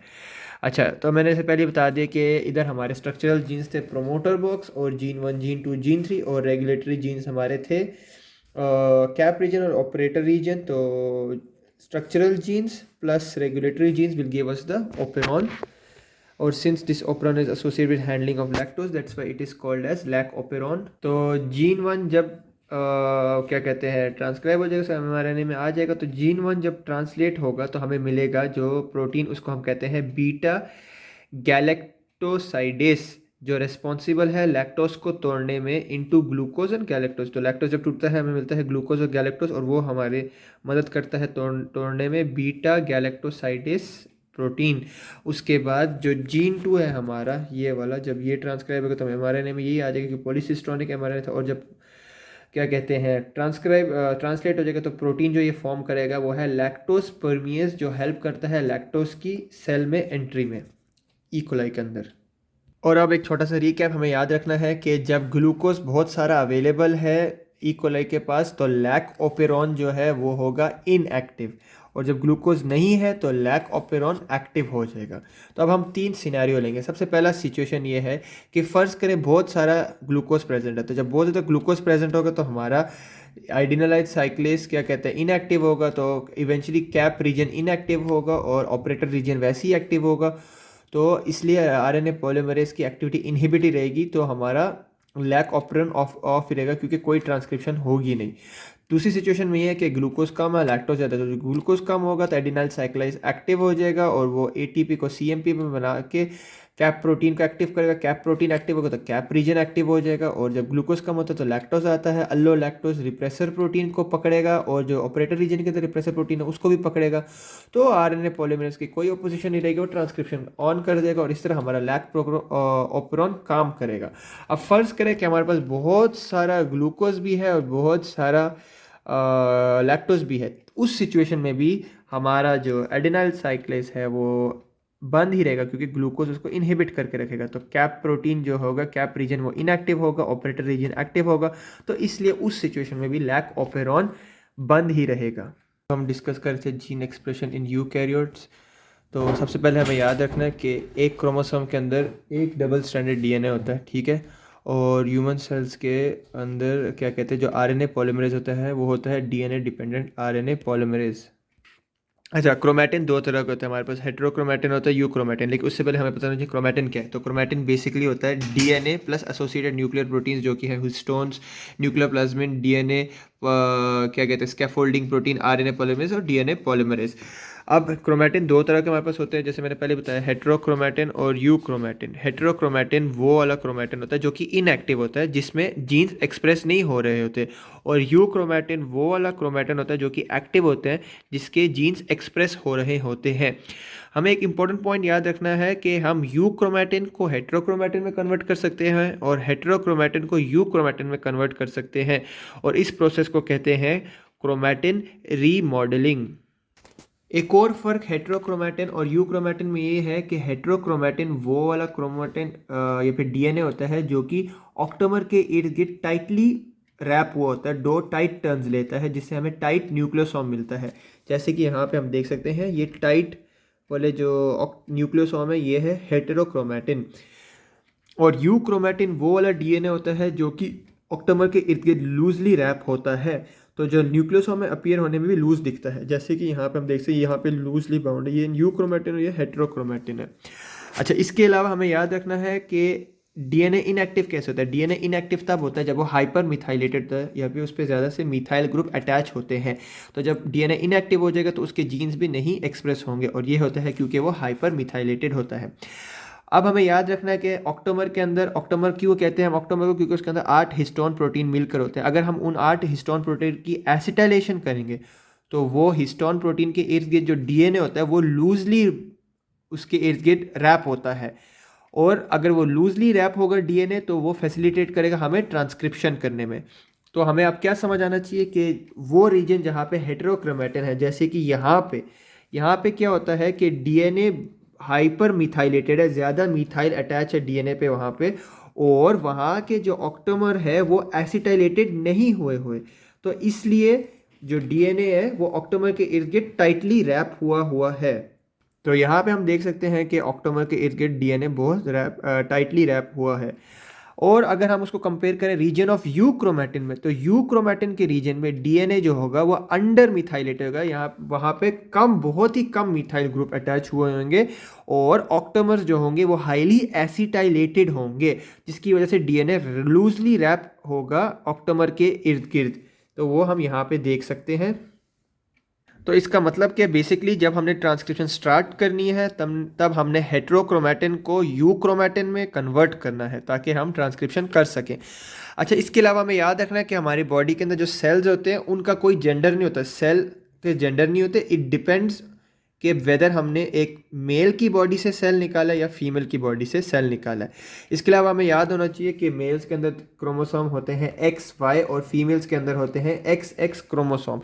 अच्छा, तो मैंने इसे पहले बता दिया कि इधर हमारे स्ट्रक्चरल जीन्स थे प्रोमोटर बॉक्स और जीन 1 जीन 2 जीन 3, और रेगुलेटरी जीन्स हमारे थे कैप रीजन और ऑपरेटर रीजन। तो structural genes plus regulatory genes will give us the operon, और since this operon is associated with handling of lactose that's why it is called as lac operon. तो gene 1 जब क्या कहते हैं transcribe हो जाएगा mRNA में आ जाएगा, तो जीन 1 जब ट्रांसलेट होगा तो हमें मिलेगा जो प्रोटीन, उसको हम कहते हैं बीटा गैलेक्टोसाइडेस, जो रिस्पॉन्सिबल है लैक्टोज को तोड़ने में इनटू ग्लूकोज एंड गैलेक्टोज। तो लैक्टोज जब टूटता है हमें मिलता है ग्लूकोज और गैलेक्टोज, और वो हमारे मदद करता है तोड़ने में बीटा गैलेक्टोसाइडेस प्रोटीन। उसके बाद जो जीन 2 है हमारा ये वाला, जब ये ट्रांसक्राइब होगा तो एमआरएनए में यही आ जाएगा कि पॉलीसिस्ट्रॉनिक एमआरएनए था, और जब क्या कहते हैं ट्रांसलेट हो जाएगा तो प्रोटीन जो ये फॉर्म करेगा वो है लैक्टोज परमिएज, जो हेल्प करता है लैक्टोज की सेल में एंट्री में ई-कोलाई के अंदर। और अब एक छोटा सा रिकैप हमें याद रखना है कि जब ग्लूकोज बहुत सारा अवेलेबल है ई-कोलाई के पास तो लैक ओपेरॉन जो है वो होगा इनएक्टिव, और जब ग्लूकोज नहीं है तो लैक ओपेरॉन एक्टिव हो जाएगा। तो अब हम 3 सिनेरियो लेंगे। सबसे पहला सिचुएशन ये है कि फ़र्ज़ करें बहुत सारा ग्लूकोज प्रेजेंट है, तो जब बहुत ज़्यादा ग्लूकोज प्रेजेंट होगा तो हमारा आइडिनलाइज साइक्लेस क्या कहते हैं इनएक्टिव होगा, तो इवेंचुअली कैप रीजन इनएक्टिव होगा और ऑपरेटर रीजन वैसे ही एक्टिव होगा, तो इसलिए आरएनए पॉलीमरेज की एक्टिविटी इनहिबिट ही रहेगी, तो हमारा लैक ऑपरेशन ऑफ रहेगा क्योंकि कोई ट्रांसक्रिप्शन होगी नहीं। दूसरी सिचुएशन में ये है कि ग्लूकोज कम है लैक्टोज ज़्यादा, तो ग्लूकोज कम होगा तो एडिनाइल साइक्लाइज एक्टिव हो जाएगा और वो एटीपी को सीएमपी में बना के कैप प्रोटीन को एक्टिव करेगा। कैप प्रोटीन एक्टिव होगा तो कैप रीजन एक्टिव हो जाएगा, और जब ग्लूकोज कम होता है तो लैक्टोज आता है, अल्लो लैक्टोज रिप्रेसर प्रोटीन को पकड़ेगा और जो ऑपरेटर रीजन के अंदर रिप्रेसर प्रोटीन है उसको भी पकड़ेगा, तो आरएनए पॉलीमरेज की कोई ऑपोजिशन नहीं रहेगी, वो ट्रांसक्रिप्शन ऑन कर देगा और इस तरह हमारा लैक ओपेरॉन काम करेगा। अब फर्ज करें कि हमारे पास बहुत सारा ग्लूकोज भी है और बहुत सारा लैक्टोज भी है, उस सिचुएशन में भी हमारा जो एडिनाइल साइक्लेस है वो बंद ही रहेगा क्योंकि ग्लूकोज उसको इनहिबिट करके रखेगा। तो कैप प्रोटीन जो होगा कैप रीजन वो इनएक्टिव होगा, ऑपरेटर रीजन एक्टिव होगा, तो इसलिए उस सिचुएशन में भी लैक ओपेरॉन बंद ही रहेगा। तो हम डिस्कस करते हैं जीन एक्सप्रेशन इन यूकैरियोट्स। तो सबसे पहले हमें याद रखना है कि एक क्रोमोसोम के अंदर एक डबल स्ट्रैंडेड डीएनए होता है, ठीक है, और ह्यूमन सेल्स के अंदर क्या कहते हैं जो आरएनए पॉलीमरेज होता है वो होता है डीएनए डिपेंडेंट आरएनए पॉलीमरेज। अच्छा, क्रोमैटिन 2 तरह का होता है हमारे पास, हेटेरोक्रोमैटिन होता है यूक्रोमैटिन। लेकिन उससे पहले हमें पता होना चाहिए क्रोमैटिन क्या है। तो क्रोमैटिन बेसिकली होता है DNA plus associated nuclear proteins जो कि है हिस्टोन्स, न्यूक्लियर प्लाज्मिन, डीएनए क्या कहते हैं स्कैफोल्डिंग प्रोटीन, आरएनए पॉलीमरेज और डीएनए पॉलीमरेज। अब क्रोमैटिन 2 तरह के हमारे पास होते हैं, जैसे मैंने पहले बताया हेटेरोक्रोमैटिन और यूक्रोमैटिन। हेटेरोक्रोमैटिन वो वाला क्रोमैटिन होता है जो कि इनएक्टिव होता है जिसमें जीन्स एक्सप्रेस नहीं हो रहे होते, और यूक्रोमैटिन वो वाला क्रोमैटिन होता है जो कि एक्टिव होते हैं जिसके जीन्स एक्सप्रेस हो रहे होते हैं। हमें एक इंपॉर्टेंट पॉइंट याद रखना है कि हम यूक्रोमैटिन को हेटेरोक्रोमैटिन में कन्वर्ट कर सकते हैं और हेटेरोक्रोमैटिन को यूक्रोमैटिन में कन्वर्ट कर सकते हैं, और इस प्रोसेस को कहते हैं क्रोमैटिन रीमॉडलिंग। एक और फ़र्क हेट्रोक्रोमेटिन और यूक्रोमेटिन में ये है कि हेट्रोक्रोमेटिन वो वाला क्रोमेटिन या फिर डीएनए होता है जो कि ऑक्टोमर के इर्द गिर्द टाइटली रैप हुआ होता है, दो टाइट टर्न्स लेता है, जिससे हमें टाइट न्यूक्लियोसोम मिलता है। जैसे कि यहाँ पे हम देख सकते हैं, ये टाइट वाले जो न्यूक्लियोसोम है ये है हेटेरोक्रोमेटिन, और यूक्रोमेटिन वो वाला डीएनए होता है जो कि ऑक्टोमर के इर्द गिर्द लूजली रैप होता है, तो जो न्यूक्लियोसोम में अपीयर होने में भी लूज दिखता है। जैसे कि यहाँ पे हम देख सकते हैं, यहाँ पे लूजली बाउंड है, ये यूक्रोमेटिन और ये हेटेरोक्रोमेटिन है। अच्छा, इसके अलावा हमें याद रखना है कि डीएनए इनएक्टिव कैसे होता है। डीएनए इनएक्टिव तब होता है जब वो हाइपर मिथाइलेटेड होता है या फिर उस पर ज़्यादा से मिथाइल ग्रुप अटैच होते हैं। तो जब डीएनए इनएक्टिव हो जाएगा तो उसके जीन्स भी नहीं एक्सप्रेस होंगे, और ये होता है क्योंकि वो हाइपर मिथाइलेटेड होता है। अब हमें याद रखना है कि ऑक्टोमर के अंदर, ऑक्टोमर क्यों कहते हैं हम ऑक्टोमर को, क्योंकि उसके अंदर 8 हिस्टोन प्रोटीन मिलकर होते हैं। अगर हम उन 8 हिस्टोन प्रोटीन की एसिटाइलेशन करेंगे तो वो हिस्टोन प्रोटीन के इर्द गिर्द जो डीएनए होता है वो लूजली उसके इर्द गिर्द रैप होता है, और अगर वो लूजली रैप होगा डीएनए तो वो फैसिलिटेट करेगा हमें ट्रांसक्रिप्शन करने में। तो हमें अब क्या समझ आना चाहिए कि वो रीजन जहाँ पे हेटेरोक्रोमेटिन है, जैसे कि यहाँ पे क्या होता है कि डीएनए हाइपर मिथाइलेटेड है, ज़्यादा मिथाइल अटैच है डीएनए पे वहाँ पे, और वहाँ के जो ऑक्टोमर है वो एसिटाइलेटेड नहीं हुए हुए, तो इसलिए जो डीएनए है वो ऑक्टोमर के इर्द गिर्द टाइटली रैप हुआ हुआ है। तो यहाँ पे हम देख सकते हैं कि ऑक्टोमर के इर्द गिर्द डीएनए बहुत टाइटली रैप हुआ है। और अगर हम उसको कंपेयर करें रीजन ऑफ यू क्रोमेटिन में, तो यू क्रोमेटिन के रीजन में डीएनए जो होगा वो अंडर मिथाइलेटेड होगा, यहाँ वहाँ पे बहुत ही कम मिथाइल ग्रुप अटैच हुए होंगे, और ऑक्टोमर्स जो होंगे वो हाईली एसिटाइलेटेड होंगे, जिसकी वजह से डीएनए लूजली रैप होगा ऑक्टोमर के इर्द गिर्द। तो वो हम यहाँ पे देख सकते हैं। तो इसका मतलब क्या, बेसिकली जब हमने ट्रांसक्रिप्शन स्टार्ट करनी है तब हमने हेट्रोक्रोमेटिन को यूक्रोमेटिन में कन्वर्ट करना है ताकि हम ट्रांसक्रिप्शन कर सकें। अच्छा, इसके अलावा हमें याद रखना है कि हमारी बॉडी के अंदर जो सेल्स होते हैं उनका कोई जेंडर नहीं होता, सेल के जेंडर नहीं होते। इट डिपेंड्स कि वेदर हमने एक मेल की बॉडी से सेल निकाला है या फीमेल की बॉडी से सेल निकाला है। इसके अलावा हमें याद होना चाहिए कि मेल्स के अंदर क्रोमोसोम होते हैं XY और फीमेल्स के अंदर होते हैं XX क्रोमोसोम।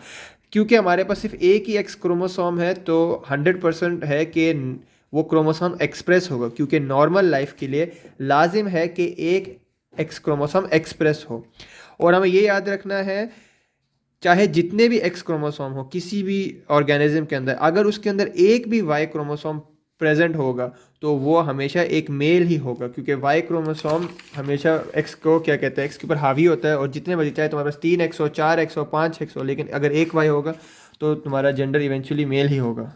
क्योंकि हमारे पास सिर्फ एक ही एक्स क्रोमोसोम है तो 100% है कि वो क्रोमोसोम एक्सप्रेस होगा, क्योंकि नॉर्मल लाइफ के लिए लाजिम है कि एक एक्स क्रोमोसोम एक्सप्रेस हो। और हमें ये याद रखना है, चाहे जितने भी एक्स क्रोमोसोम हो किसी भी ऑर्गेनिज्म के अंदर, अगर उसके अंदर एक भी वाई क्रोमोसोम प्रेजेंट होगा तो वो हमेशा एक मेल ही होगा, क्योंकि वाई क्रोमोसोम हमेशा एक्स को क्या कहते हैं, एक्स के ऊपर हावी होता है। और जितने बजे चाहे तुम्हारे पास 3 एक्स हो, 4 एक्स हो, 5 एक्स हो, लेकिन अगर एक वाई होगा तो तुम्हारा जेंडर इवेंचुअली मेल ही होगा।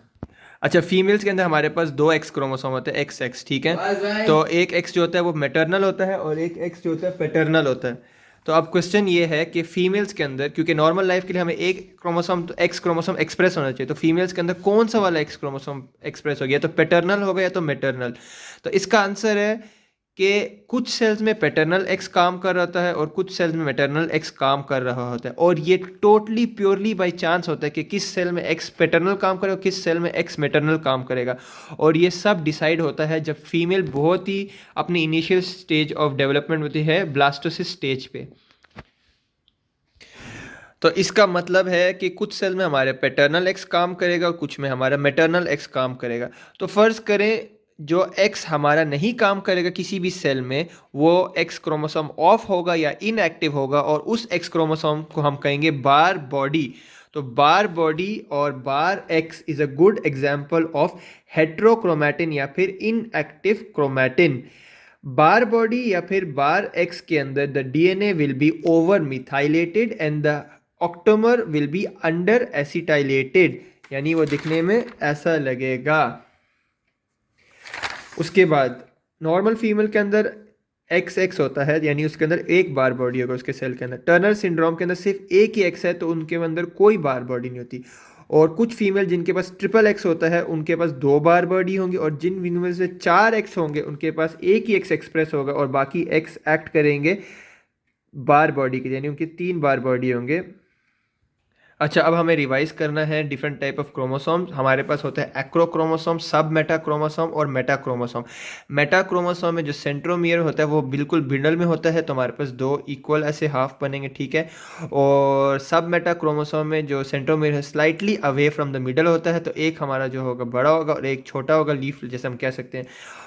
अच्छा, फीमेल्स के अंदर हमारे पास 2 एक्स क्रोमोसोम होते हैं, XX, ठीक है। तो एक एक्स जो होता है वो मैटरनल होता है और एक एक्स जो होता है पैटर्नल होता है। तो अब क्वेश्चन ये है कि फीमेल्स के अंदर, क्योंकि नॉर्मल लाइफ के लिए हमें एक क्रोमोसोम तो एक्स क्रोमोसोम एक्सप्रेस होना चाहिए, तो फीमेल्स के अंदर कौन सा वाला एक्स क्रोमोसोम एक्सप्रेस हो गया, तो पैटर्नल होगा या तो मैटरनल। तो इसका आंसर है कि कुछ सेल्स में पैटर्नल एक्स काम कर रहा होता है और कुछ सेल्स में मैटरनल एक्स काम कर रहा होता है, और ये टोटली प्योरली बाय चांस होता है कि किस सेल में एक्स पैटर्नल काम करेगा और किस सेल में एक्स मैटरनल काम करेगा। और ये सब डिसाइड होता है जब फीमेल बहुत ही अपनी इनिशियल स्टेज ऑफ डेवलपमेंट होती है, ब्लास्टोसिस स्टेज पे। तो इसका मतलब है कि कुछ सेल में हमारे पैटर्नल एक्स काम करेगा और कुछ में हमारा मैटरनल एक्स काम करेगा। तो फर्ज करें जो एक्स हमारा नहीं काम करेगा किसी भी सेल में, वो एक्स क्रोमोसोम ऑफ होगा या इनएक्टिव होगा, और उस एक्स क्रोमोसोम को हम कहेंगे बार बॉडी। तो बार बॉडी और Barr X is a good example of heterochromatin या फिर इनएक्टिव क्रोमेटिन। बार बॉडी या फिर बार एक्स के अंदर the DNA will be over methylated and the octamer will be under acetylated, यानी वो दिखने में ऐसा लगेगा। उसके बाद नॉर्मल फीमेल के अंदर XX होता है, यानी उसके अंदर एक बार बॉडी होगा उसके सेल के अंदर। टर्नर सिंड्रोम के अंदर सिर्फ एक ही एक्स है तो उनके अंदर कोई बार बॉडी नहीं होती। और कुछ फीमेल जिनके पास XXX होता है उनके पास 2 बार बॉडी होंगी, और जिन फीमेल से 4 एक्स होंगे उनके पास एक ही एक्स एक्सप्रेस होगा और बाकी एक्स एक्ट करेंगे बार बॉडी के, यानी उनकी 3 बार बॉडी होंगे। अच्छा, अब हमें रिवाइज करना है डिफरेंट टाइप ऑफ क्रोमोसोम। हमारे पास होता है एक्रोक्रोमोसोम, सब मेटा क्रोमोसोम और मेटा क्रोमोसोम। मेटा क्रोमोसोम में जो सेंट्रोमियर होता है वो बिल्कुल मिडल में होता है, तो हमारे पास दो इक्वल ऐसे हाफ बनेंगे, ठीक है। और सब मेटा क्रोमोसोम में जो सेंट्रोमियर है slightly away from the middle होता है, तो एक हमारा जो होगा बड़ा होगा और एक छोटा होगा, लीफ जैसे हम कह सकते हैं।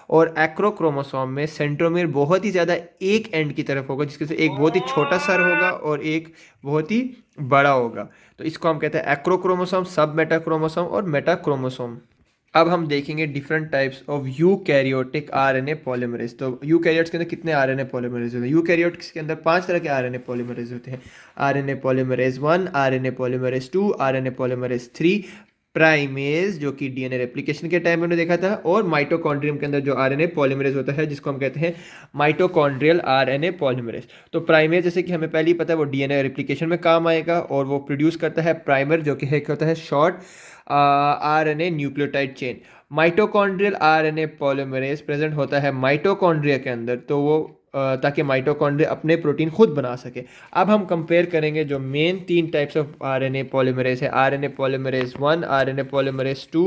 और एक्रोक्रोमोसोम में सेंट्रोमियर बहुत ही ज़्यादा एक एंड की तरफ होगा, जिसके से एक बहुत ही छोटा सर होगा और एक बहुत ही बड़ा होगा। तो इसको हम कहते हैं एक्रोक्रोमोसोम, सब मेटाक्रोमोसोम और मेटाक्रोमोसोम। अब हम देखेंगे different types of eukaryotic RNA polymerase. तो यूकैरियोट्स के अंदर कितने आरएनए पॉलीमरेज होते हैं? यूकैरियोट्स के अंदर 5 तरह के आरएनए पॉलीमरेज होते हैं। RNA polymerase 1, RNA polymerase 2, RNA polymerase 3, primase जो कि डीएनए रेप्लिकेशन के टाइम में हमने देखा था, और माइटोकॉन्ड्रियम के अंदर जो आरएनए पॉलीमरेज होता है जिसको हम कहते हैं माइटोकॉन्ड्रियल आरएनए पॉलीमरेज। तो प्राइमेज जैसे कि हमें पहले ही पता है वो डीएनए रेप्लिकेशन में काम आएगा और वो प्रोड्यूस करता है प्राइमर जो कि एक होता है short RNA nucleotide chain. Mitochondrial RNA polymerase present होता है माइटोकॉन्ड्रिया के अंदर, तो वो ताकि माइटोकॉन्ड्रिया अपने प्रोटीन खुद बना सके। अब हम कंपेयर करेंगे जो main 3 types of RNA polymerase है, आरएनए पॉलीमरेज 1, आरएनए पॉलीमरेज 2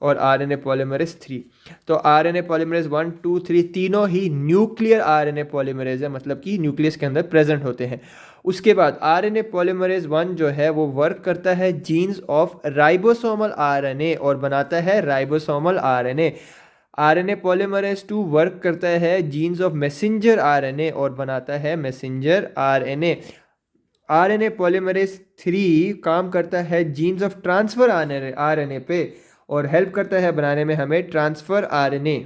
और आरएनए पॉलीमरेज 3। तो आरएनए पॉलीमरेज 1, 2, 3 तीनों ही न्यूक्लियर आरएनए पॉलीमरेज है, मतलब कि न्यूक्लियस के अंदर प्रेजेंट होते हैं। उसके बाद आरएनए पॉलीमरेज 1 जो है वो वर्क करता है जीन्स ऑफ राइबोसोमल आरएनए और बनाता है ribosomal RNA. RNA polymerase 2 work करता है जीन्स ऑफ मैसेंजर आरएनए और बनाता है मैसेंजर आरएनए। आरएनए पॉलीमरेज 3 काम करता है जीन्स ऑफ ट्रांसफर आरएनए पे और हेल्प करता है बनाने में हमें ट्रांसफर आरएनए।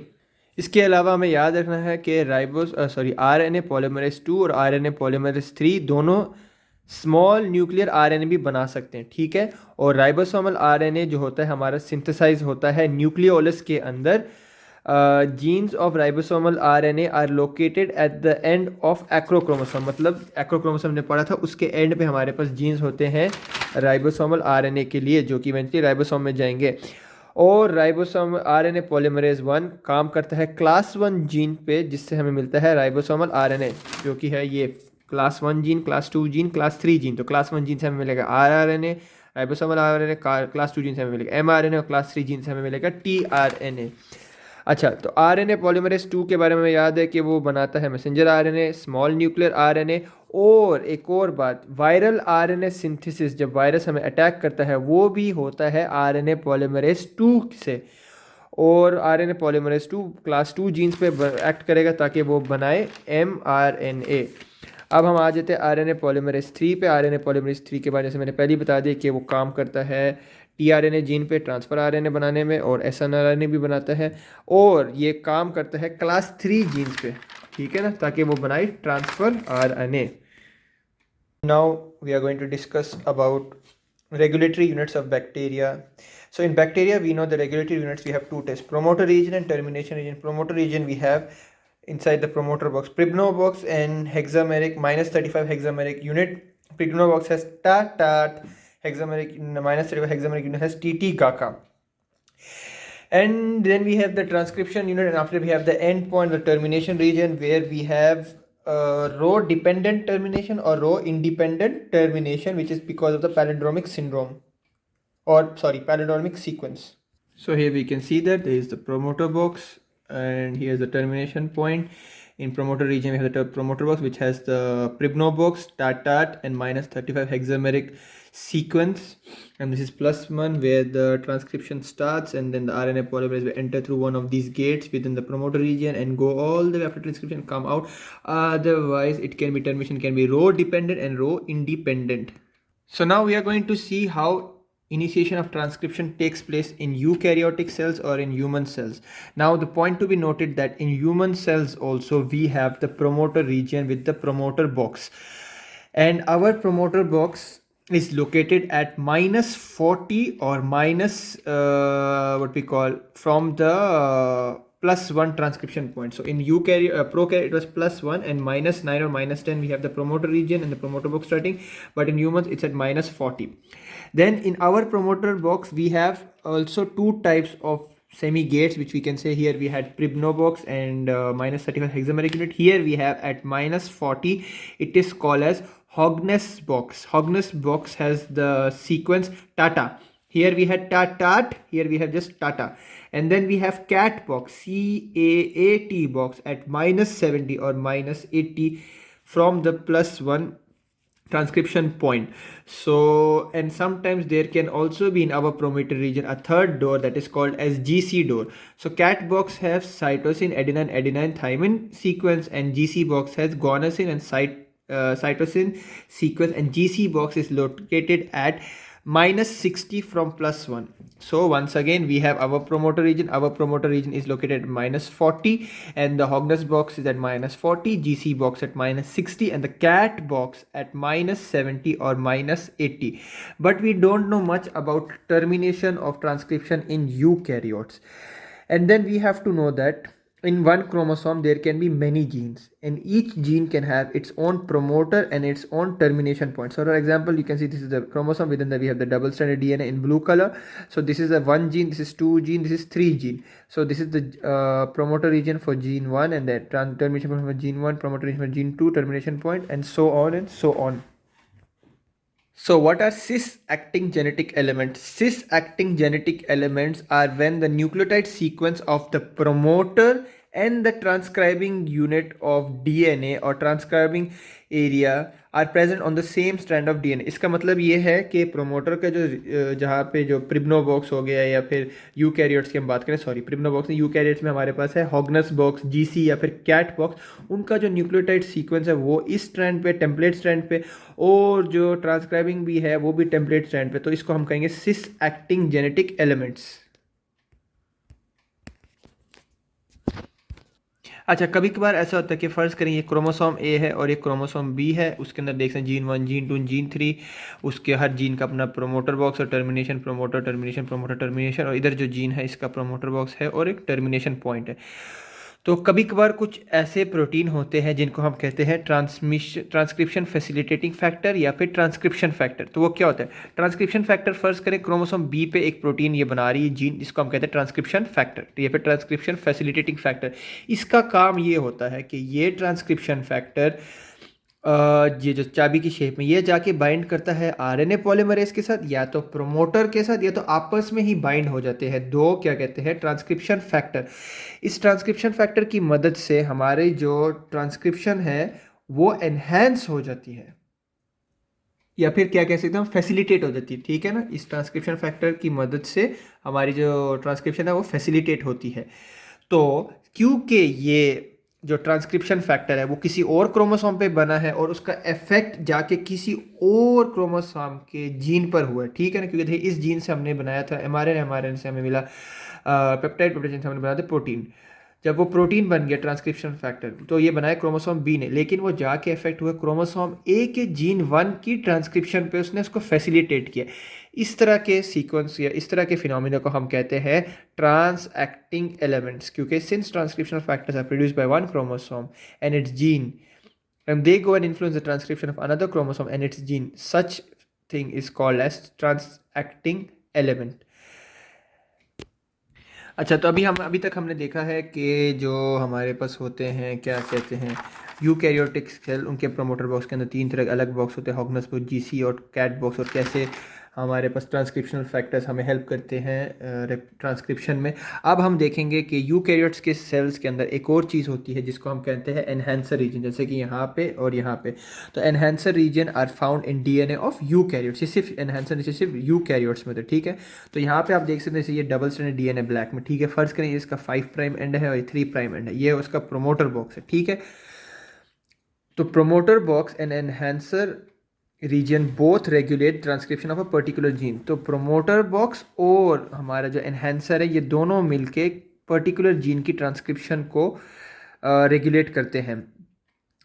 इसके अलावा हमें याद रखना है कि आरएनए पॉलीमरेज 2 और आरएनए पॉलीमरेज 3 दोनों स्मॉल न्यूक्लियर आरएनए भी बना सकते हैं, ठीक है। और राइबोसोमल आरएनए जो होता है हमारा सिंथेसाइज होता है न्यूक्लियोलस के अंदर। Genes of ribosomal RNA are located at the end of acrochromosome, मतलब एक्रोक्रोमोसोम ने पढ़ा था उसके एंड पे हमारे पास जीन्स होते हैं राइबोसोमल आरएनए के लिए, जो कि इवेंचुअली राइबोसोम में जाएंगे। और राइबोसोम आरएनए पॉलीमरेज 1 काम करता है क्लास 1 जीन पे, जिससे हमें मिलता है राइबोसोमल आरएनए, जो कि है ये class 1 gene, class 2 gene, class 3 gene. तो क्लास 1 जीन से हमें मिलेगा rRNA, ribosomal RNA. Class 2 gene से हमें मिलेगा एमआरएनए और क्लास 3 जीन से हमें मिलेगा टीआरएनए। अच्छा, तो आरएनए पॉलीमरेज 2 के बारे में याद है कि वो बनाता है messenger RNA, small nuclear RNA. और एक और बात, वायरल आरएनए सिंथेसिस, जब वायरस हमें अटैक करता है वो भी होता है आरएनए पॉलीमरेज 2 से। और आरएनए पॉलीमरेज 2 क्लास 2 जीन्स पे एक्ट करेगा ताकि वो बनाए एमआरएनए। अब हम आ जाते हैं आरएनए पॉलीमरेज 3 पे। आरएनए पॉलीमरेज 3 के बारे में मैंने पहले ही बता दिया कि वो काम करता है टीआरएनए जीन पे ट्रांसफर आरएनए बनाने में, और एसएनआरएनए भी बनाता है। और ये काम करता है क्लास 3 जीन्स पे, ठीक है ना, ताकि वो बनाए transfer RNA. Now we are going to discuss about regulatory units of bacteria. So in bacteria we know the regulatory units we have two types, promoter region and termination region. Promoter region we have inside the promoter box Pribno box and hexameric -35 hexameric unit. Pribno box has tat hexameric -35 hexameric unit has TT GACA. And then we have the transcription unit, and after we have the end point, the termination region, where we have row dependent termination or row independent termination, which is because of the palindromic syndrome, or palindromic sequence. So here we can see that there is the promoter box and here's the termination point. In promoter region we have the promoter box which has the Pribno box, tat and -35 hexameric sequence, and this is +1 where the transcription starts, and then the RNA polymerase will enter through one of these gates within the promoter region and go all the way after transcription, come out. Otherwise it can be termination can be row dependent and row independent. So now we are going to see how initiation of transcription takes place in eukaryotic cells or in human cells. Now the point to be noted that in human cells also we have the promoter region with the promoter box, and our promoter box is located at -40 or minus what we call from the +1 transcription point. So in prokaryote it was +1, and -9 or -10 we have the promoter region and the promoter box starting, but in humans it's at -40. Then in our promoter box we have also two types of semi gates, which we can say here we had Pribnobox and minus 35 hexameric unit. Here we have at minus 40, it is called as Hogness box. Hogness box has the sequence Tata. Here we had Tat, here we have just Tata. And then we have Cat box, CAAT box at minus 70 or minus 80 from the plus 1 transcription point. So, and sometimes there can also be in our promoter region a third door that is called as GC door. So cat box has cytosine, adenine, thymine sequence, and GC box has guanosine and cytosine sequence, and GC box is located at minus 60 from plus 1. So once again we have our promoter region. Our promoter region is located at minus 40, and the Hogness box is at minus 40, GC box at minus 60, and the cat box at minus 70 or minus 80. But we don't know much about termination of transcription in eukaryotes. And then we have to know that in one chromosome there can be many genes, and each gene can have its own promoter and its own termination point. So for example, you can see this is the chromosome. Within that we have the double stranded DNA in blue color. So this is a 1 gene, this is 2 gene, this is 3 gene. So this is the promoter region for gene 1, and the termination point for gene 1, promoter region for gene 2, termination point, and so on and so on. So what are cis-acting genetic elements? Cis-acting genetic elements are when the nucleotide sequence of the promoter and the transcribing unit of DNA or transcribing area are present on the same strand of DNA. इसका मतलब ये है कि promoter का जो जहाँ पे जो प्रिब्नोबॉक्स हो गया या फिर यूकैरियोट्स की हम बात करें, सॉरी प्रिब्नोबॉक्स नहीं, यूकैरियोट्स में हमारे पास है हॉग्नस बॉक्स, जीसी या फिर कैट बॉक्स. उनका जो न्यूक्लियोटाइड सीक्वेंस है वो इस स्ट्रैंड पे, टेम्पलेट स्ट्रैंड पे, और जो ट्रांसक्राइबिंग भी है वो भी टेम्पलेट स्ट्रैंड पे. तो इसको हम कहेंगे सिस एक्टिंग जेनेटिक एलिमेंट्स. अच्छा, कभी कभार ऐसा होता है कि फ़र्ज़ करें ये क्रोमोसोम ए है और ये क्रोमोसोम बी है. उसके अंदर देख सकते हैं जीन 1, जीन 2, जीन 3. उसके हर जीन का अपना प्रोमोटर बॉक्स और termination, promoter termination, promoter termination, और इधर जो जीन है इसका प्रोमोटर बॉक्स है और एक टर्मिनेशन पॉइंट है. तो कभी कभार कुछ ऐसे प्रोटीन होते हैं जिनको हम कहते हैं ट्रांसक्रिप्शन फैसिलिटेटिंग फैक्टर या फिर ट्रांसक्रिप्शन फैक्टर. तो वो क्या होता है? ट्रांसक्रिप्शन फैक्टर, फर्ज करें क्रोमोसोम बी पे एक प्रोटीन ये बना रही है जीन, इसको हम कहते हैं ट्रांसक्रिप्शन फैक्टर या फिर ट्रांसक्रिप्शन फैसिलिटेटिंग फैक्टर. इसका काम ये होता है कि ये ट्रांसक्रिप्शन फैक्टर ये जो चाबी की शेप में ये जाके बाइंड करता है आरएनए पॉलीमरेज के साथ, या तो प्रोमोटर के साथ, या तो आपस में ही बाइंड हो जाते हैं दो, क्या कहते हैं, ट्रांसक्रिप्शन फैक्टर. इस ट्रांसक्रिप्शन फैक्टर की मदद से हमारी जो ट्रांसक्रिप्शन है वो एनहेंस हो जाती है, या फिर क्या कह सकते हैं, फैसिलिटेट हो जाती है. ठीक है ना? इस ट्रांसक्रिप्शन फैक्टर की मदद से हमारी जो ट्रांसक्रिप्शन है वो फैसिलिटेट होती है. तो क्योंकि ये जो ट्रांसक्रिप्शन फैक्टर है वो किसी और क्रोमोसोम पे बना है और उसका इफेक्ट जाके किसी और क्रोमोसोम के जीन पर हुआ है. ठीक है ना? क्योंकि देखिए इस जीन से हमने बनाया था एमआरएनए से हमें मिला पेप्टाइड से हमने बनाया था प्रोटीन. जब वो प्रोटीन बन गया ट्रांसक्रिप्शन फैक्टर, तो ये बनाया क्रोमोसोम बी ने, लेकिन वो जाके इफेक्ट हुआ क्रोमोसोम ए के जीन 1 की ट्रांसक्रिप्शन पे, उसने उसको फैसिलिटेट किया. इस तरह के सीक्वेंस या इस तरह के फिनोमिना को हम कहते हैं ट्रांस एक्टिंग एलिमेंट्स, क्योंकि since transcription factors are produced by one chromosome and its gene and they go and influence the transcription of another chromosome and its gene, such thing is called as trans-acting element. अच्छा, तो अभी तक हमने देखा है कि जो हमारे पास होते हैं, क्या कहते हैं, यूकैरियोटिक सेल, उनके प्रोमोटर बॉक्स के अंदर 3 तरह के अलग बॉक्स होते हैं, हॉग्नस बॉक्स, जीसी और कैट बॉक्स, और कैसे हमारे पास ट्रांसक्रिप्शनल फैक्टर्स हमें हेल्प करते हैं ट्रांसक्रिप्शन में. अब हम देखेंगे कि यूकैरियोट्स के सेल्स के अंदर एक और चीज़ होती है जिसको हम कहते हैं एनहेंसर रीजन, जैसे कि यहाँ पे और यहाँ पे. तो enhancer region are found in DNA of eukaryotes. ये सिर्फ एनहेंसर सिर्फ यूकैरियोट्स में. तो ठीक है, तो यहाँ पे आप देख सकते हैं जैसे ये डबल स्ट्रैंडेड डीएनए ब्लैक में. ठीक है, फर्ज करें इसका 5 प्राइम एंड है और ये 3 प्राइम एंड है, ये उसका प्रोमोटर बॉक्स है. ठीक है, तो promoter box and enhancer region both regulate transcription of a particular gene. तो प्रोमोटर बॉक्स और हमारा जो एनहेंसर है ये दोनों मिलके पर्टिकुलर जीन की ट्रांसक्रिप्शन को रेगुलेट करते हैं.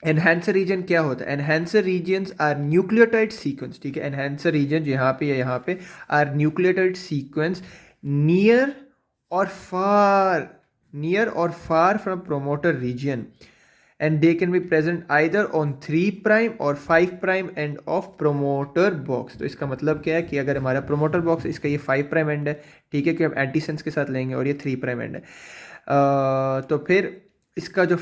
एनहेंसर रीजन क्या होता है? Enhancer regions are nucleotide sequence. ठीक है, एनहेंसर रीजन जो यहाँ पे या यहाँ पे आर न्यूक्लियोटाइड सीक्वेंस नियर और far from promoter region, and they can be present either on 3 prime और 5 prime end of promoter box। तो इसका मतलब क्या है कि अगर हमारा promoter box इसका ये 5 prime end है, ठीक है, कि हम एंटी सेंस के साथ लेंगे, और ये 3 prime end है, तो फिर इसका जो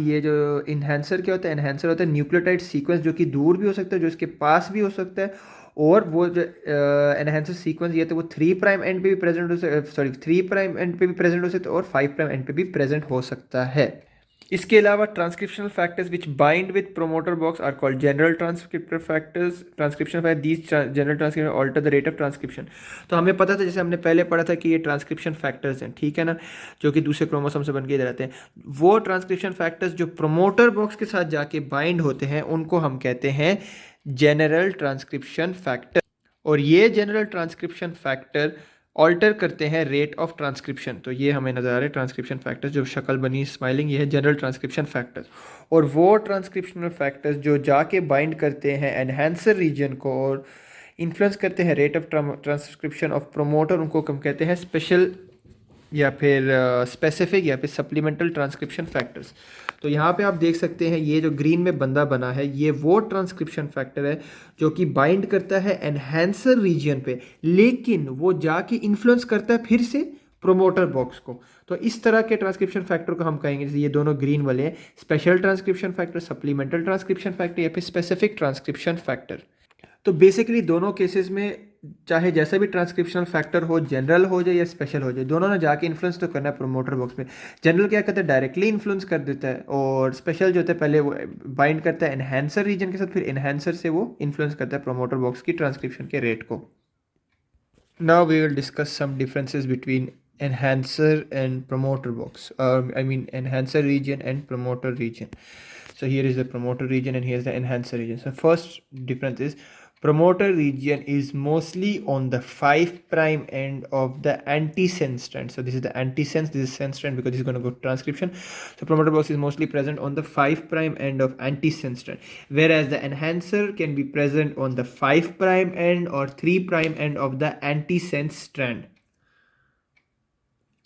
ये जो इन्हेंसर क्या होता है, इन्हेंसर होता है न्यूक्लियोटाइड सीक्वेंस जो कि दूर भी हो सकता है, जो इसके पास भी हो सकता है, और वो जो एनहेंसर सीक्वेंस ये तो वो 3 प्राइम एंड पे भी प्रेजेंट हो सकता, सॉरी 3 प्राइम एंड पे भी प्रेजेंट हो सकता है, और 5 प्राइम एंड पे भी प्रेजेंट हो सकता है। इसके अलावा transcriptional factors which bind with promoter box are called general transcriptor factors. Transcription factor these general transcription alter the rate of transcription. तो हमें पता था, जैसे हमने पहले पढ़ा था कि ये ट्रांसक्रिप्शन फैक्टर्स हैं, ठीक है ना, जो कि दूसरे क्रोमोसोम से बन के रहते हैं। वो ट्रांसक्रिप्शन फैक्टर्स जो प्रोमोटर बॉक्स के साथ जाके बाइंड होते हैं उनको हम कहते हैं जनरल ट्रांसक्रिप्शन फैक्टर। और ये जनरल ट्रांसक्रिप्शन फैक्टर ऑल्टर करते हैं रेट ऑफ ट्रांसक्रिप्शन। तो ये हमें नज़र आ रहा है ट्रांसक्रिप्शन फैक्टर्स, जो शक्ल बनी स्माइलिंग, ये है जनरल ट्रांसक्रिप्शन फैक्टर्स। और वो ट्रांसक्रिप्शनल फैक्टर्स जो जाके बाइंड करते हैं एनहांसर रीजन को और इन्फ्लुएंस करते हैं rate of transcription of promoter, उनको हम कहते हैं स्पेशल या फिर स्पेसिफिक या फिर सप्लीमेंटल ट्रांसक्रिप्शन फैक्टर्स। तो यहाँ पे आप देख सकते हैं ये जो ग्रीन में बंदा बना है, ये वो ट्रांसक्रिप्शन फैक्टर है जो कि बाइंड करता है एनहांसर रीजन पे, लेकिन वो जाके इन्फ्लुएंस करता है फिर से प्रोमोटर बॉक्स को। तो इस तरह के ट्रांसक्रिप्शन फैक्टर को हम कहेंगे, जैसे ये दोनों ग्रीन वाले हैं, special transcription factor, supplemental transcription factor या फिर स्पेसिफिक ट्रांसक्रिप्शन फैक्टर। तो बेसिकली दोनों केसेस में चाहे जैसा भी ट्रांसक्रिप्शनल फैक्टर हो, जनरल हो जाए या स्पेशल हो जाए, दोनों ने जाके इन्फ्लुएंस तो करना है प्रोमोटर बॉक्स में। जनरल क्या करता है, डायरेक्टली इन्फ्लुएंस कर देता है, और स्पेशल जो होता है पहले वो बाइंड करता है एनहांसर रीजन के साथ, फिर एनहांसर से वो इन्फ्लुएंस करता है प्रोमोटर बॉक्स की ट्रांसक्रिप्शन के रेट को। Now we will discuss some differences between enhancer and promoter box, I mean enhancer region and promoter region. So here is the promoter region and here's the enhancer region. So first difference is promoter region is mostly on the 5 prime end of the antisense strand. So this is the antisense, this is sense strand because this is going to go to transcription. So promoter box is mostly present on the 5 prime end of antisense strand, whereas the enhancer can be present on the 5 prime end or 3 prime end of the antisense strand.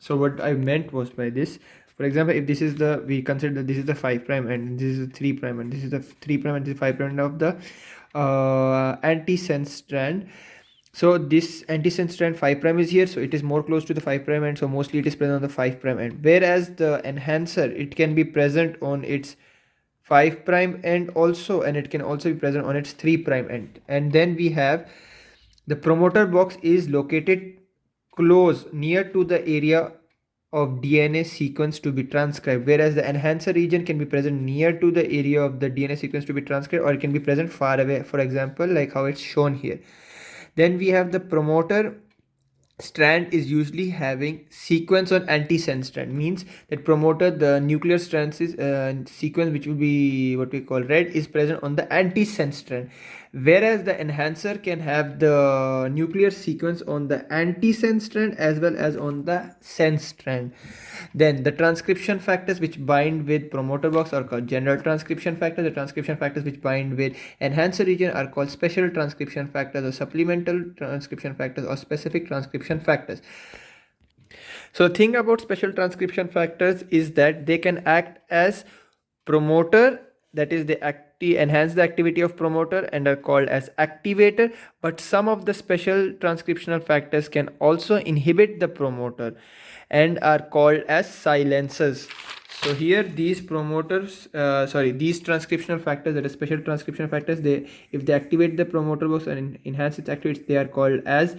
So what I meant was by this, for example, if this is the, we consider that this is the 5 prime and this is the 3 prime and this is the 3 prime and this is 5 prime end of the antisense strand. So this antisense strand 5 prime is here, so it is more close to the 5 prime end, so mostly it is present on the 5 prime end, whereas the enhancer, it can be present on its 5 prime end also, and it can also be present on its 3 prime end. And then we have the promoter box is located close near to the area of DNA sequence to be transcribed, whereas the enhancer region can be present near to the area of the DNA sequence to be transcribed, or it can be present far away, for example like how it's shown here. Then we have the promoter strand is usually having sequence on antisense strand, means that promoter, the nuclear strands is sequence which will be what we call red, is present on the antisense strand, whereas the enhancer can have the nuclear sequence on the antisense strand as well as on the sense strand. Then the transcription factors which bind with promoter box are called general transcription factors. The transcription factors which bind with enhancer region are called special transcription factors or supplemental transcription factors or specific transcription factors. So the thing about special transcription factors is that they can act as promoter, that is they enhance the activity of promoter and are called as activator, but some of the special transcriptional factors can also inhibit the promoter and are called as silencers. So here these promoters, these transcriptional factors, that is special transcription factors, if they activate the promoter box and enhance its activities, they are called as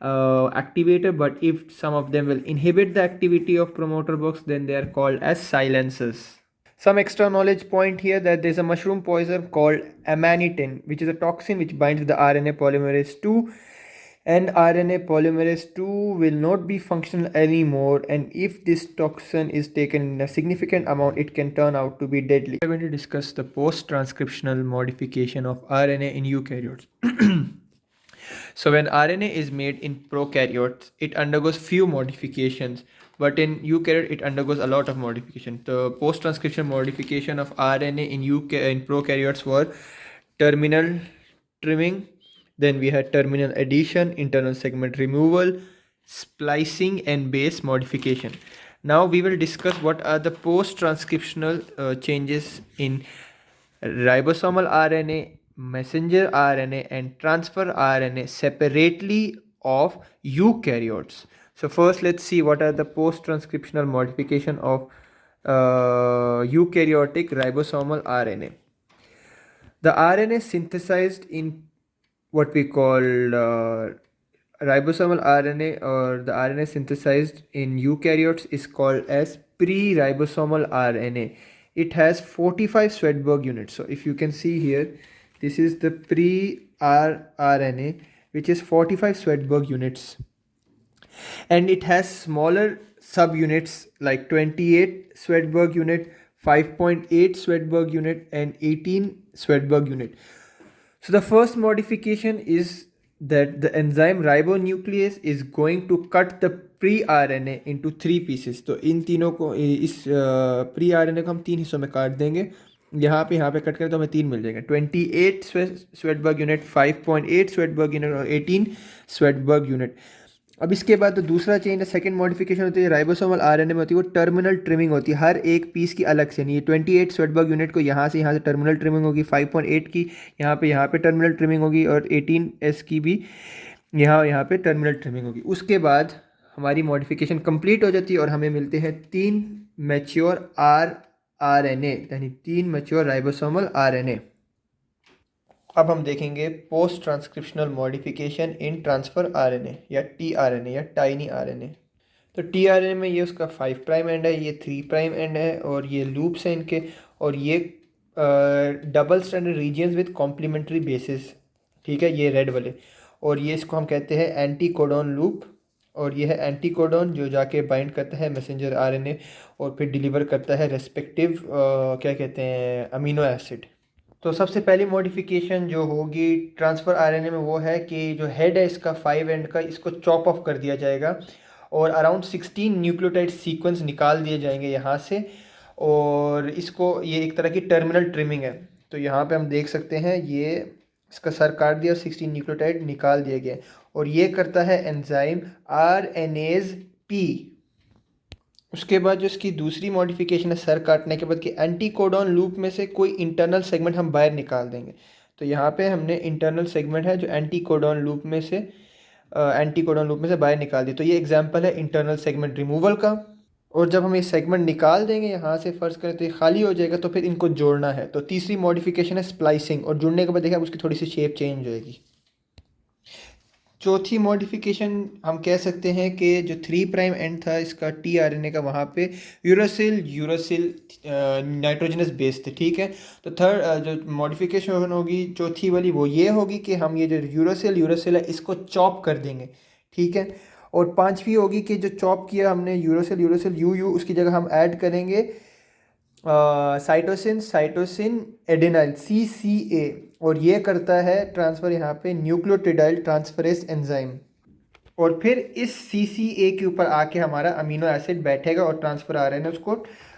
activator, but if some of them will inhibit the activity of promoter box, then they are called as silencers. Some extra knowledge point here, that there is a mushroom poison called amanitin, which is a toxin which binds with the RNA polymerase 2, and RNA polymerase 2 will not be functional anymore, and if this toxin is taken in a significant amount, it can turn out to be deadly. We are going to discuss the post-transcriptional modification of RNA in eukaryotes. So when RNA is made in prokaryotes, it undergoes few modifications, but in eukaryote it undergoes a lot of modification. The post-transcription modification of RNA in prokaryotes were terminal trimming, then we had terminal addition, internal segment removal, splicing and base modification. Now we will discuss what are the post-transcriptional changes in ribosomal RNA, messenger RNA, and transfer RNA separately of eukaryotes. So first, let's see what are the post-transcriptional modification of eukaryotic ribosomal RNA. The RNA synthesized in what we call ribosomal RNA, or the RNA synthesized in eukaryotes, is called as pre-ribosomal RNA. It has 45 Swedberg units. So if you can see here, this is the pre-rRNA, which is 45 Swedberg units. And it has smaller subunits like 28 Swedberg unit, 5.8 Swedberg unit, and 18 Swedberg unit. So the first modification is that the enzyme ribonuclease is going to cut the pre-RNA into 3 pieces. तो इन तीनों को इस pre-RNA को हम 3 हिस्सों में काट देंगे. यहाँ पे कट करें तो हमें 3 मिल जाएंगे. 28 स्वेटबर्ग यूनिट, 5.8 स्वेटबर्ग यूनिट और 18 स्वेटबर्ग यूनिट. अब इसके बाद तो दूसरा चेंज है, सेकंड मॉडिफिकेशन होती है राइबोसोमल आरएनए में, होती है वो टर्मिनल ट्रिमिंग होती है हर एक पीस की अलग से. नहीं, 28 स्वेटबर्ग यूनिट को यहाँ से टर्मिनल ट्रिमिंग होगी, 5.8 की यहाँ पे टर्मिनल ट्रिमिंग होगी, और 18S की भी यहाँ पे टर्मिनल ट्रिमिंग होगी. उसके बाद हमारी मॉडिफिकेशन कंप्लीट हो जाती है और हमें मिलते हैं 3 मैच्योर आरएनए, यानी 3 मैच्योर राइबोसोमल आरएनए. अब हम देखेंगे post transcriptional modification in transfer RNA या टीआरएनए या टाइनी आरएनए. तो टीआरएनए में ये उसका 5 प्राइम एंड है, ये 3 प्राइम एंड है, और ये लूप्स हैं इनके, और ये double stranded regions with complementary bases. ठीक है, ये रेड वाले, और ये इसको हम कहते हैं एंटी कोडॉन लूप, और ये है एंटी कोडॉन जो जाके बाइंड करता है मैसेंजर आरएनए और फिर डिलीवर करता है रेस्पेक्टिव क्या कहते हैं अमीनो एसिड. तो सबसे पहली मॉडिफिकेशन जो होगी ट्रांसफ़र आरएनए में वो है कि जो हेड है इसका 5 एंड का, इसको चॉप ऑफ कर दिया जाएगा और अराउंड 16 न्यूक्लियोटाइड सीक्वेंस निकाल दिए जाएंगे यहाँ से, और इसको ये एक तरह की टर्मिनल ट्रिमिंग है. तो यहाँ पे हम देख सकते हैं ये इसका सर काट दिया और 16 न्यूक्लियोटाइड निकाल दिए गए, और ये करता है एंजाइम आरएनएज पी. उसके बाद जो इसकी दूसरी मॉडिफिकेशन है सर काटने के बाद कि एंटी कोडॉन लूप में से कोई इंटरनल सेगमेंट हम बाहर निकाल देंगे. तो यहाँ पे हमने इंटरनल सेगमेंट है जो एंटी कोडॉन लूप में से बाहर निकाल दी. तो ये एग्जांपल है इंटरनल सेगमेंट रिमूवल का. और जब हम ये सेगमेंट निकाल देंगे यहाँ से, फ़र्ज़ करें तो ये खाली हो जाएगा, तो फिर इनको जोड़ना है. तो तीसरी मॉडिफिकेशन है स्प्लाइसिंग, और जुड़ने के बाद देखिए उसकी थोड़ी सी शेप चेंज होएगी. चौथी मॉडिफिकेशन हम कह सकते हैं कि जो 3 प्राइम एंड था इसका टीआरएनए का, वहाँ पे यूरासिल नाइट्रोजनस बेस थे. ठीक है, तो थर्ड जो मॉडिफिकेशन होगी चौथी वाली वो ये होगी कि हम ये जो यूरासिल है इसको चॉप कर देंगे. ठीक है, और पांचवी होगी कि जो चॉप किया हमने यूरासिल यू उसकी जगह हम ऐड करेंगे साइटोसिन एडेनाइल CCA, और ये करता है ट्रांसफ़र यहाँ पे न्यूक्लियोटिडाइल ट्रांसफरेज एंजाइम. और फिर इस CCA के ऊपर आके हमारा अमीनो एसिड बैठेगा और ट्रांसफ़र आरएनए उसको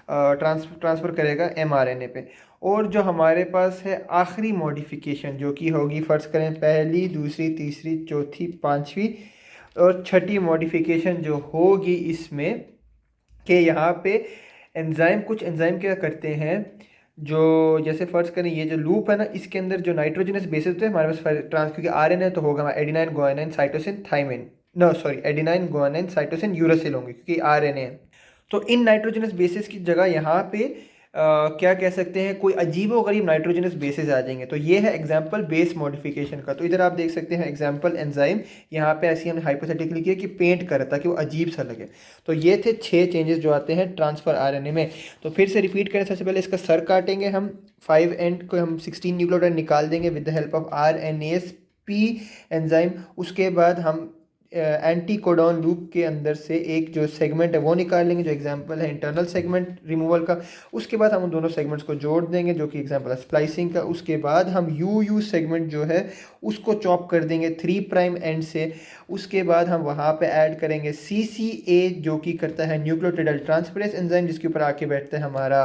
ट्रांसफ़र करेगा mRNA पे. और जो हमारे पास है आखिरी मॉडिफिकेशन जो कि होगी, फ़र्ज़ करें पहली, दूसरी, तीसरी, चौथी, पाँचवीं और छठी मॉडिफिकेशन जो होगी इसमें, कि यहाँ पे कुछ एंजाइम क्या करते हैं, जो जैसे फ़र्ज़ करें ये जो लूप है ना, इसके अंदर जो नाइट्रोजनस बेसिस होते हैं हमारे पास क्योंकि आरएनए तो होगा adenine guanine cytosine thymine, adenine guanine cytosine uracil होंगे क्योंकि आरएनए है. तो इन नाइट्रोजनस बेसिस की जगह यहाँ पे क्या कह सकते हैं, कोई अजीबो गरीब नाइट्रोजनस बेसिस आ जाएंगे. तो ये है एग्जांपल बेस मॉडिफिकेशन का. तो इधर आप देख सकते हैं एग्जांपल एंजाइम, यहाँ पे ऐसी हमने हाइपोथेटिकली किया कि पेंट कर ताकि वो अजीब सा लगे. तो ये थे 6 चेंजेस जो आते हैं ट्रांसफ़र आरएनए में. तो फिर से रिपीट करें, सबसे पहले इसका सर काटेंगे हम, 5 एंड को हम 16 न्यूक्लियोटाइड निकाल देंगे with the help of RNase P enzyme. उसके बाद हम एंटी कोडॉन लूप के अंदर से एक जो सेगमेंट है वो निकाल लेंगे जो एग्जांपल है इंटरनल सेगमेंट रिमूवल का. उसके बाद हम उन दोनों सेगमेंट्स को जोड़ देंगे जो कि एग्जांपल है स्प्लाइसिंग का. उसके बाद हम यू सेगमेंट जो है उसको चॉप कर देंगे 3 प्राइम एंड से. उसके बाद हम वहाँ पे ऐड करेंगे CCA जो कि करता है न्यूक्लियोटाइड ट्रांसफरेज एंजाइम, जिसके ऊपर आके बैठता है हमारा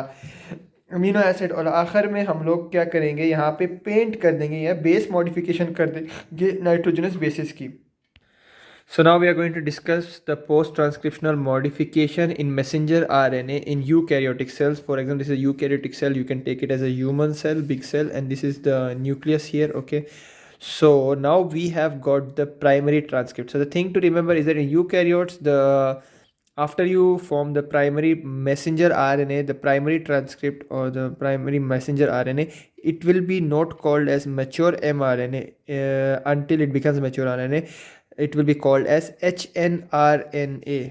अमीनो एसिड. और आखिर में हम लोग क्या करेंगे, यहाँ पे पेंट कर देंगे या बेस मॉडिफिकेशन कर देंगे नाइट्रोजनस बेसिस की. So now we are going to discuss the post-transcriptional modification in messenger RNA in eukaryotic cells. For example, this is a eukaryotic cell. You can take it as a human cell, big cell, and this is the nucleus here. Okay. So now we have got the primary transcript. So the thing to remember is that in eukaryotes, after you form the primary messenger RNA, the primary transcript or the primary messenger RNA, it will be not called as mature mRNA until it becomes mature RNA. It will be called as hnRNA.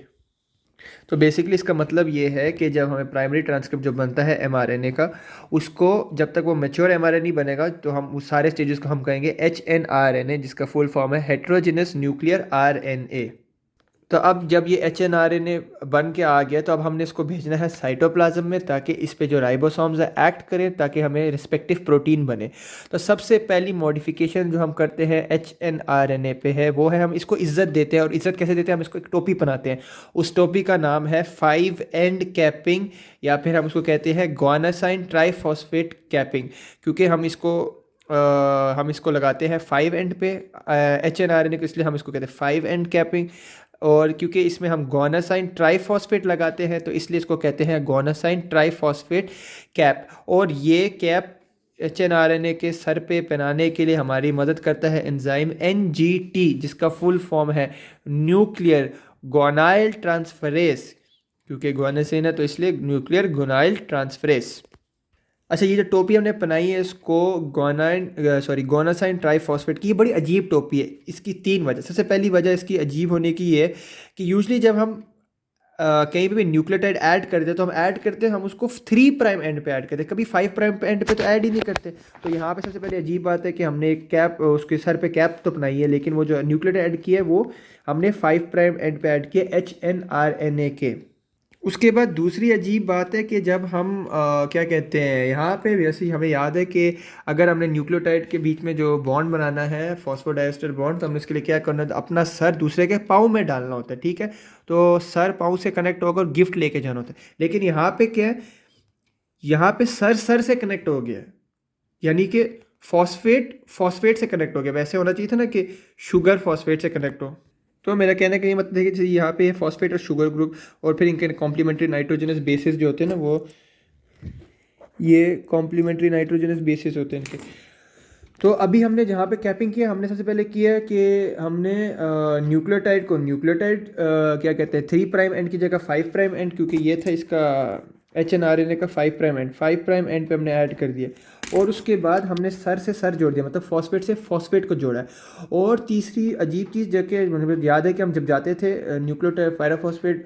तो basically इसका मतलब ये है कि जब हमें primary transcript जो बनता है mRNA का, उसको जब तक वो मैच्योर mRNA नहीं बनेगा तो हम उस सारे स्टेजेस को हम कहेंगे hnRNA, जिसका फुल फॉर्म है हेट्रोजेनस न्यूक्लियर RNA. तो अब जब ये hnRNA बन के आ गया तो अब हमने इसको भेजना है साइटोप्लाज्म में, ताकि इस पे जो राइबोसोम्स है एक्ट करें, ताकि हमें रिस्पेक्टिव प्रोटीन बने. तो सबसे पहली मॉडिफिकेशन जो हम करते हैं hnRNA पे है, वो है हम इसको इज्जत देते हैं. और इज्जत कैसे देते हैं? हम इसको एक टोपी बनाते हैं. उस टोपी का नाम है 5 एंड कैपिंग, या फिर हम उसको कहते हैं ग्वानासाइन ट्राइफॉस्फेट कैपिंग, क्योंकि हम इसको लगाते हैं 5 एंड पे hnRNA को, इसलिए हम इसको कहते हैं 5 एंड कैपिंग. और क्योंकि इसमें हम गोनासाइन ट्राइफॉस्फेट लगाते हैं तो इसलिए इसको कहते हैं गोनासाइन ट्राइफॉस्फेट कैप. और ये कैप hnRNA के सर पे पहनाने के लिए हमारी मदद करता है एंजाइम NGT, जिसका फुल फॉर्म है न्यूक्लियर गोनाइल ट्रांसफरेस. क्योंकि गोनासाइन है तो इसलिए न्यूक्लियर गोनाइल ट्रांसफरेस. अच्छा, ये जो टोपी हमने बनाई है इसको गोनासाइन ट्राइफॉस्फेट की, ये बड़ी अजीब टोपी है. इसकी 3 वजह. सबसे पहली वजह इसकी अजीब होने की ये है कि यूजली जब हम कहीं पे भी न्यूक्लियोटाइड ऐड करते हैं तो हम उसको 3 प्राइम एंड पे ऐड करते हैं, कभी 5 प्राइम एंड पे तो ऐड ही नहीं करते. तो यहाँ पे सबसे पहले अजीब बात है कि हमने एक कैप, उसके सर पे कैप तो बनाई है, लेकिन वो जो न्यूक्लियोटाइड ऐड किया है वो हमने 5 प्राइम एंड पे ऐड किया hnRNA के. उसके बाद दूसरी अजीब बात है कि जब हम क्या कहते हैं, यहाँ पे वैसे ही हमें याद है कि अगर हमने न्यूक्लियोटाइड के बीच में जो बॉन्ड बनाना है फॉस्फोडाइस्टर बॉन्ड, तो हमने इसके लिए क्या करना है, अपना सर दूसरे के पाँव में डालना होता है. ठीक है, तो सर पाँव से कनेक्ट होकर गिफ्ट लेके जाना होता है. लेकिन यहाँ पे क्या है, यहाँ पे सर से कनेक्ट हो गया, यानी कि फॉस्फेट से कनेक्ट हो गया. वैसे होना चाहिए था ना कि शुगर फॉस्फेट से कनेक्ट हो. तो मेरा कहने का ये मतलब है कि यहाँ पे फॉस्फेट और शुगर ग्रुप और फिर इनके कॉम्प्लीमेंट्री नाइट्रोजनस बेसिस जो होते हैं ना, वो ये कॉम्प्लीमेंट्री नाइट्रोजनस बेसिस होते हैं इनके. तो अभी हमने जहाँ पे कैपिंग किया, हमने सबसे पहले किया कि हमने न्यूक्लियोटाइड क्या कहते हैं 3 प्राइम एंड की जगह 5 प्राइम एंड, क्योंकि ये था इसका hnRNA का 5 प्राइम एंड पे हमने ऐड कर दिया. और उसके बाद हमने सर से सर जोड़ दिया, मतलब फॉस्फेट से फॉस्फेट को जोड़ा है. और तीसरी अजीब चीज़ जो कि मुझे याद है कि हम जब जाते थे न्यूक्लियोटाइड पायरोफॉस्फेट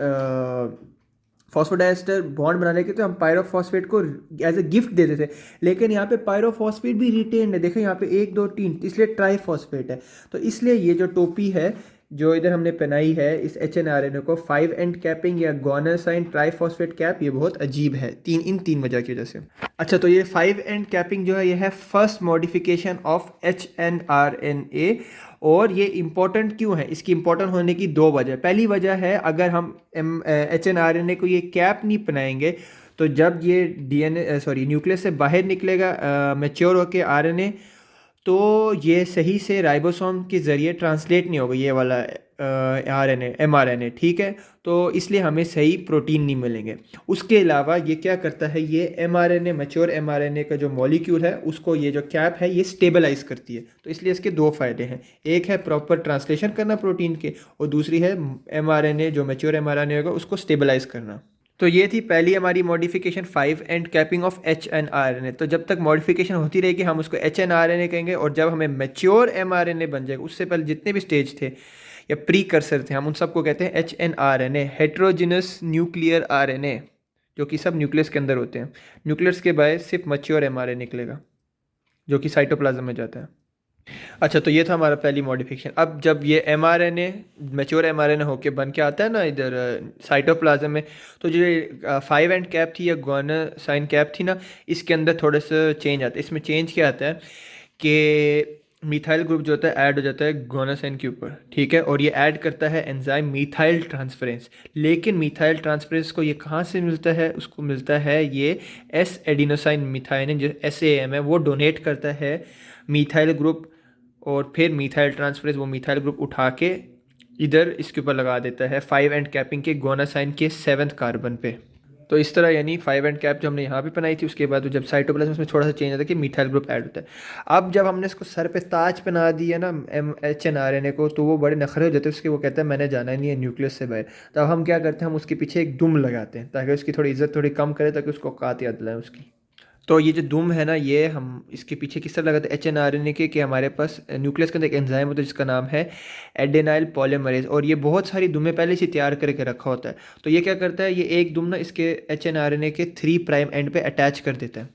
फॉस्फोडाइस्टर बॉन्ड बनाने के, तो हम पायरोफॉस्फेट को एज ए गिफ्ट देते थे. लेकिन यहाँ पे पायरोफॉस्फेट भी रिटेन है. देखें यहाँ पे 1 2 3, इसलिए ट्राइफॉस्फेट है. तो इसलिए ये जो टोपी है जो इधर हमने पहनाई है इस hnRNA को 5 एंड कैपिंग या गोनासाइन ट्राइफॉस्फेट कैप, ये बहुत अजीब है इन तीन वजह की वजह से. अच्छा, तो ये 5 एंड कैपिंग जो है ये है फर्स्ट मॉडिफिकेशन ऑफ hnRNA. और ये इंपॉर्टेंट क्यों है? इसकी इंपॉर्टेंट होने की 2 वजह. पहली वजह है, अगर हम hnRNA को ये कैप नहीं पहनाएंगे तो जब ये न्यूक्लियस से बाहर निकलेगा मैच्योर होके RNA, तो ये सही से राइबोसोम के ज़रिए ट्रांसलेट नहीं होगा ये वाला mRNA. ठीक है, तो इसलिए हमें सही प्रोटीन नहीं मिलेंगे. उसके अलावा ये क्या करता है, ये mRNA मैच्योर mRNA का जो मॉलिक्यूल है उसको ये जो कैप है ये स्टेबलाइज करती है. तो इसलिए इसके 2 फ़ायदे हैं. एक है प्रॉपर ट्रांसलेशन करना प्रोटीन के, और दूसरी है mRNA जो मैच्योर mRNA होगा उसको स्टेबलाइज करना. तो ये थी पहली हमारी modification 5 and capping of hnRNA. तो जब तक मॉडिफिकेशन होती रहेगी हम उसको hnRNA कहेंगे, और जब हमें मैच्योर mRNA बन जाएगा, उससे पहले जितने भी स्टेज थे या प्रीकर्सर थे, हम उन सबको कहते हैं hnRNA, हेट्रोजिनस न्यूक्लियर RNA, जो कि सब न्यूक्लियस के अंदर होते हैं. न्यूक्लियस के बाद सिर्फ मैच्योर mRNA निकलेगा जो कि साइटोप्लाज्म में जाता है. अच्छा, तो ये था हमारा पहली मॉडिफिकेशन. अब जब ये mRNA मैच्योर mRNA होके बन के आता है ना इधर साइटोप्लाज्म में, तो जो 5 एंड कैप थी या गोनासाइन कैप थी ना, इसके अंदर थोड़ा सा चेंज आता है. इसमें चेंज क्या आता है कि मिथाइल ग्रुप जो होता है ऐड हो जाता है गोनासाइन के ऊपर. ठीक है, और ये ऐड करता है एंजाइम मिथाइल ट्रांसफरेंस. लेकिन मिथाइल ट्रांसफरेंस को ये कहाँ से मिलता है? उसको मिलता है ये S एडिनोसाइन मिथाइन जो SAM है, वो डोनेट करता है मिथाइल ग्रुप, और फिर मिथाइल ट्रांसफरेंस वो मिथाइल ग्रुप उठा के इधर इसके ऊपर लगा देता है 5 एंड कैपिंग के गोनासाइन के 7th कार्बन पे। तो इस तरह यानी 5 एंड कैप जो हमने यहाँ पे बनाई थी, उसके बाद जब साइटोप्लाज्म में थोड़ा सा चेंज आता है कि मिथाइल ग्रुप ऐड होता है। अब जब हमने इसको सर पे ताज पहना दिया ना HNRNA को, तो वो बड़े नखरे हो जाते हैं उसके, वो कहता है मैंने जाना ही नहीं है न्यूक्लियस से बाहर। तो अब हम क्या करते हैं, हम उसके पीछे एक दुम लगाते हैं ताकि उसकी थोड़ी इज्जत थोड़ी कम करे, ताकि उसको औकात याद दिलाएं उसकी। तो ये जो दुम है ना, ये हम इसके पीछे किस तरह लगाते हैं HNRNA के, कि हमारे पास न्यूक्लियस के अंदर एक एंजाइम होता है जिसका नाम है एडेनाइल पॉलीमरेज, और ये बहुत सारी दुमें पहले से तैयार करके रखा होता है। तो ये क्या करता है, ये एक दुम ना इसके HNRNA के 3 प्राइम एंड पे अटैच कर देता है।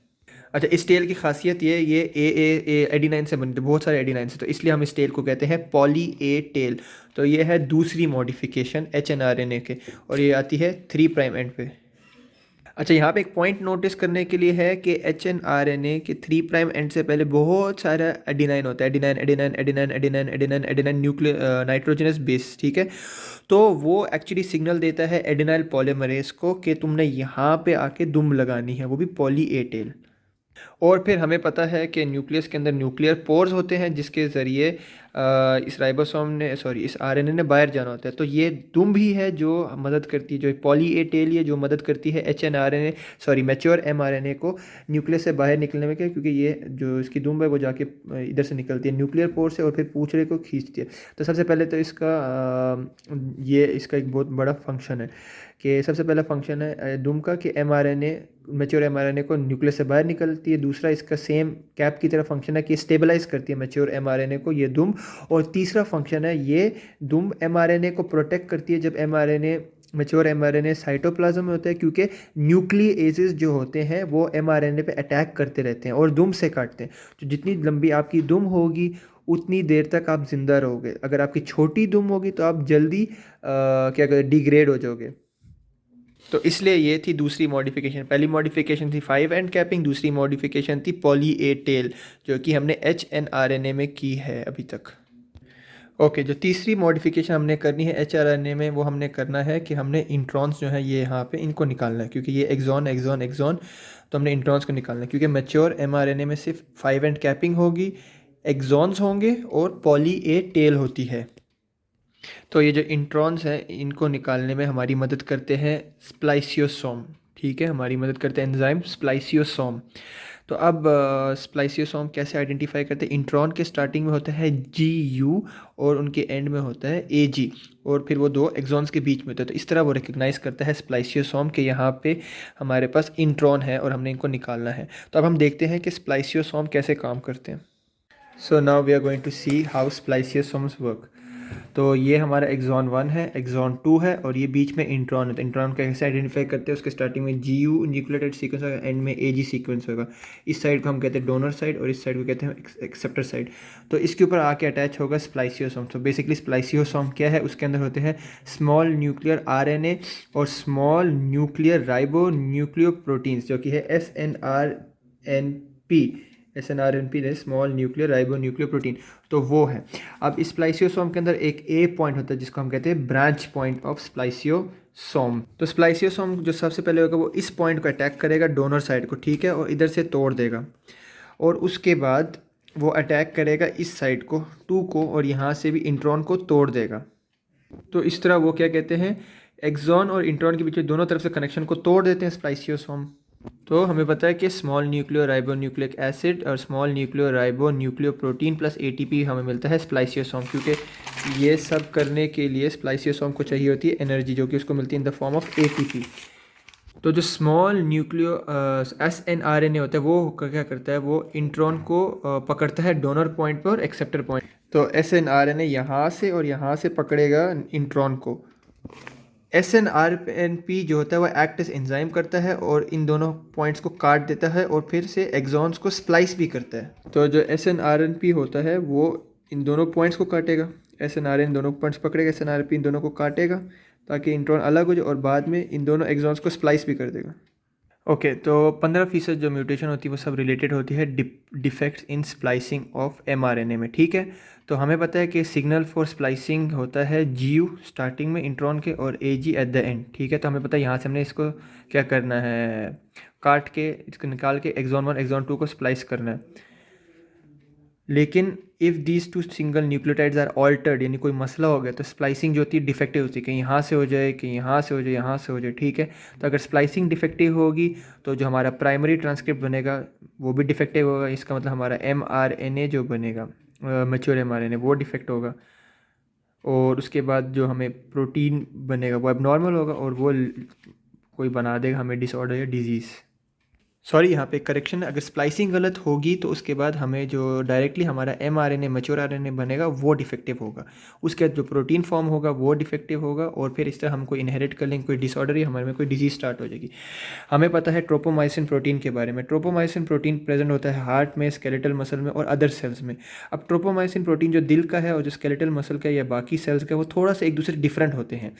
अच्छा, इस टेल की खासियत ये ए एडीनाइन से बनते हैं, बहुत सारे एडीनाइन से, तो इसलिए हम इस टेल को कहते हैं पॉली ए टेल। तो ये है दूसरी मॉडिफिकेशन HNRNA के, और ये आती है 3 प्राइम एंड पे। अच्छा, यहाँ पे एक पॉइंट नोटिस करने के लिए है कि HNRNA के 3 प्राइम एंड से पहले बहुत सारा एडिनाइन होता है, adenine adenine adenine adenine adenine adenine nuclear nitrogenous base, ठीक है। तो वो एक्चुअली सिग्नल देता है एडिनाइल पॉलीमरेज को कि तुमने यहाँ पे आके दुम लगानी है, वो भी पॉली ए टेल। और फिर हमें पता है कि न्यूक्लियस के अंदर न्यूक्लियर पोर्स होते हैं जिसके ज़रिए इस राइबोसोम ने इस RNA ने बाहर जाना होता है। तो ये दुम भी है जो मदद करती है, जो पॉली ए टेल है जो मदद करती है मैच्योर mRNA को न्यूक्लियस से बाहर निकलने में, क्या क्योंकि ये जो इसकी दुम है वो जाके इधर से निकलती है न्यूक्लियर पोर से और फिर पूंछड़े को खींचती है। तो सबसे पहले तो ये इसका एक बहुत बड़ा फंक्शन है, कि सबसे पहला फंक्शन है दुम का कि मैच्योर mRNA को न्यूक्लियस से बाहर निकलती है। दूसरा इसका सेम कैप की तरह फंक्शन है कि स्टेबलाइज करती है मैच्योर mRNA को ये दुम। और तीसरा फंक्शन है, ये दुम mRNA को प्रोटेक्ट करती है जब मैच्योर mRNA साइटोप्लाज्म में होता है, क्योंकि न्यूक्लिएजेस जो होते हैं वो mRNA पे अटैक करते रहते हैं और दुम से काटते हैं। तो जितनी लंबी आपकी दुम होगी उतनी देर तक आप जिंदा रहोगे। अगर आपकी छोटी दुम होगी तो आप जल्दी क्या कहते हैं, डिग्रेड हो जाओगे। तो इसलिए ये थी दूसरी मॉडिफिकेशन। पहली मॉडिफिकेशन थी 5 एंड कैपिंग, दूसरी मॉडिफिकेशन थी पॉली ए टेल, जो कि हमने HNRNA में की है अभी तक। ओके, जो तीसरी मॉडिफिकेशन हमने करनी है HRNA में, वो हमने करना है कि हमने इंट्रॉन्स जो है ये यहाँ पे इनको निकालना है, क्योंकि ये एक्सॉन एक्सॉन एक्सॉन, तो हमने इंट्रॉन्स को निकालना है क्योंकि मैच्योर mRNA में सिर्फ 5 एंड कैपिंग होगी, एक्सॉन्स होंगे और पॉली ए टेल होती है। तो ये जो इंट्रॉन्स हैं इनको निकालने में हमारी मदद करते हैं स्प्लाइसियोसोम, ठीक है, हमारी मदद करते हैं एंजाइम स्प्लाइसियोसोम। तो अब स्प्लाइसियोसोम कैसे आइडेंटिफाई करते हैं, इंट्रॉन के स्टार्टिंग में होता है GU और उनके एंड में होता है AG, और फिर वो दो एक्सॉन्स के बीच में होता है। तो इस तरह वो रिकग्नाइज करता है स्प्लाइसियोसोम के यहाँ पे हमारे पास इंट्रॉन है और हमने इनको निकालना है। तो अब हम देखते हैं कि स्प्लाइसियोसोम कैसे काम करते हैं। So now we are going to see how spliceosomes work. तो ये हमारा एक्सॉन 1 है, एक्सॉन 2 है, और ये बीच में इंट्रॉन है। तो इंट्रॉन को कैसे आइडेंटिफाई करते हैं, उसके स्टार्टिंग में GU न्यूक्लियोटाइड सीक्वेंस होगा, एंड में AG सीक्वेंस होगा। इस साइड को हम कहते हैं डोनर साइड और इस साइड को कहते हैं एक्सेप्टर साइड। तो इसके ऊपर आके अटैच होगा स्प्लाइसियोसोम। तो बेसिकली स्प्लाइसियोसोम क्या है, उसके अंदर होते हैं स्मॉल न्यूक्लियर RNA और स्मॉल न्यूक्लियर राइबो न्यूक्लियोप्रोटीन्स, जो कि है SNRNP small nuclear ribo nucleoprotein. तो वो है। अब इस स्प्लाइसियोसोम के अंदर एक A पॉइंट होता है जिसको हम कहते हैं ब्रांच पॉइंट ऑफ स्प्लाइसियोसोम। तो स्प्लाइसियोसोम जो सबसे पहले होगा वो इस पॉइंट को अटैक करेगा, डोनर साइड को, ठीक है, और इधर से तोड़ देगा। और उसके बाद वो अटैक करेगा इस साइड को 2 को, और यहाँ से भी इंट्रॉन को तोड़ देगा। तो इस तरह वो क्या कहते हैं, एक्सॉन और इंट्रॉन के बीच में दोनों तरफ से कनेक्शन को तोड़ देते हैं स्प्लाइसियोसोम। तो हमें पता है कि small nucleo ribo nucleic acid और small nucleo ribo nucleo protein plus ATP हमें मिलता है स्प्लाइसियोसोम, क्योंकि ये सब करने के लिए स्प्लाइसियोसोम को चाहिए होती है एनर्जी, जो कि उसको मिलती है in the form of ATP। तो जो स्मॉल न्यूक्लियो SNRNA होता है वो क्या करता है, वो इंट्रॉन को पकड़ता है डोनर पॉइंट पर और एक्सेप्टर पॉइंट। तो SNRNA यहाँ से और यहाँ से पकड़ेगा इंट्रॉन को। SNRNP जो होता है वो एक्ट एज एंजाइम करता है और इन दोनों पॉइंट्स को काट देता है और फिर से एक्सॉन्स को स्प्लाइस भी करता है। तो जो SNRNP होता है वो इन दोनों पॉइंट्स को काटेगा, SNRN दोनों पॉइंट्स पकड़ेगा, SNRP इन दोनों को काटेगा ताकि इंट्रॉन अलग हो जाए, और बाद में इन दोनों एक्सॉन्स को स्प्लाइस भी कर देगा। ओके, तो 15% जो म्यूटेशन होती है वो सब रिलेटेड होती है defects in splicing of mRNA में, ठीक है। तो हमें पता है कि सिग्नल फॉर स्प्लाइसिंग होता है GU स्टार्टिंग में इंट्रॉन के और AG एट द एंड, ठीक है। तो हमें पता है यहाँ से हमने इसको क्या करना है, काट के इसको निकाल के एक्सॉन 1 एक्सॉन 2 को स्प्लाइस करना है। लेकिन if these two single nucleotides are altered, यानी कोई मसला हो गया, तो स्प्लाइसिंग जो होती है डिफेक्टिव होती है, कहीं यहाँ से हो जाए, कहीं यहाँ से हो जाए, यहाँ से हो जाए, ठीक है। तो अगर स्प्लाइसिंग डिफेक्टिव होगी तो जो हमारा प्राइमरी ट्रांसक्रिप्ट बनेगा वो भी डिफेक्टिव होगा। इसका मतलब हमारा mRNA जो बनेगा, मैच्योर mRNA, वो डिफेक्ट होगा। और उसके बाद जो हमें प्रोटीन बनेगा वो एबनॉर्मल होगा, और वो कोई बना देगा हमें डिसऑर्डर या डिजीज़। सॉरी, यहाँ पे करेक्शन, अगर स्प्लाइसिंग गलत होगी तो उसके बाद हमें जो डायरेक्टली हमारा mRNA मैच्योर आरएनए बनेगा वो डिफेक्टिव होगा। उसके बाद जो प्रोटीन फॉर्म होगा वो डिफेक्टिव होगा, और फिर इस तरह हम कोई इनहेरिट कर लेंगे, कोई डिसऑर्डर या हमारे में कोई डिजीज़ स्टार्ट हो जाएगी। हमें पता है ट्रोपोमाइसिन प्रोटीन के बारे में। ट्रोपोमाइसिन प्रोटीन प्रेजेंट होता है हार्ट में, स्केलेटल मसल में और अदर सेल्स में। अब ट्रोपोमाइसिन प्रोटीन जो दिल का है और जो स्केलेटल मसल का या बाकी सेल्स का, वो थोड़ा सा एक दूसरे डिफरेंट होते हैं।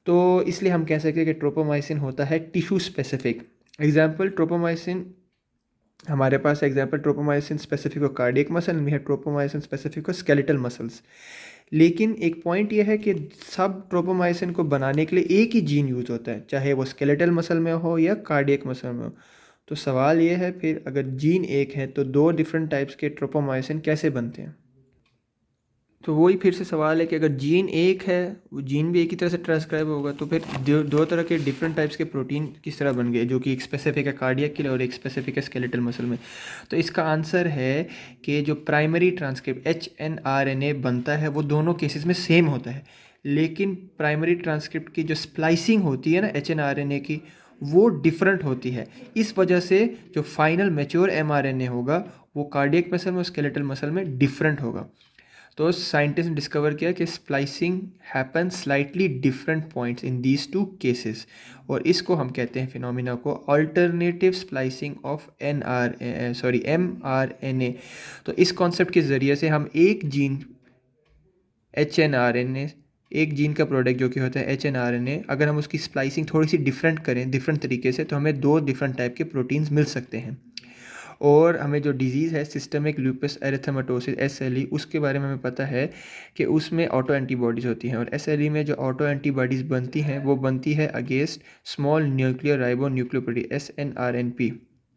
तो इसलिए हम कह सकते हैं कि ट्रोपोमाइसिन होता है टिश्यू स्पेसिफिक। एग्जाम्पल ट्रोपोमाइसिन, हमारे पास एग्जाम्पल ट्रोपोमाइसिन स्पेसिफिक को कार्डियक मसल में है, ट्रोपोमाइसिन स्पेसिफिक को स्केलेटल मसल्स। लेकिन एक पॉइंट यह है कि सब ट्रोपोमाइसिन को बनाने के लिए एक ही जीन यूज़ होता है, चाहे वो स्केलेटल मसल में हो या कार्डियक मसल में हो। तो सवाल ये है फिर, अगर जीन एक है तो दो डिफरेंट टाइप्स के ट्रोपोमाइसिन कैसे बनते हैं? तो वही फिर से सवाल है कि अगर जीन एक है, वो जीन भी एक ही तरह से ट्रांसक्राइब होगा, तो फिर दो तरह के डिफरेंट टाइप्स के प्रोटीन किस तरह बन गए, जो कि एक स्पेसिफिक है कार्डियक के लिए और एक स्पेसिफिक है स्केलेटल मसल में? तो इसका आंसर है कि जो प्राइमरी ट्रांसक्रिप्ट HNRNA बनता है वो दोनों केसेस में सेम होता है, लेकिन प्राइमरी ट्रांसक्रिप्ट की जो स्प्लाइसिंग होती है ना HNRNA की, वो डिफरेंट होती है। इस वजह से जो फाइनल मैच्योर mRNA होगा वो कार्डियक मसल में और स्केलेटल मसल में डिफरेंट होगा। तो साइंटिस्ट ने डिस्कवर किया कि splicing happen slightly different points in these two cases, और इसको हम कहते हैं फिनोमिना को अल्टरनेटिव स्प्लाइसिंग ऑफ mRNA। तो इस कॉन्सेप्ट के ज़रिए से हम एक जीन HNRNA, एक जीन का प्रोडक्ट जो कि होता है HNRNA, अगर हम उसकी स्प्लाइसिंग थोड़ी सी डिफरेंट करें डिफरेंट तरीके से, तो हमें दो डिफरेंट टाइप के प्रोटीन्स मिल सकते हैं। और हमें जो डिजीज़ है सिस्टमिक लूपस एरिथेमेटोसिस SLE, उसके बारे में हमें पता है कि उसमें ऑटो एंटीबॉडीज़ होती हैं, और SLE में जो ऑटो एंटीबॉडीज़ बनती हैं वो बनती है against small nuclear ribo nucleoprotein SNRNP।